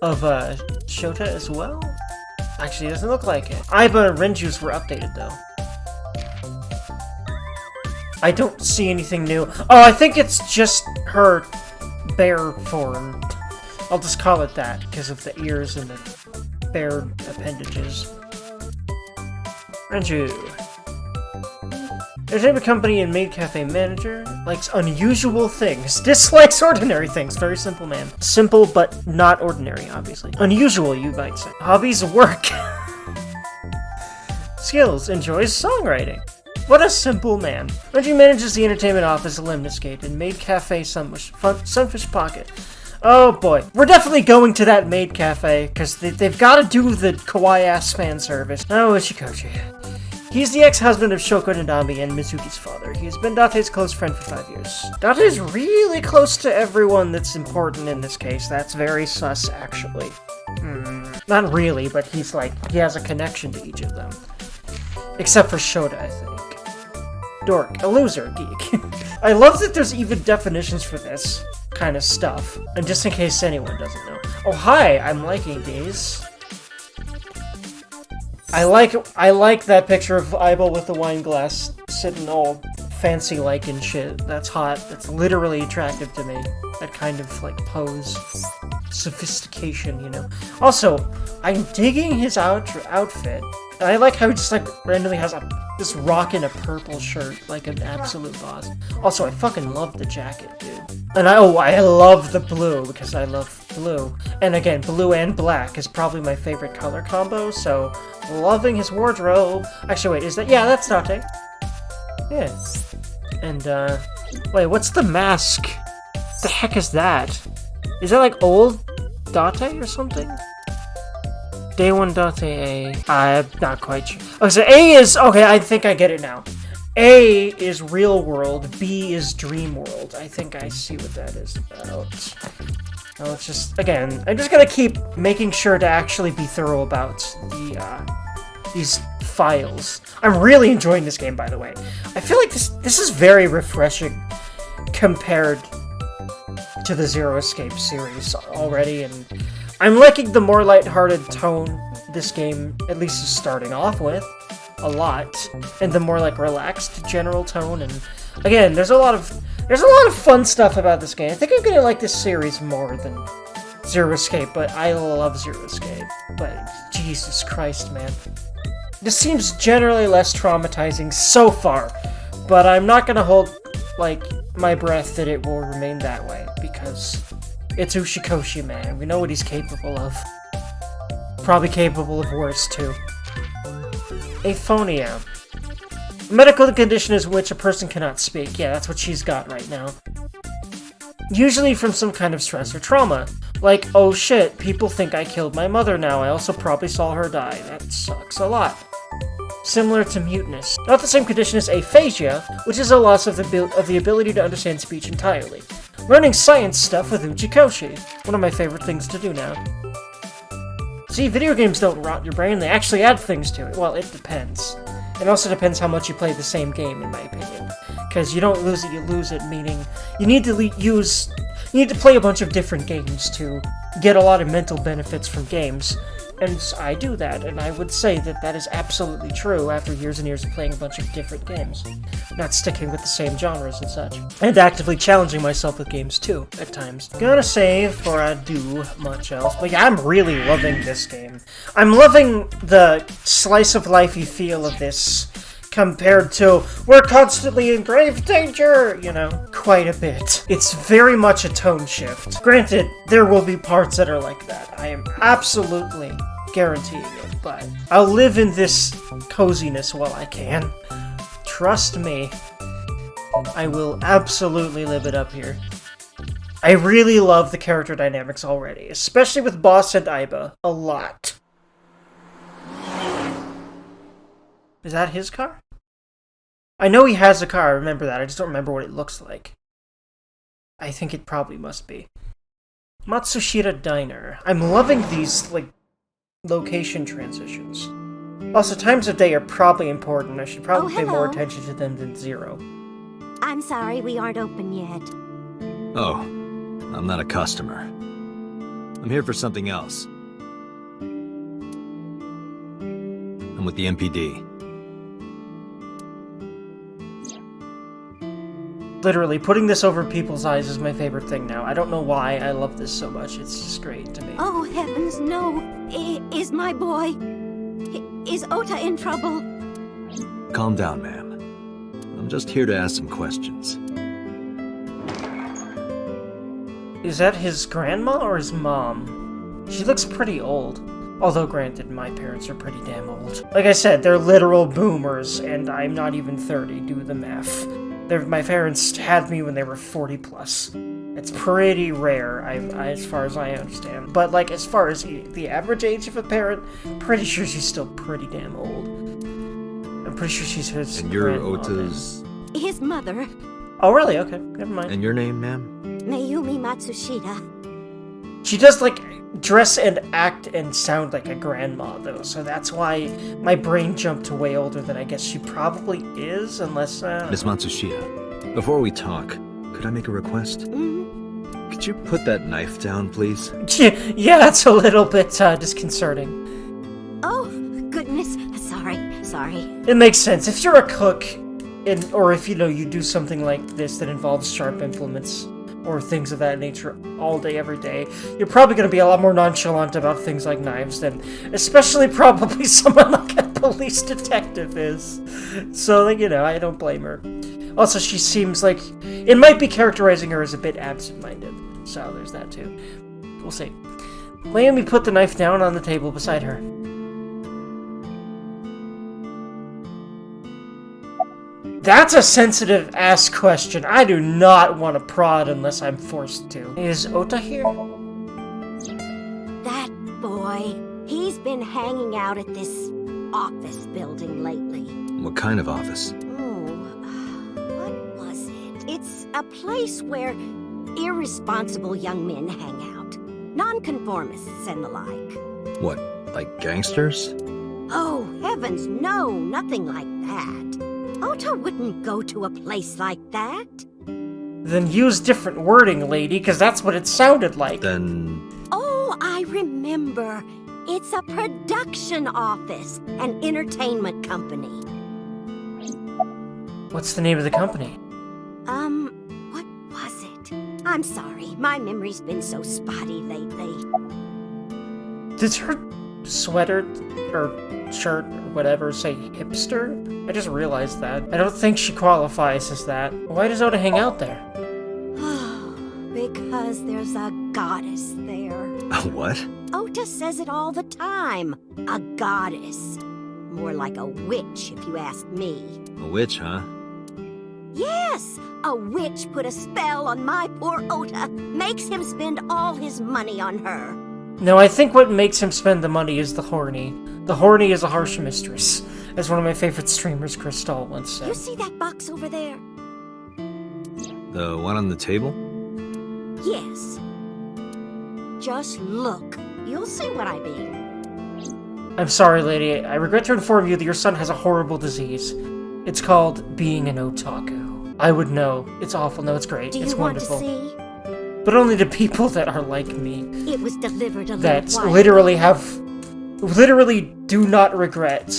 Speaker 1: Shota as well? Actually, it doesn't look like it. Iba and Renju's were updated, though. I don't see anything new. Oh, I think it's just her bear form. I'll just call it that, because of the ears and the bear appendages. Renju. Entertainment company and maid cafe manager. Likes unusual things. Dislikes ordinary things. Very simple man. Simple, but not ordinary, obviously. Unusual, you might say. Hobbies, work. Skills. Enjoys songwriting. What a simple man. Renju manages the entertainment office Lemniscate and maid cafe Sunfish Pocket. Oh boy. We're definitely going to that maid cafe, because they've got to do the kawaii-ass fan service. Oh, Ushikoshi. He's the ex-husband of Shoko Nanami and Mizuki's father. He's been Date's close friend for 5 years. Date's really close to everyone that's important in this case. That's very sus, actually. Not really, but he has a connection to each of them. Except for Shota, I think. Dork, a loser, geek. I love that there's even definitions for this kind of stuff. And just in case anyone doesn't know. Oh, hi, I'm liking these. I like that picture of Aiba with the wine glass sitting all fancy-like and shit. That's hot. That's literally attractive to me. That kind of, pose. Sophistication, you know. Also, I'm digging his outfit. And I like how he just, randomly has this rock in a purple shirt, like an absolute boss. Also, I fucking love the jacket, dude. And I love the blue, because I love blue. And again, blue and black is probably my favorite color combo, so loving his wardrobe. Actually, wait, yeah, that's Date. Yeah. And, wait, what's the mask? The heck is that? Is that, old Date or something? Day 1 Date A. I'm not quite sure. Oh, so A is... Okay, I think I get it now. A is real world, B is dream world. I think I see what that is about. Now it's just... Again, I'm just gonna keep making sure to actually be thorough about these files. I'm really enjoying this game, by the way. I feel like this is very refreshing compared to the Zero Escape series already, and I'm liking the more lighthearted tone this game at least is starting off with a lot, and the more relaxed general tone. And again, there's a lot of fun stuff about this game. I think I'm gonna like this series more than Zero Escape, but I love Zero Escape. But Jesus Christ, man. This seems generally less traumatizing so far, but I'm not gonna hold my breath that it will remain that way, because it's Ushikoshi, man. We know what he's capable of. Probably capable of worse, too. Aphonia. A medical condition is which a person cannot speak. Yeah, that's what she's got right now. Usually from some kind of stress or trauma. Like, oh shit, people think I killed my mother now. I also probably saw her die. That sucks a lot. Similar to muteness. Not the same condition as aphasia, which is a loss of the ability to understand speech entirely. Learning science stuff with Uchikoshi. One of my favorite things to do now. See, video games don't rot your brain, they actually add things to it. Well, it depends. It also depends how much you play the same game, in my opinion. Because you don't lose it, you lose it, meaning you need to play a bunch of different games to get a lot of mental benefits from games. And I do that, and I would say that that is absolutely true after years and years of playing a bunch of different games. Not sticking with the same genres and such. And actively challenging myself with games too, at times. Gonna save before I do much else. But yeah, I'm really loving this game. I'm loving the slice-of-lifey feel of this compared to, we're constantly in grave danger, you know, quite a bit. It's very much a tone shift. Granted, there will be parts that are like that. I am absolutely guaranteeing it, but I'll live in this coziness while I can. Trust me, I will absolutely live it up here. I really love the character dynamics already, especially with Boss and Aiba, a lot. Is that his car? I know he has a car, I remember that, I just don't remember what it looks like. I think it probably must be. Matsushita Diner. I'm loving these, location transitions. Also, times of day are probably important. I should probably pay more attention to them than Zero.
Speaker 7: I'm sorry we aren't open yet.
Speaker 3: Oh, I'm not a customer. I'm here for something else. I'm with the MPD.
Speaker 1: Literally, putting this over people's eyes is my favorite thing now. I don't know why I love this so much. It's just great to me.
Speaker 7: Oh, heavens, no. Is my boy... Is Ota in trouble?
Speaker 3: Calm down, ma'am. I'm just here to ask some questions.
Speaker 1: Is that his grandma or his mom? She looks pretty old. Although, granted, my parents are pretty damn old. Like I said, they're literal boomers, and I'm not even 30. Do the math. My parents had me when they were 40 plus. It's pretty rare, as far as I understand. But, like, as far as the average age of a parent, pretty sure she's still pretty damn old. I'm pretty sure she's his
Speaker 3: And you're
Speaker 1: grandmother.
Speaker 3: Ota's...
Speaker 7: His mother,
Speaker 1: Oh, really? Okay, never mind.
Speaker 3: And your name, ma'am?
Speaker 7: Mayumi Matsushita.
Speaker 1: She does, like, dress and act and sound like a grandma, though, so that's why my brain jumped to way older than I guess she probably is, unless,
Speaker 3: Miss Matsushita, before we talk, could I make a request?
Speaker 7: Mm-hmm.
Speaker 3: Could you put that knife down, please?
Speaker 1: Yeah, it's a little bit, disconcerting.
Speaker 7: Oh, goodness. Sorry.
Speaker 1: It makes sense. If you're a cook, or if, you do something like this that involves sharp implements, or things of that nature all day, every day, you're probably going to be a lot more nonchalant about things like knives than, especially probably someone like a police detective is. So, I don't blame her. Also, she seems like, it might be characterizing her as a bit absent-minded. So, there's that too. We'll see. Mayumi put the knife down on the table beside her. That's a sensitive-ass question. I do not want to prod unless I'm forced to. Is Ota here?
Speaker 10: That boy, he's been hanging out at this office building lately.
Speaker 3: What kind of office?
Speaker 10: Oh, what was it? It's a place where irresponsible young men hang out. Nonconformists and the like.
Speaker 3: What, like gangsters?
Speaker 10: Oh, heavens, no, nothing like that. Ota wouldn't go to a place like that.
Speaker 1: Then use different wording, lady, because that's what it sounded like.
Speaker 3: Then...
Speaker 10: Oh, I remember. It's a production office, an entertainment company.
Speaker 1: What's the name of the company?
Speaker 10: What was it? I'm sorry, my memory's been so spotty lately.
Speaker 1: Does her sweater, or shirt, or whatever, say hipster? I just realized that. I don't think she qualifies as that. Why does Ota hang out there?
Speaker 10: Because there's a goddess there.
Speaker 3: A what?
Speaker 10: Ota says it all the time. A goddess. More like a witch, if you ask me.
Speaker 3: A witch, huh?
Speaker 10: Yes! A witch put a spell on my poor Ota. Makes him spend all his money on her.
Speaker 1: No, I think what makes him spend the money is the horny. The horny is a harsh mistress, as one of my favorite streamers, Crystal, once said.
Speaker 10: You see that box over there?
Speaker 3: The one on the table?
Speaker 10: Yes. Just look. You'll see what I mean.
Speaker 1: I'm sorry, lady. I regret to inform you that your son has a horrible disease. It's called being an otaku. I would know. It's awful. No, it's great.
Speaker 10: Do you
Speaker 1: it's
Speaker 10: want
Speaker 1: wonderful.
Speaker 10: to see?
Speaker 1: But only to people that are like me.
Speaker 10: It was delivered a
Speaker 1: That
Speaker 10: little while
Speaker 1: literally do not regret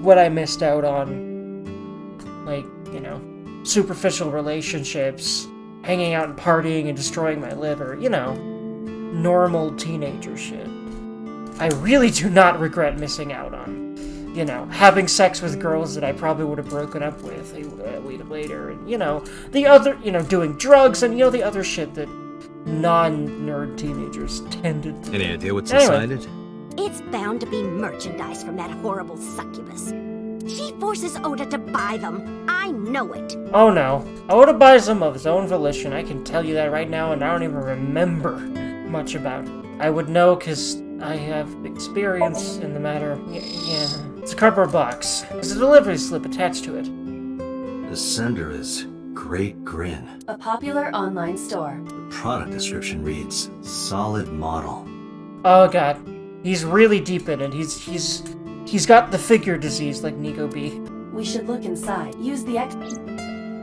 Speaker 1: what I missed out on. Like, superficial relationships, hanging out and partying and destroying my liver. Normal teenager shit. I really do not regret missing out on, having sex with girls that I probably would have broken up with later, and, the other, doing drugs and, the other shit that non-nerd teenagers tended to.
Speaker 3: Any idea what's inside it?
Speaker 10: It's bound to be merchandise from that horrible succubus. She forces Ota to buy them. I know it.
Speaker 1: Oh no. Ota buys them of his own volition. I can tell you that right now, and I don't even remember much about it. I would know because I have experience in the matter. Yeah. It's a cardboard box. There's a delivery slip attached to it.
Speaker 3: The sender is Great Grin.
Speaker 6: A popular online store.
Speaker 3: The product description reads, solid model.
Speaker 1: Oh god. He's really deep in it. He's got the figure disease like Nico B.
Speaker 6: We should look inside. Use the X.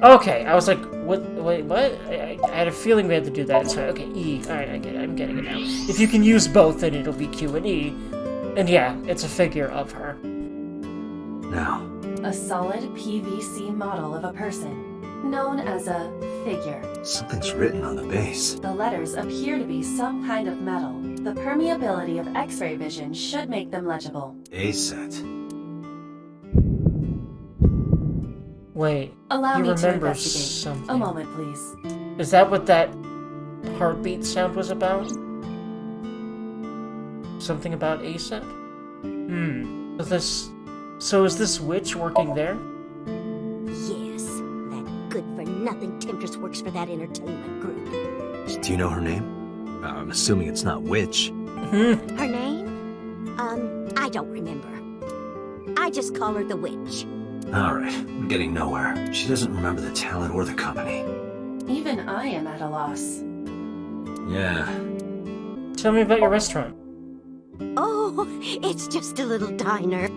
Speaker 1: Okay, I was like, what? Wait, what? I had a feeling we had to do that. So, okay, E. Alright, I get it. I'm getting it now. If you can use both, then it'll be Q and E. And yeah, it's a figure of her.
Speaker 3: Now.
Speaker 6: A solid PVC model of a person, known as a figure.
Speaker 3: Something's written on the base.
Speaker 6: The letters appear to be some kind of metal. The permeability of X-ray vision should make them legible.
Speaker 3: A set.
Speaker 1: Wait,
Speaker 6: Allow
Speaker 1: he
Speaker 6: me to
Speaker 1: remembers
Speaker 6: investigate.
Speaker 1: something.
Speaker 6: A moment, please.
Speaker 1: Is that what that heartbeat sound was about? Something about A set? So is this witch working there?
Speaker 10: Yes, that good-for-nothing temptress works for that entertainment group.
Speaker 3: Do you know her name? I'm assuming it's not Witch.
Speaker 10: Her name? I don't remember. I just call her the Witch.
Speaker 3: Alright, I'm getting nowhere. She doesn't remember the talent or the company.
Speaker 6: Even I am at a loss.
Speaker 3: Yeah.
Speaker 1: Tell me about your restaurant.
Speaker 10: Oh, it's just a little diner.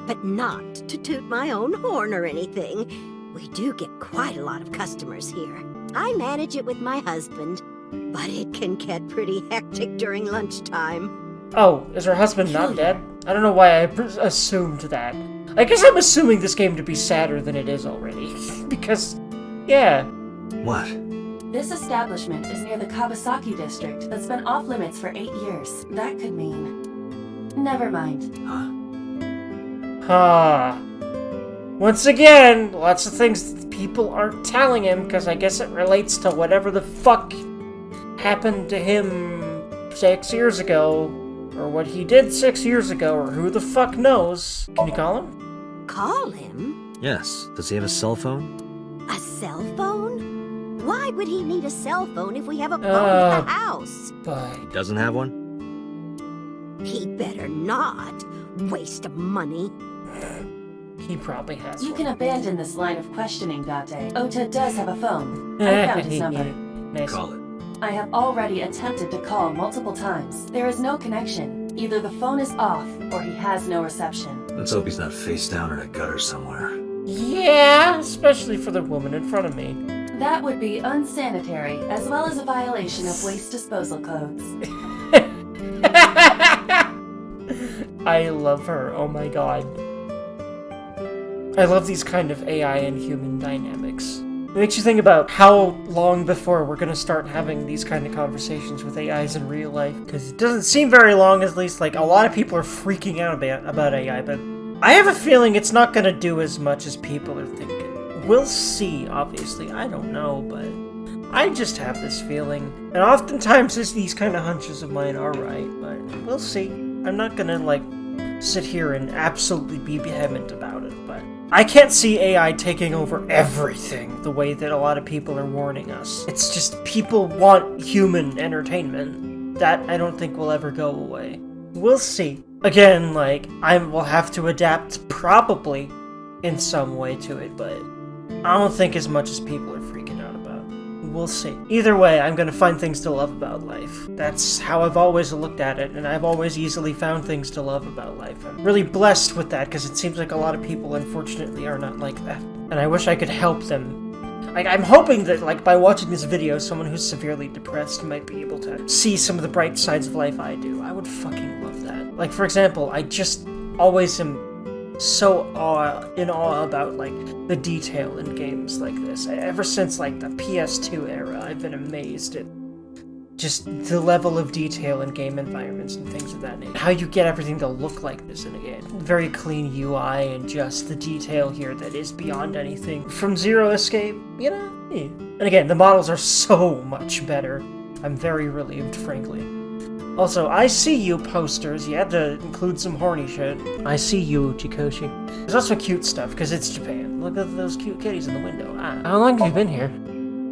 Speaker 10: But not to toot my own horn or anything. We do get quite a lot of customers here. I manage it with my husband, but it can get pretty hectic during lunchtime.
Speaker 1: Oh, is her husband not dead? I don't know why I assumed that. I guess I'm assuming this game to be sadder than it is already. Because, yeah.
Speaker 3: What?
Speaker 6: This establishment is near the Kawasaki district that's been off limits for 8 years. That could mean... Never mind.
Speaker 1: Once again, lots of things that people aren't telling him, because I guess it relates to whatever the fuck happened to him 6 years ago, or what he did 6 years ago, or who the fuck knows. Can you call him?
Speaker 10: Call him?
Speaker 3: Yes. Does he have a cell phone?
Speaker 10: A cell phone? Why would he need a cell phone if we have a phone at the house?
Speaker 1: But...
Speaker 3: He doesn't have one?
Speaker 10: He better not. Waste of money.
Speaker 1: He probably has
Speaker 6: You
Speaker 1: one.
Speaker 6: can abandon this line of questioning, Date. Ota does have a phone. I found his number.
Speaker 1: Nice.
Speaker 3: Call it.
Speaker 6: I have already attempted to call multiple times. There is no connection. Either the phone is off, or he has no reception.
Speaker 3: Let's hope he's not face down in a gutter somewhere.
Speaker 1: Yeah, especially for the woman in front of me.
Speaker 6: That would be unsanitary, as well as a violation of waste disposal codes.
Speaker 1: I love her, oh my god. I love these kind of AI and human dynamics. It makes you think about how long before we're gonna start having these kind of conversations with AIs in real life, because it doesn't seem very long, at least. Like, a lot of people are freaking out about AI, but I have a feeling it's not gonna do as much as people are thinking. We'll see, obviously, I don't know, but I just have this feeling. And oftentimes these kind of hunches of mine are right, but we'll see. I'm not gonna, like, sit here and absolutely be vehement about it, but I can't see AI taking over everything the way that a lot of people are warning us. It's just people want human entertainment. That I don't think will ever go away. We'll see. Again, like, I will have to adapt probably in some way to it, but I don't think as much as people are freaking out about. We'll see. Either way, I'm gonna find things to love about life. That's how I've always looked at it, and I've always easily found things to love about life. I'm really blessed with that, because it seems like a lot of people, unfortunately, are not like that. And I wish I could help them. Like, I'm hoping that, like, by watching this video, someone who's severely depressed might be able to see some of the bright sides of life I do. I would fucking love that. Like, for example, I just always am so in awe about, like, the detail in games like this. Ever since, like, the PS2 era, I've been amazed at just the level of detail in game environments and things of that nature. How you get everything to look like this in a game. Very clean UI and just the detail here that is beyond anything from Zero Escape, you know? Yeah. And again, the models are so much better. I'm very relieved, frankly. Also, I see you posters. You had to include some horny shit. I see you, Chikoshi. There's also cute stuff, because it's Japan. Look at those cute kitties in the window. How long have you been here?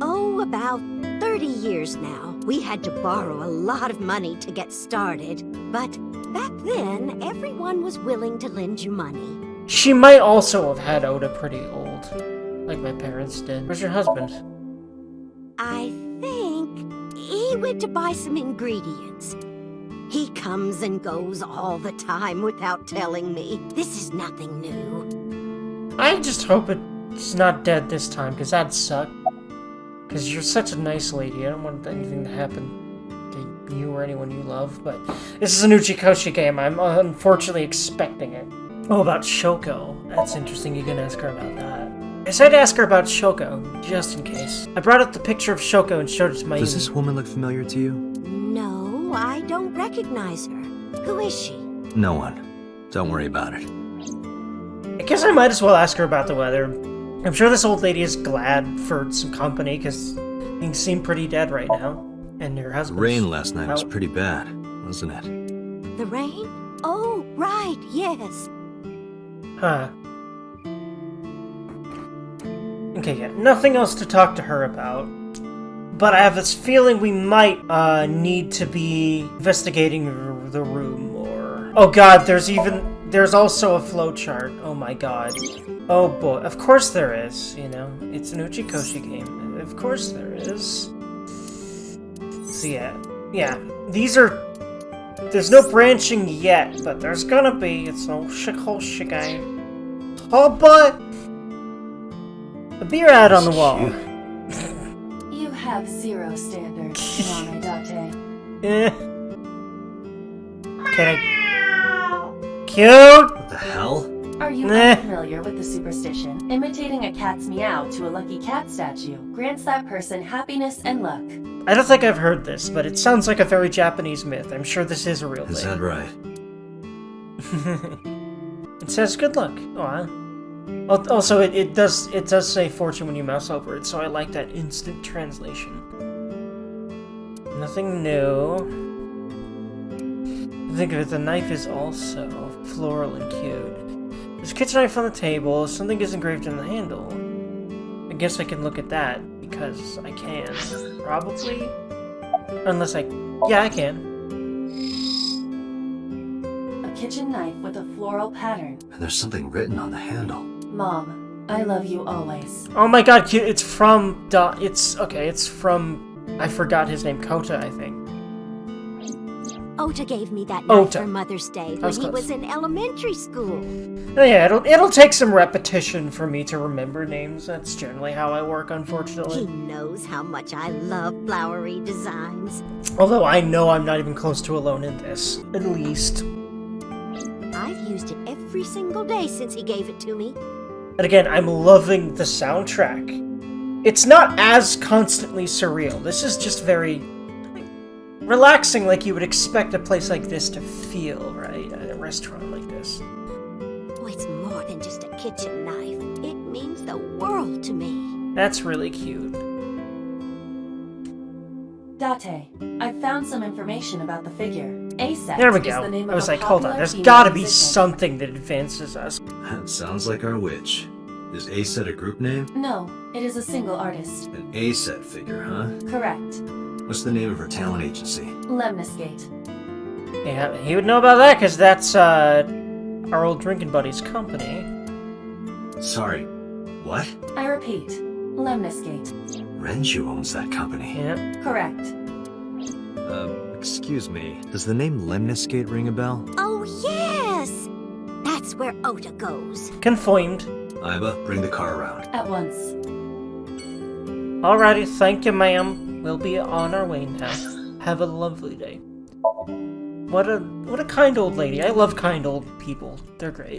Speaker 10: Oh, about 30 years now. We had to borrow a lot of money to get started. But back then, everyone was willing to lend you money.
Speaker 1: She might also have had Oda pretty old. Like my parents did. Where's your husband?
Speaker 10: I think he went to buy some ingredients. He comes and goes all the time without telling me. This is nothing new.
Speaker 1: I just hope it's not dead this time, because that'd suck. Because you're such a nice lady. I don't want anything to happen to you or anyone you love, but this is a new Chikoshi game. I'm unfortunately expecting it. Oh, about Shoko. That's interesting. You can ask her about that. I said ask her about Shoko, just in case. I brought up the picture of Shoko and showed it to my
Speaker 3: Does this woman look familiar to you?
Speaker 10: No, I don't recognize her. Who is she?
Speaker 3: No one. Don't worry about it.
Speaker 1: I guess I might as well ask her about the weather. I'm sure this old lady is glad for some company, because things seem pretty dead right now. And her husband.
Speaker 3: The rain last night was pretty bad, wasn't it?
Speaker 10: The rain? Oh, right, yes.
Speaker 1: Huh. Okay, yeah, nothing else to talk to her about. but I have this feeling we might need to be investigating the room or... Oh god, there's also a flowchart. Oh my god. Oh boy, of course there is, you know. It's an Uchikoshi game. Of course there is. So yeah, these are... There's no branching yet, but there's gonna be. It's no whole game. Oh boy! A beer ad on the wall.
Speaker 6: You have zero standards, Name Date.
Speaker 1: Okay. Cute!
Speaker 3: What the hell?
Speaker 6: Are you unfamiliar with the superstition? Imitating a cat's meow to a lucky cat statue grants that person happiness and luck.
Speaker 1: I don't think I've heard this, but it sounds like a very Japanese myth. I'm sure this is a real thing.
Speaker 3: Is that right?
Speaker 1: It says good luck. Aw. Also, it does say fortune when you mouse over it, so I like that instant translation. Nothing new. Think of it, the knife is also floral and cute. There's a kitchen knife on the table, something is engraved in the handle. I guess I can look at that, because I can. Probably? Unless yeah, I can.
Speaker 6: A kitchen knife with a floral pattern.
Speaker 3: And there's something written on the handle.
Speaker 6: Mom, I love you always.
Speaker 1: Oh my god, cute. It's from... it's from... I forgot his name. Kota, I think.
Speaker 10: Ota gave me that knife
Speaker 1: Ota.
Speaker 10: for Mother's Day when he was in elementary school.
Speaker 1: Oh, yeah, it'll take some repetition for me to remember names. That's generally how I work, unfortunately.
Speaker 10: He knows how much I love flowery designs.
Speaker 1: Although I know I'm not even close to alone in this. At least.
Speaker 10: I've used it every single day since he gave it to me.
Speaker 1: And again, I'm loving the soundtrack. It's not as constantly surreal. This is just very... relaxing, like you would expect a place like this to feel, right? At a restaurant like this.
Speaker 10: Oh, it's more than just a kitchen knife. It means the world to me.
Speaker 1: That's really cute.
Speaker 6: Date, I found some information about the figure. A-set
Speaker 1: There we
Speaker 6: is
Speaker 1: go.
Speaker 6: the name
Speaker 1: I
Speaker 6: of
Speaker 1: was
Speaker 6: a
Speaker 1: like, hold on,
Speaker 6: popular
Speaker 1: there's
Speaker 6: female
Speaker 1: gotta be
Speaker 6: musician.
Speaker 1: something that advances us.
Speaker 3: That sounds like our witch. Is A-set a group name?
Speaker 6: No, it is a single artist.
Speaker 3: An A-set figure, huh?
Speaker 6: Correct.
Speaker 3: What's the name of her talent agency?
Speaker 6: Lemniscate.
Speaker 1: Yeah, he would know about that, because that's, our old drinking buddy's company.
Speaker 3: Sorry, what?
Speaker 6: I repeat, Lemniscate.
Speaker 3: Renju owns that company.
Speaker 1: Yeah.
Speaker 6: Correct.
Speaker 8: Excuse me. Does the name Lemniscate ring a bell?
Speaker 10: Oh, yes! That's where Ota goes.
Speaker 1: Confirmed.
Speaker 3: Iba, bring the car around.
Speaker 6: At once.
Speaker 1: Alrighty, thank you, ma'am. We'll be on our way now. Have a lovely day. What a kind old lady. I love kind old people. They're great.